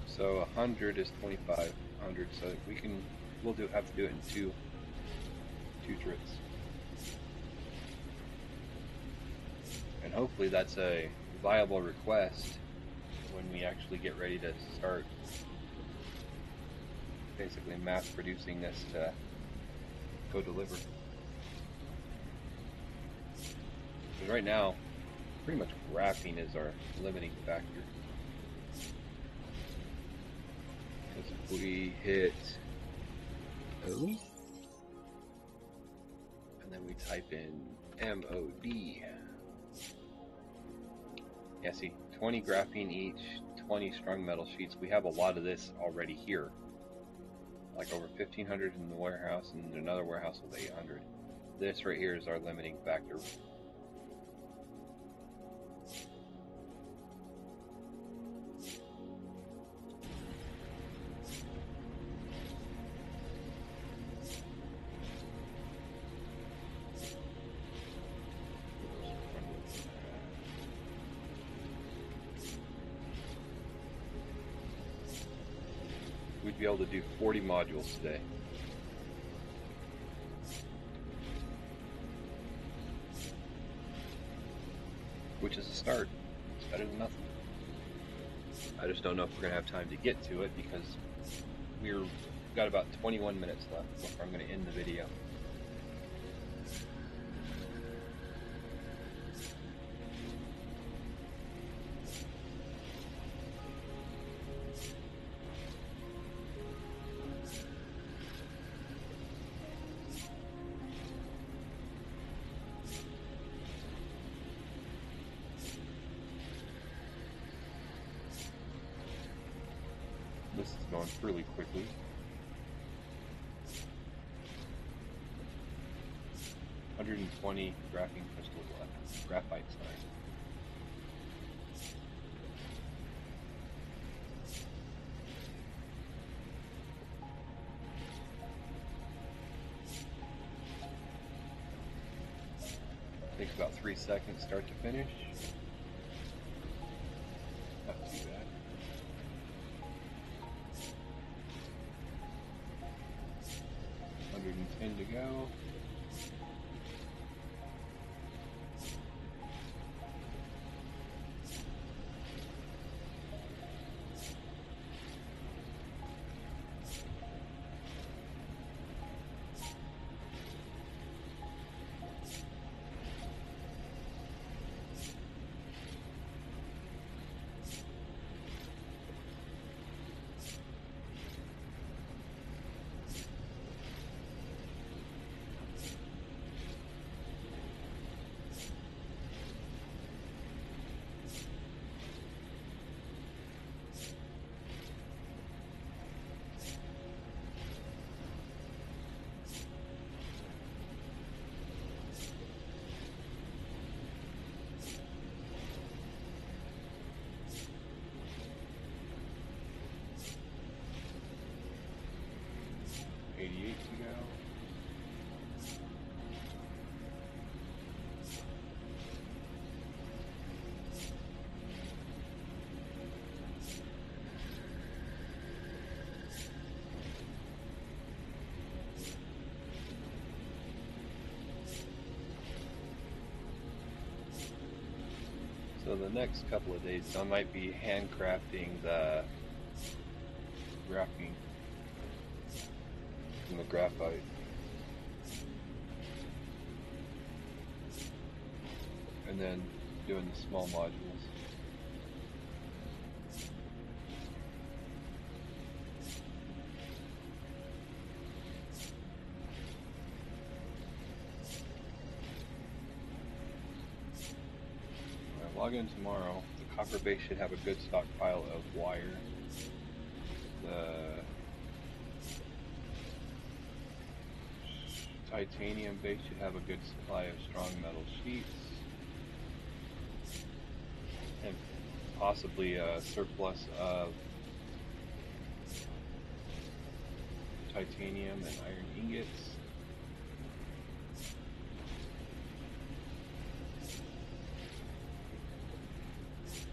So 100 is 2,500. So we'll have to do it in two trips. And hopefully that's a viable request when we actually get ready to start basically mass producing this to go deliver. Because right now, pretty much graphene is our limiting factor. Because if we hit O, and then we type in MOD, yeah, see, 20 graphene each, 20 strong metal sheets. We have a lot of this already here. Like over 1,500 in the warehouse, and another warehouse with 800. This right here is our limiting factor. We'd be able to do 40 modules today. Which is a start. It's better than nothing. I just don't know if we're going to have time to get to it because we've got about 21 minutes left before I'm going to end the video. This is going really quickly. 120 graphene crystals left. Graphite, sorry. Takes about 3 seconds start to finish. Not too bad. $110 to go. $88 to go. So the next couple of days, I might be handcrafting the graphene from the graphite. And then doing the small modules. When I log in tomorrow, the copper base should have a good stockpile of wire. The titanium base should have a good supply of strong metal sheets. And possibly a surplus of titanium and iron ingots.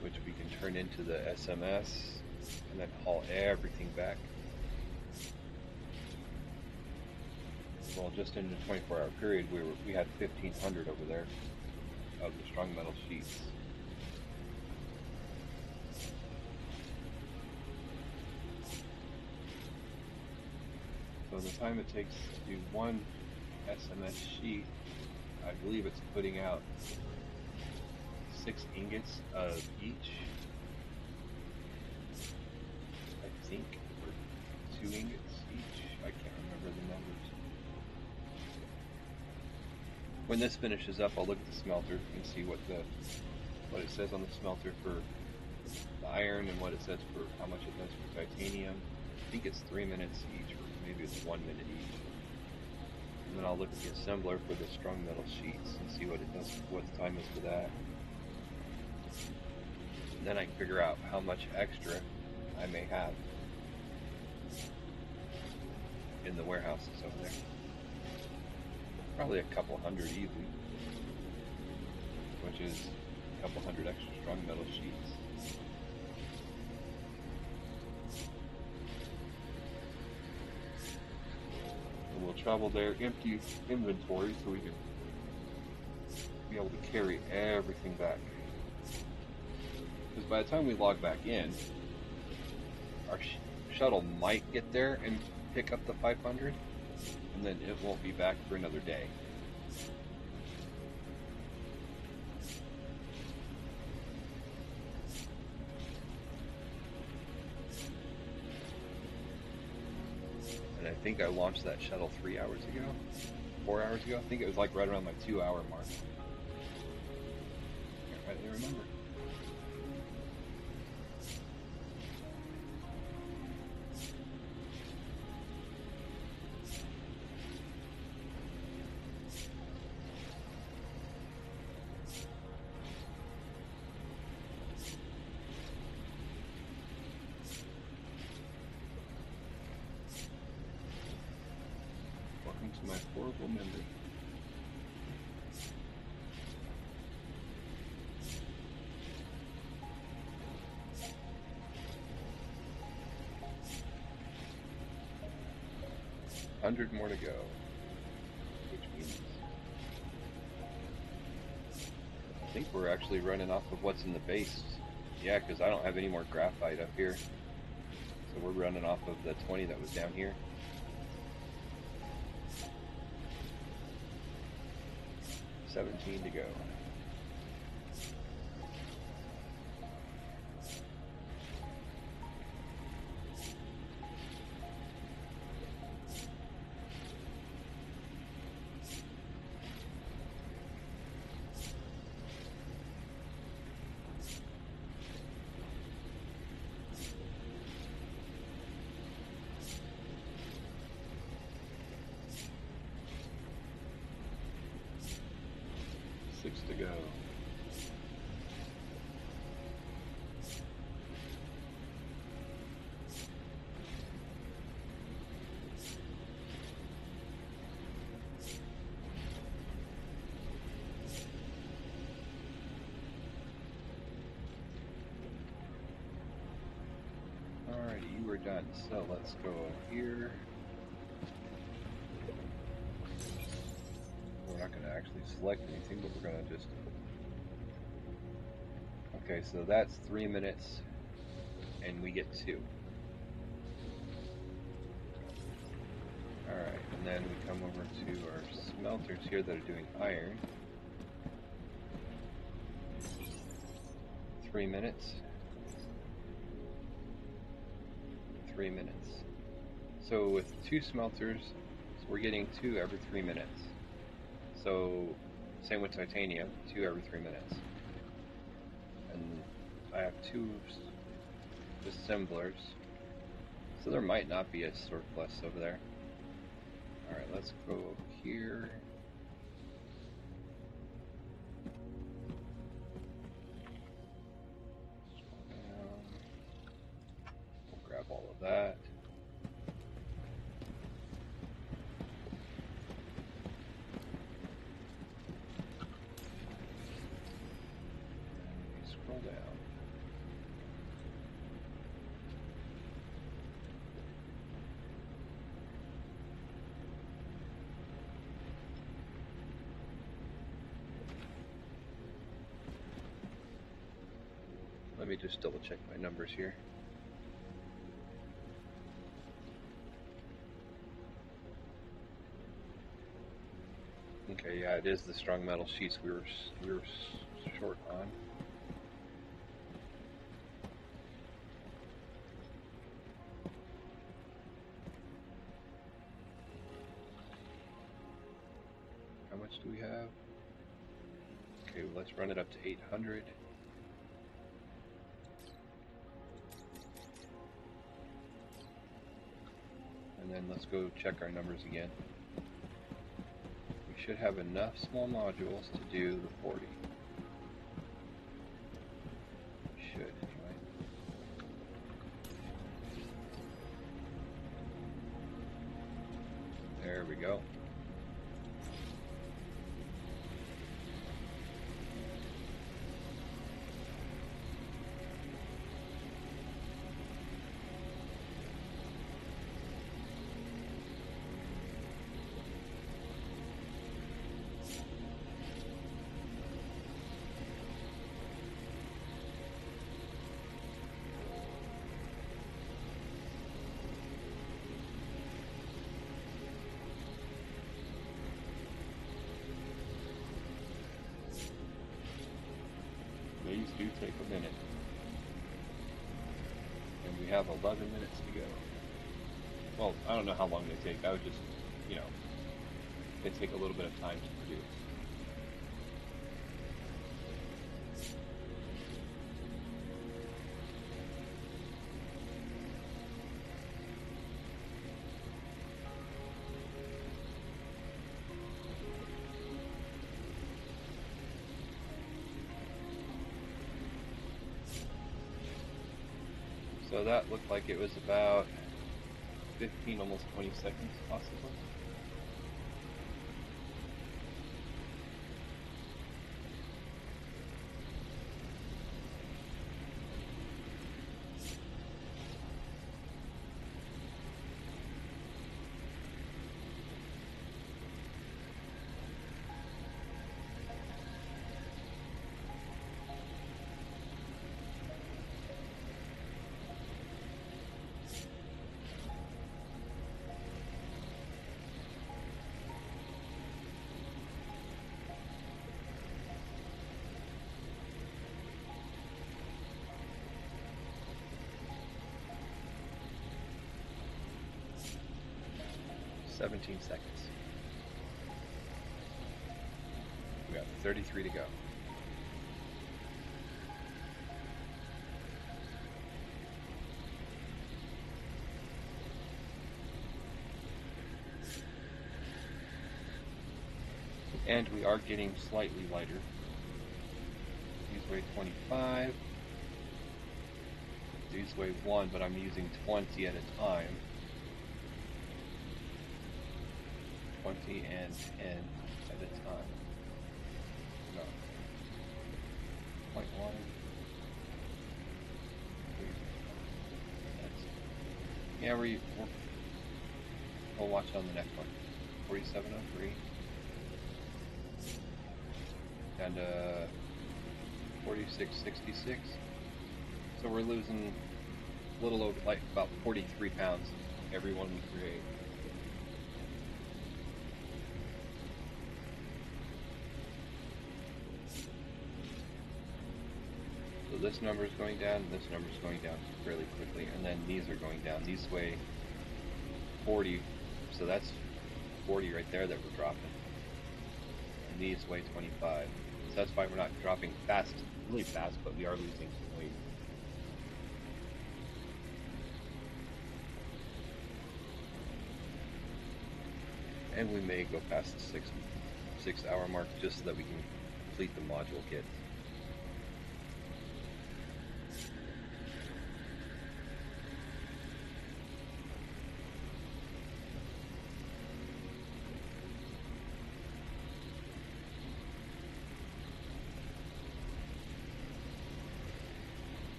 Which we can turn into the SMS and then haul everything back. Well, just in the 24-hour period, we had 1,500 over there of the strong metal sheets. So the time it takes to do one SMS sheet, I believe it's putting out 6 ingots of each, I think, or 2 ingots each. I can't remember the numbers. When this finishes up, I'll look at the smelter and see what it says on the smelter for the iron and what it says for how much it does for titanium. I think it's 3 minutes each, or maybe it's 1 minute each. And then I'll look at the assembler for the strong metal sheets and see what it does, what the time is for that. And then I can figure out how much extra I may have in the warehouses over there. Probably a couple hundred easy, which is a couple hundred extra strong metal sheets. And we'll travel there empty inventory so we can be able to carry everything back. Because by the time we log back in, our shuttle might get there and pick up the 500. And then it won't be back for another day. And I think I launched that shuttle 3 hours ago, 4 hours ago. I think it was like right around my 2-hour mark. Can't rightly remember. my horrible memory. $100 more to go, which means I think we're actually running off of what's in the base. Yeah, because I don't have any more graphite up here, so we're running off of the 20 that was down here. $17 to go. $6 to go. Alrighty, you were done. So let's go here. We're not going to actually select anything, but we're going to just... Okay, so that's 3 minutes, and we get 2. Alright, and then we come over to our smelters here that are doing iron. 3 minutes. 3 minutes. So with 2 smelters, so we're getting 2 every 3 minutes. So same with titanium, 2 every 3 minutes. And I have 2 assemblers, so there might not be a surplus over there. Alright, let's go over here. We'll grab all of that. Scroll down. Let me just double check my numbers here. Okay, yeah, it is the strong metal sheets we were short on. How much do we have? Okay, well, let's run it up to 800. And then let's go check our numbers again. We should have enough small modules to do the 40. We should, anyway. There we go. These do take a minute. And we have 11 minutes to go. Well, I don't know how long they take. I would just, you know, they take a little bit of time to produce. So that looked like it was about 15, almost 20 seconds, possibly. 17 seconds. We got 33 to go. And we are getting slightly lighter. These weigh 25. These weigh 1, but I'm using 20 at a time. 20 and 10 at a time. No. 0.1. Yeah, we'll watch on the next one. 4703. And 4666. So we're losing a little over, like, about 43 pounds every one we create. So this number is going down, and this number is going down fairly quickly, and then these are going down. These weigh 40, so that's 40 right there that we're dropping. And these weigh 25. So that's why we're not dropping fast, really fast, but we are losing weight. And we may go past the six hour mark just so that we can complete the module kit.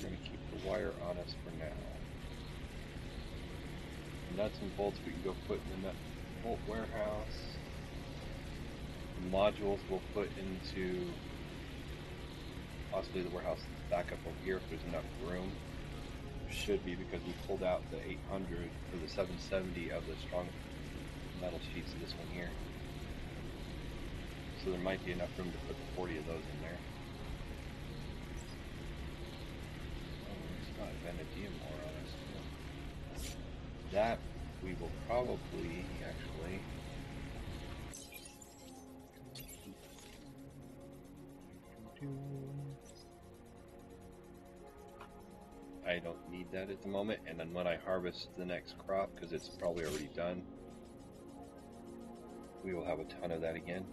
We're going to keep the wire on us for now. The nuts and bolts we can go put in the nut and bolt warehouse. The modules we'll put into possibly the warehouse back up over here if there's enough room. Should be, because we pulled out the 800 for the 770 of the strong metal sheets of this one here. So there might be enough room to put 40 of those in there. Vanadium ore on us too. That we will probably actually I don't need that at the moment, and then when I harvest the next crop, because it's probably already done, we will have a ton of that again.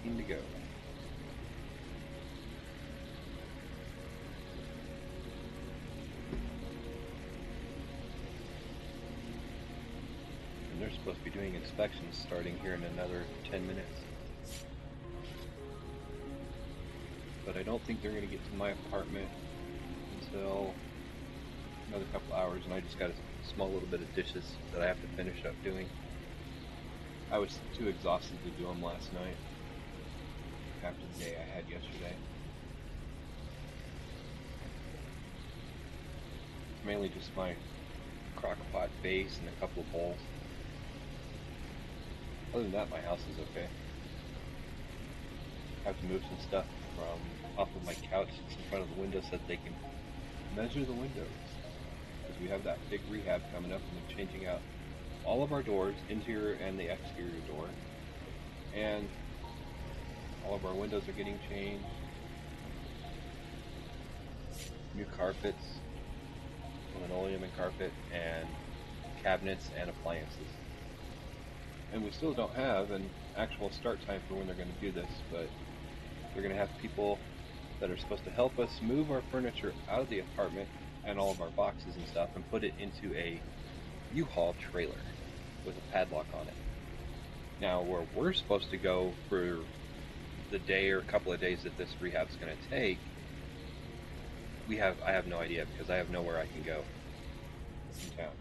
To go. And they're supposed to be doing inspections starting here in another 10 minutes. But I don't think they're going to get to my apartment until another couple hours, and I just got a small little bit of dishes that I have to finish up doing. I was too exhausted to do them last night after the day I had yesterday. Mainly just my crock pot base and a couple of bowls. Other than that, my house is okay. I have to move some stuff from off of my couch in front of the window so that they can measure the windows. Because we have that big rehab coming up, and they're changing out all of our doors, interior and the exterior door. And all of our windows are getting changed. new carpets, linoleum and carpet, and cabinets and appliances. And we still don't have an actual start time for when they're going to do this, but they're going to have people that are supposed to help us move our furniture out of the apartment and all of our boxes and stuff and put it into a U-Haul trailer with a padlock on it. Now, where we're supposed to go for the day or a couple of days that this rehab's going to take, I have no idea, because I have nowhere I can go in town.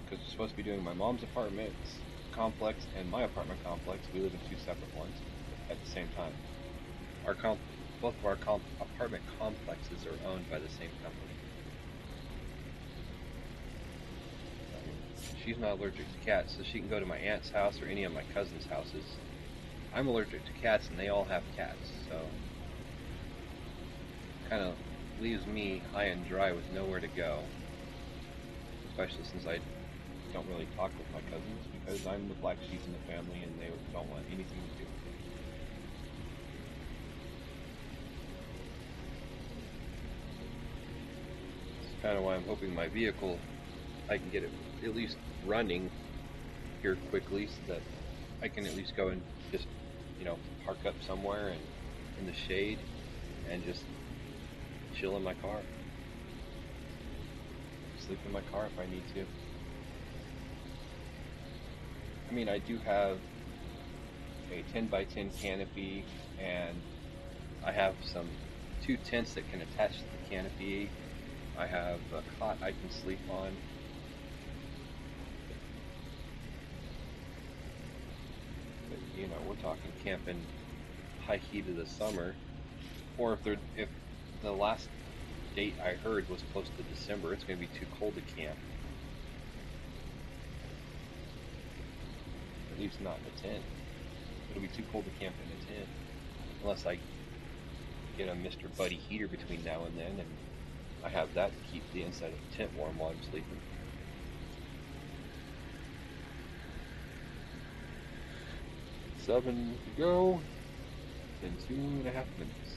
Because we're supposed to be doing my mom's apartment complex and my apartment complex. We live in two separate ones at the same time. Both of our apartment complexes are owned by the same company. She's not allergic to cats, so she can go to my aunt's house or any of my cousin's houses. I'm allergic to cats, and they all have cats, so kind of leaves me high and dry with nowhere to go. Especially since I don't really talk with my cousins, because I'm the black sheep in the family, and they don't want anything to do with it. It's kind of why I'm hoping my vehicle, I can get it at least running here quickly, so that I can at least go and just, park up somewhere and in the shade and just chill in my car. Sleep in my car if I need to. I mean, I do have a 10 by 10 canopy, and I have two tents that can attach to the canopy. I have a cot I can sleep on. But, we're talking camping high heat of the summer, or if the last date I heard was close to December, it's going to be too cold to camp. At least not in a tent. It'll be too cold to camp in a tent. Unless I get a Mr. Buddy heater between now and then, and I have that to keep the inside of the tent warm while I'm sleeping. Seven to go in 2.5 minutes.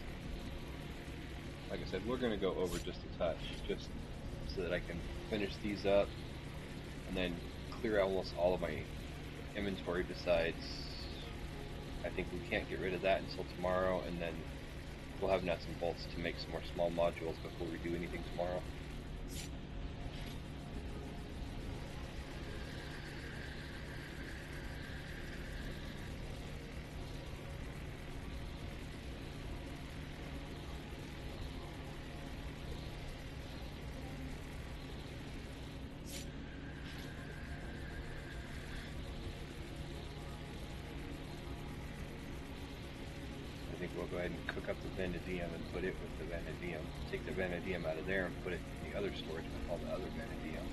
Like I said, we're going to go over just a touch, just so that I can finish these up and then clear almost all of my inventory. Besides, I think we can't get rid of that until tomorrow, and then we'll have nuts and bolts to make some more small modules before we do anything tomorrow. I think we'll go ahead and cook up the vanadium and put it with the vanadium. Take the vanadium out of there and put it in the other storage with all the other vanadium,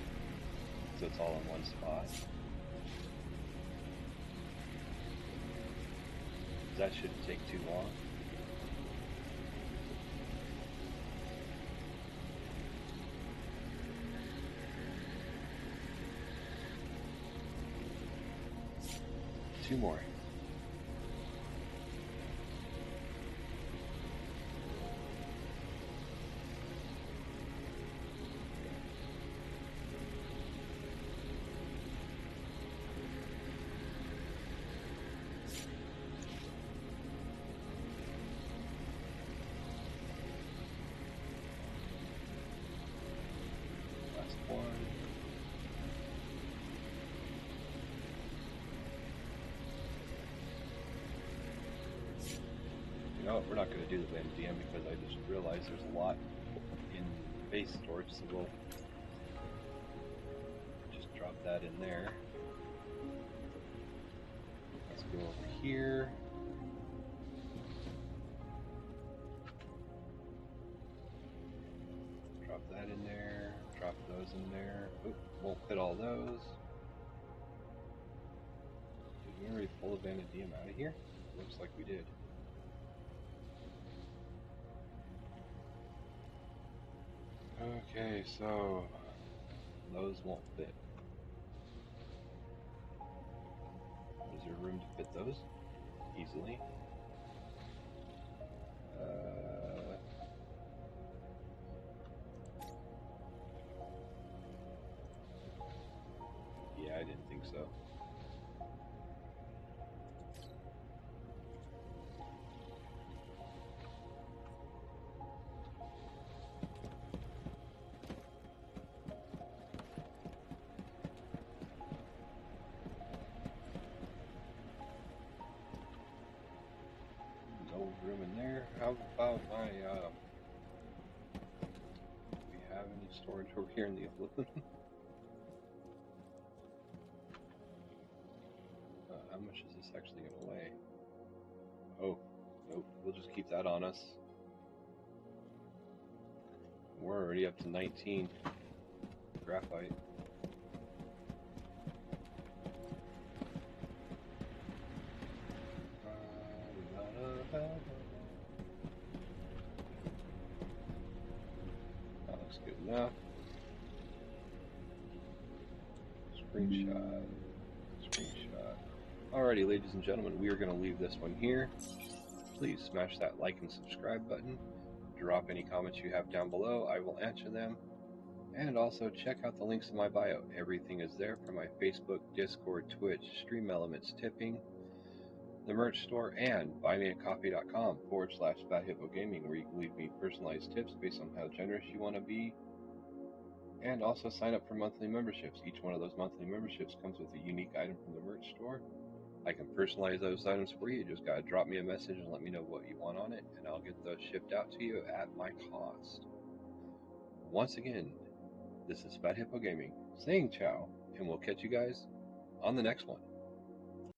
so it's all in one spot. That shouldn't take too long. Two more. No, we're not going to do the vanadium because I just realized there's a lot in base storage, so we'll just drop that in there. Let's go over here. Drop that in there. Drop those in there. Oop, won't fit all those. Did we already pull the vanadium out of here? Looks like we did. Okay, so those won't fit. Is there room to fit those? Easily. so. No room in there. How about my, do we have any storage over here in the aluminum? How much is this actually going to weigh? Oh, nope. We'll just keep that on us. We're already up to 19 graphite. That looks good enough. Screenshot. Alrighty, ladies and gentlemen, we are going to leave this one here. Please smash that like and subscribe button. Drop any comments you have down below. I will answer them. And also check out the links in my bio. Everything is there for my Facebook, Discord, Twitch, Stream Elements, Tipping, the merch store, and buymeacoffee.com/FatHippoGaming, where you can leave me personalized tips based on how generous you want to be. And also sign up for monthly memberships. Each one of those monthly memberships comes with a unique item from the merch store. I can personalize those items for you. You just gotta drop me a message and let me know what you want on it, and I'll get those shipped out to you at my cost. Once again, this is Fat Hippo Gaming saying ciao, and we'll catch you guys on the next one.